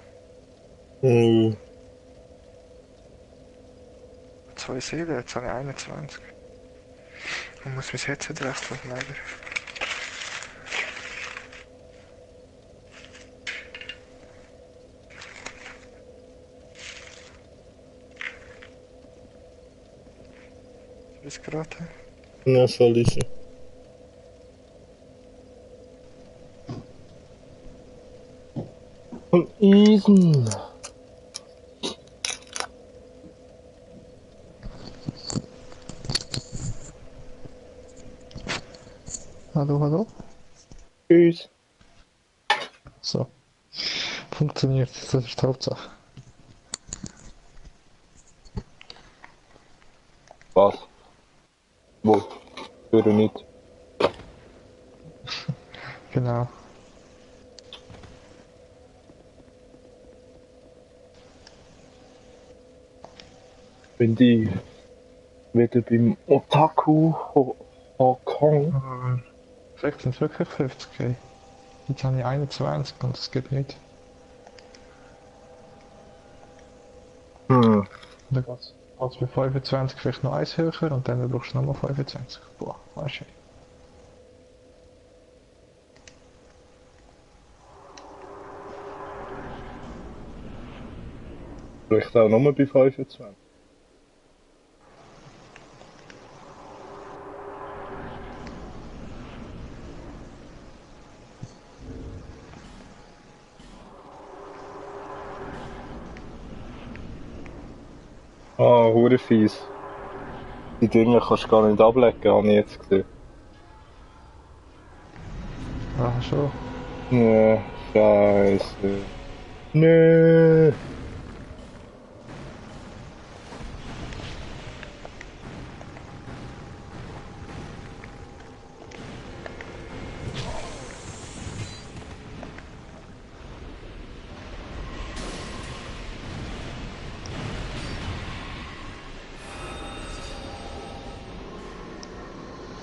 Mhm. Zwei Seelen, jetzt habe ich 21. Ich muss mein Headset wechseln, leider. Bis gerade. Ja, soll ich. Und Isen. Hallo, hallo? Tschüss. So. Funktioniert, das ist die Hauptsache. Was? Wo? Höre nicht. Genau. Wenn die wieder beim Otaku Hokong. 16 ist wirklich 50, ey. Jetzt habe ich 21 und das geht nicht. Hm. Dann geht's bei 25 vielleicht noch eins höher und dann brauchst du nochmal 25. Boah, weißt du. Vielleicht auch nochmal bei 25. Ah, hure fies. Die Dinger kannst du gar nicht ablecken, habe ich jetzt gesehen. Ah, schon. Ja, Scheiße. Nö.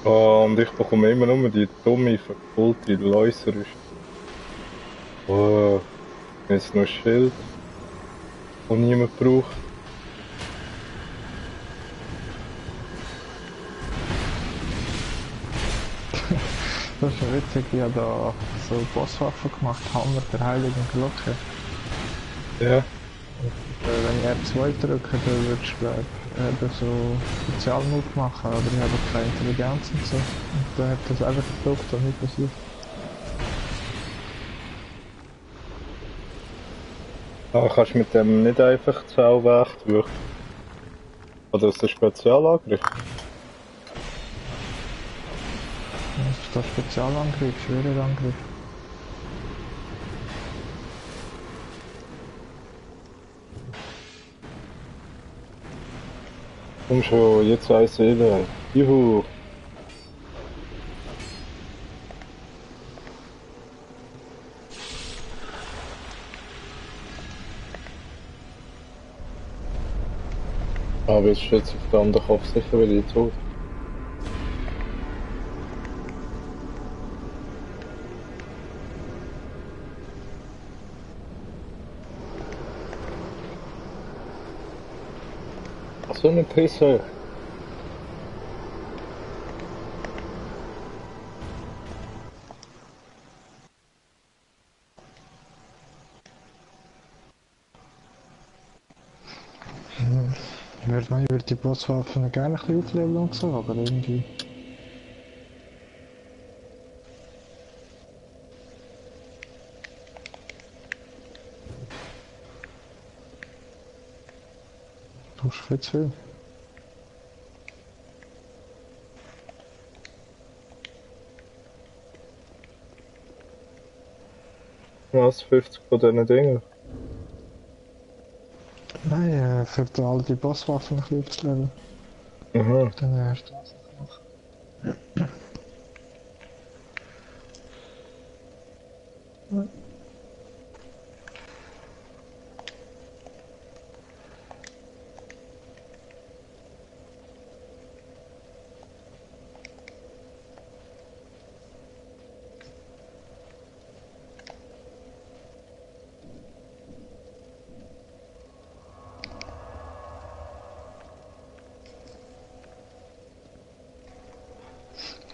Oh, und ich bekomme immer nur die dumme, verkohlte Läuserrüstung. Oh, jetzt noch ein Schild, das niemand braucht. Das ist schon witzig, ich habe da so Bosswaffen gemacht, Hammer der Heiligen Glocke. Ja. Wenn ich R2 drücke, dann würdest du glaub, eben so Spezialmove machen, aber ich habe keine Intelligenz und so. Und dann hat das einfach gedruckt und nicht passiert. Ah, kannst du mit dem nicht einfach Zauberweg durch? Oder ist das Spezialangriff? Das ist der Spezialangriff, schwerer Angriff. Komm schon, jetzt eine Seele. Juhu. Aber jetzt steht auf der anderen Kopf sicher wieder tot. So eine Pisse. Ich würde die Bosswaffen gerne ein bisschen aufleveln und so, aber irgendwie... Du hast viel zu viel. Was, 50 von diesen Dingen? Nein, für all die Bosswaffen ein bisschen aufzuleveln. Aha. Dann hast du das noch.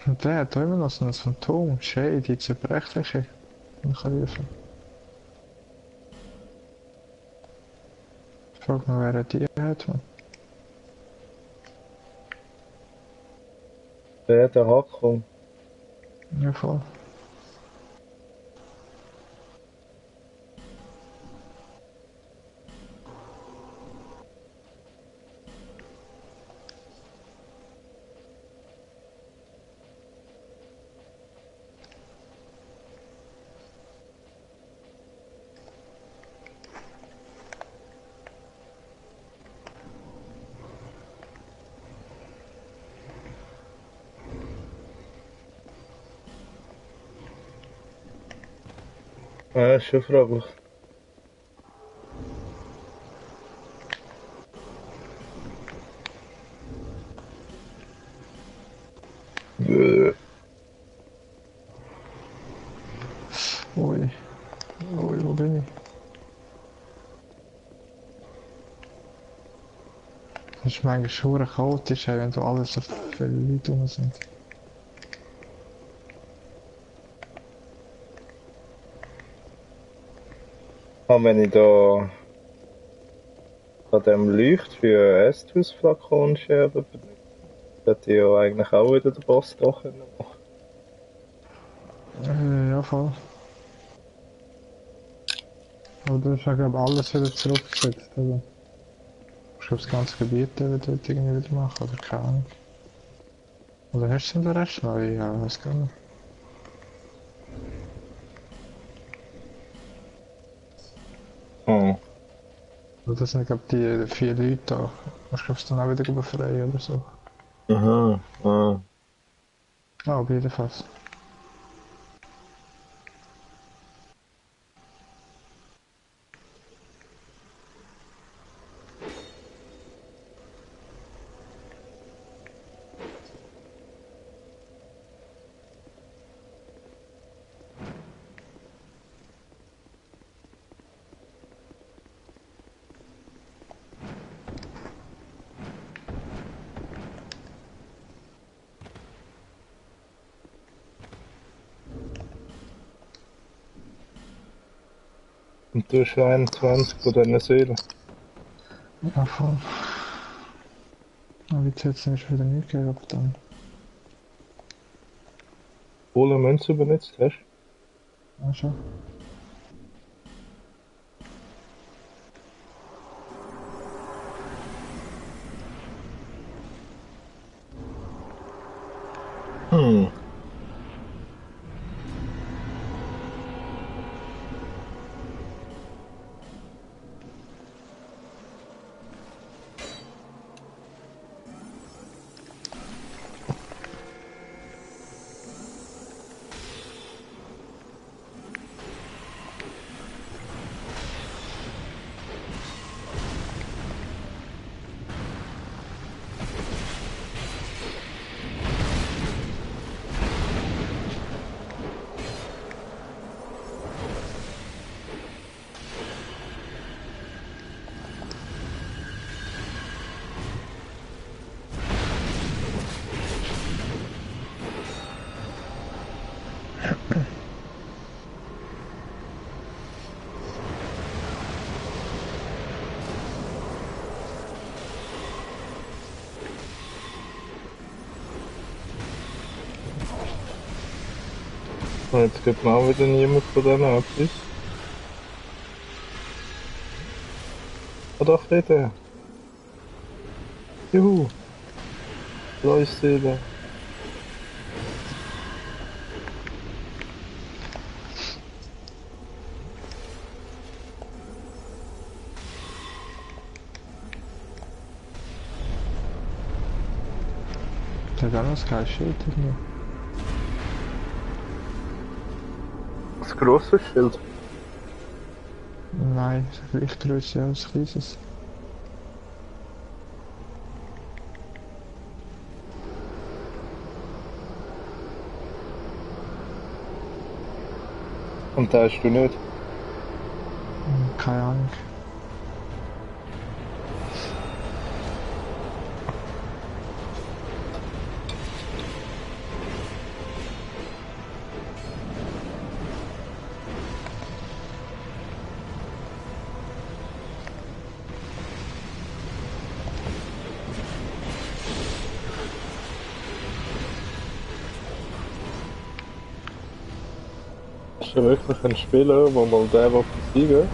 Und der hat auch immer noch so ein Phantom, Shade, die zerbrechliche. Man kann rufen. Ich frag mal, wer die hat, man. Der Hackung. Ja, voll. Ja, ist schon fraglich. Ui. Ui, wo bin ich? Das ist manchmal schon chaotisch, wenn da alles so viele Leute rum sind. Und wenn ich da an dem Leucht für Estus-Flakon scherbe, hätte ich ja eigentlich auch wieder den Boss da können machen. Ja, voll. Aber du hast ja, glaube ich, alles wieder zurückgesetzt, oder? Ich glaube, das ganze Gebiet dort irgendwie wieder machen, oder keine Ahnung. Oder hast du den Rest neu? Ja, weiß gar nicht. Hm. Also das sind, glaube die 4 Leute da. Musst du dann auch wieder befreien oder so. Aha. Ah. Ah, auf jeden Fall. Und du hast 21 von diesen Seelen. Ja, voll. Aber jetzt hat es nämlich wieder nicht gehabt dann. Obwohl du Münze benutzt hast. Ja, schon. Hm. So, jetzt gibt mir auch wieder niemand von denen etwas. Ah doch, wieder. Juhu. Neues Seele. Der hat auch noch das geile Schild irgendwie. Das grosse Schild. Nein, vielleicht größer als kleines. Und da hast du nicht. Keine Ahnung. Ist ja wirklich ein Spieler, der mal den besiegen will.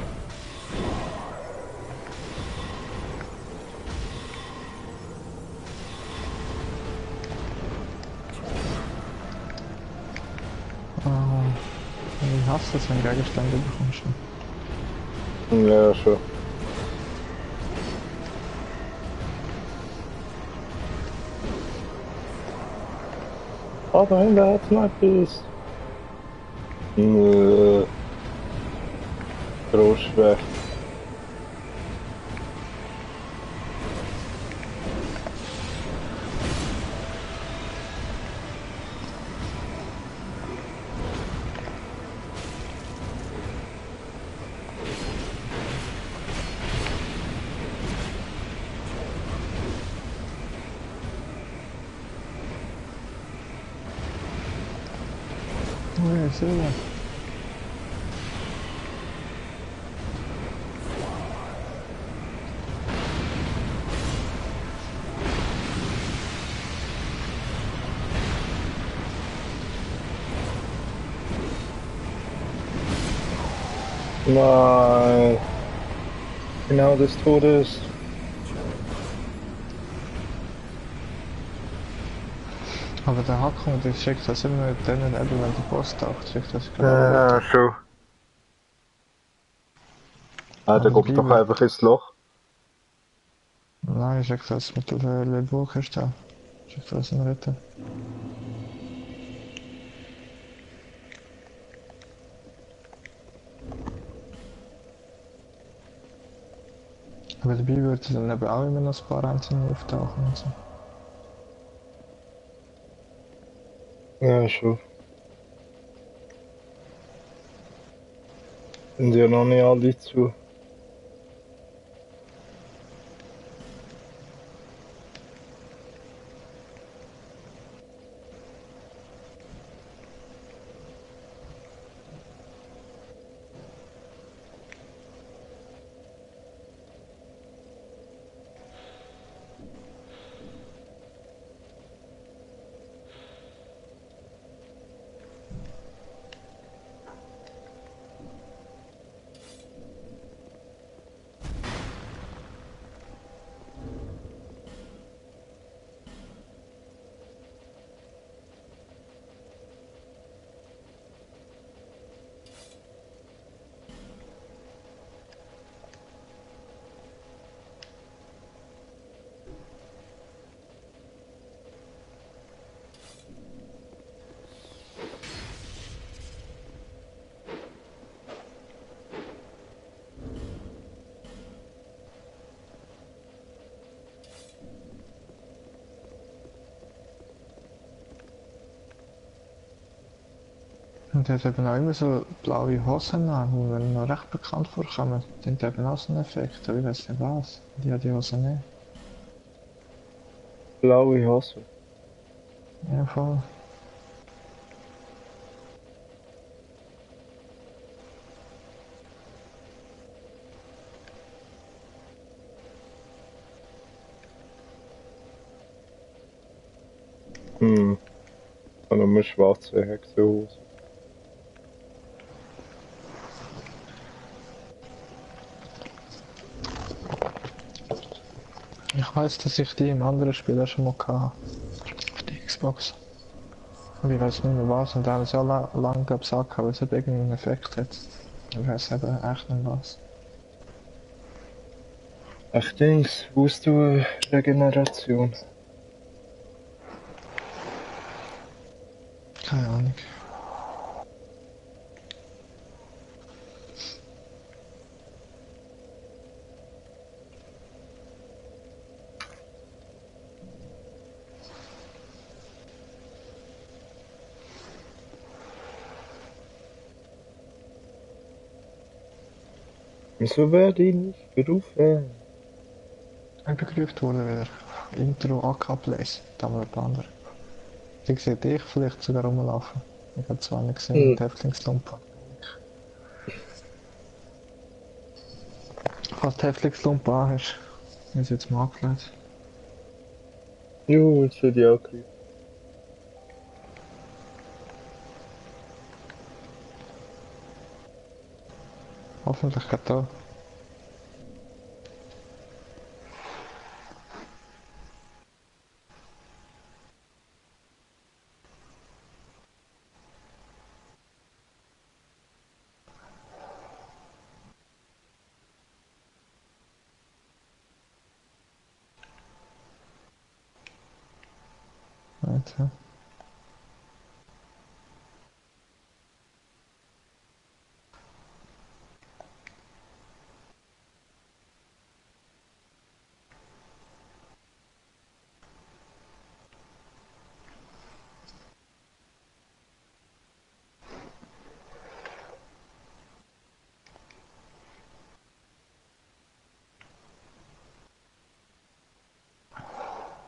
Ah, ich hasse es, wenn du Gegenstände bekommst. Ja, schon. Oh, da hinten hat's noch etwas. Großschwäch. Oh ja, ich sehe ja. Nein. Genau des Todes. Aber der Hackung, der schickt das immer dann eben, wenn der Boss taucht, schickt das genau. Ja, schon. Ah, der Und kommt doch Biber. einfach ins Loch. Nein, ich sag das mit der Buch herstellen. Ich sag das in Retten. Aber dabei würde dann eben auch immer noch ein paar einzelne auftauchen und so. Ja, schon. Sind ja noch nicht alle zu. Und der hat eben auch immer so blaue Hosen an, die mir noch recht bekannt vorkommen. Die haben eben auch so einen Effekt, aber ich weiß nicht was. Die hat die Hose nicht. Blaue Hose. Ja, voll. Hm. Und eine schwarze Hexenhose. Ich weiß, dass ich die im anderen Spiel auch schon mal hatte. Auf der Xbox. Aber ich weiß nicht mehr was und da haben sie auch lange gesagt, weil es eben irgendeinen Effekt hat. Ich weiß eben echt nicht was. Ach Dings, Regeneration. Keine Ahnung. Wieso werde ich nicht berufen? Ich bin geprüft worden wieder. Intro AKP-Place. Da haben wir ein andere. Die seht ich vielleicht sogar rumlaufen. Ich habe zwar nicht gesehen Hm. mit Häftlingslumpen. Falls die Häftlingslumpe an hast, ist jetzt mal angelegt. Jo, jetzt werde ich auch gleich. Hoffentlich geht da. Warte.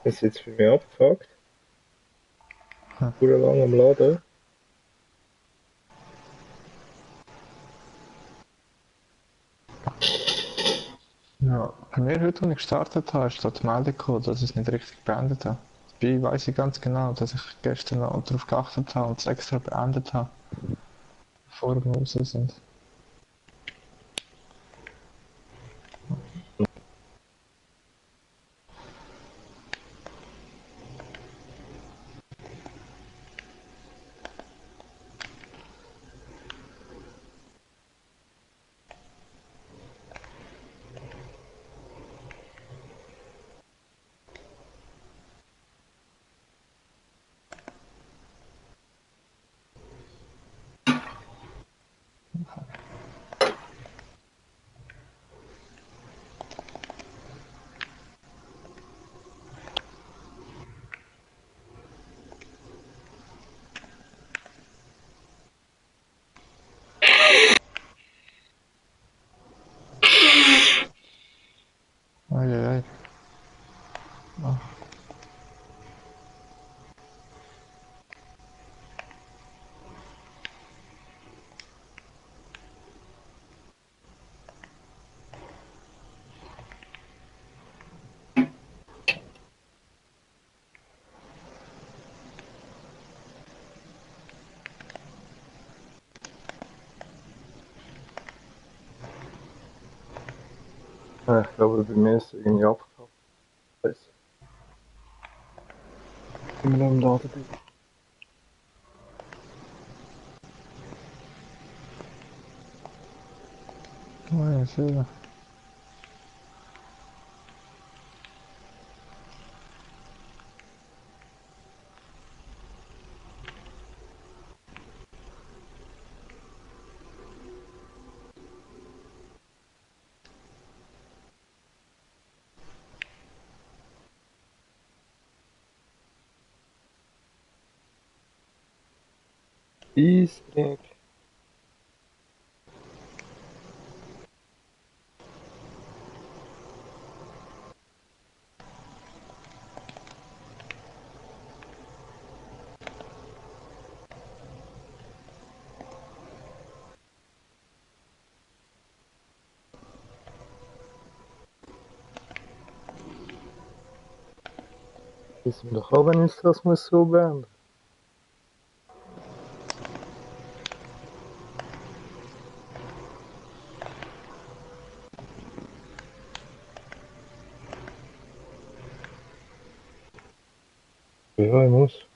Ist jetzt für mich abgefuckt. Hm. Pure lang am Laden. Ja, bei mir heute, als ich gestartet habe, ist dort die Meldung gekommen, dass ich es nicht richtig beendet habe. Dabei weiss ich ganz genau, dass ich gestern noch darauf geachtet habe und es extra beendet habe, bevor wir raus sind. Ja, ich glaube, bei mir ist es irgendwie abgekackt. Scheiße. Immer noch im Laden bin. Oh, ja, sehr. Eisberg. Wissen wir doch auch, wenn uns das muss so beenden. Ja, ich muss.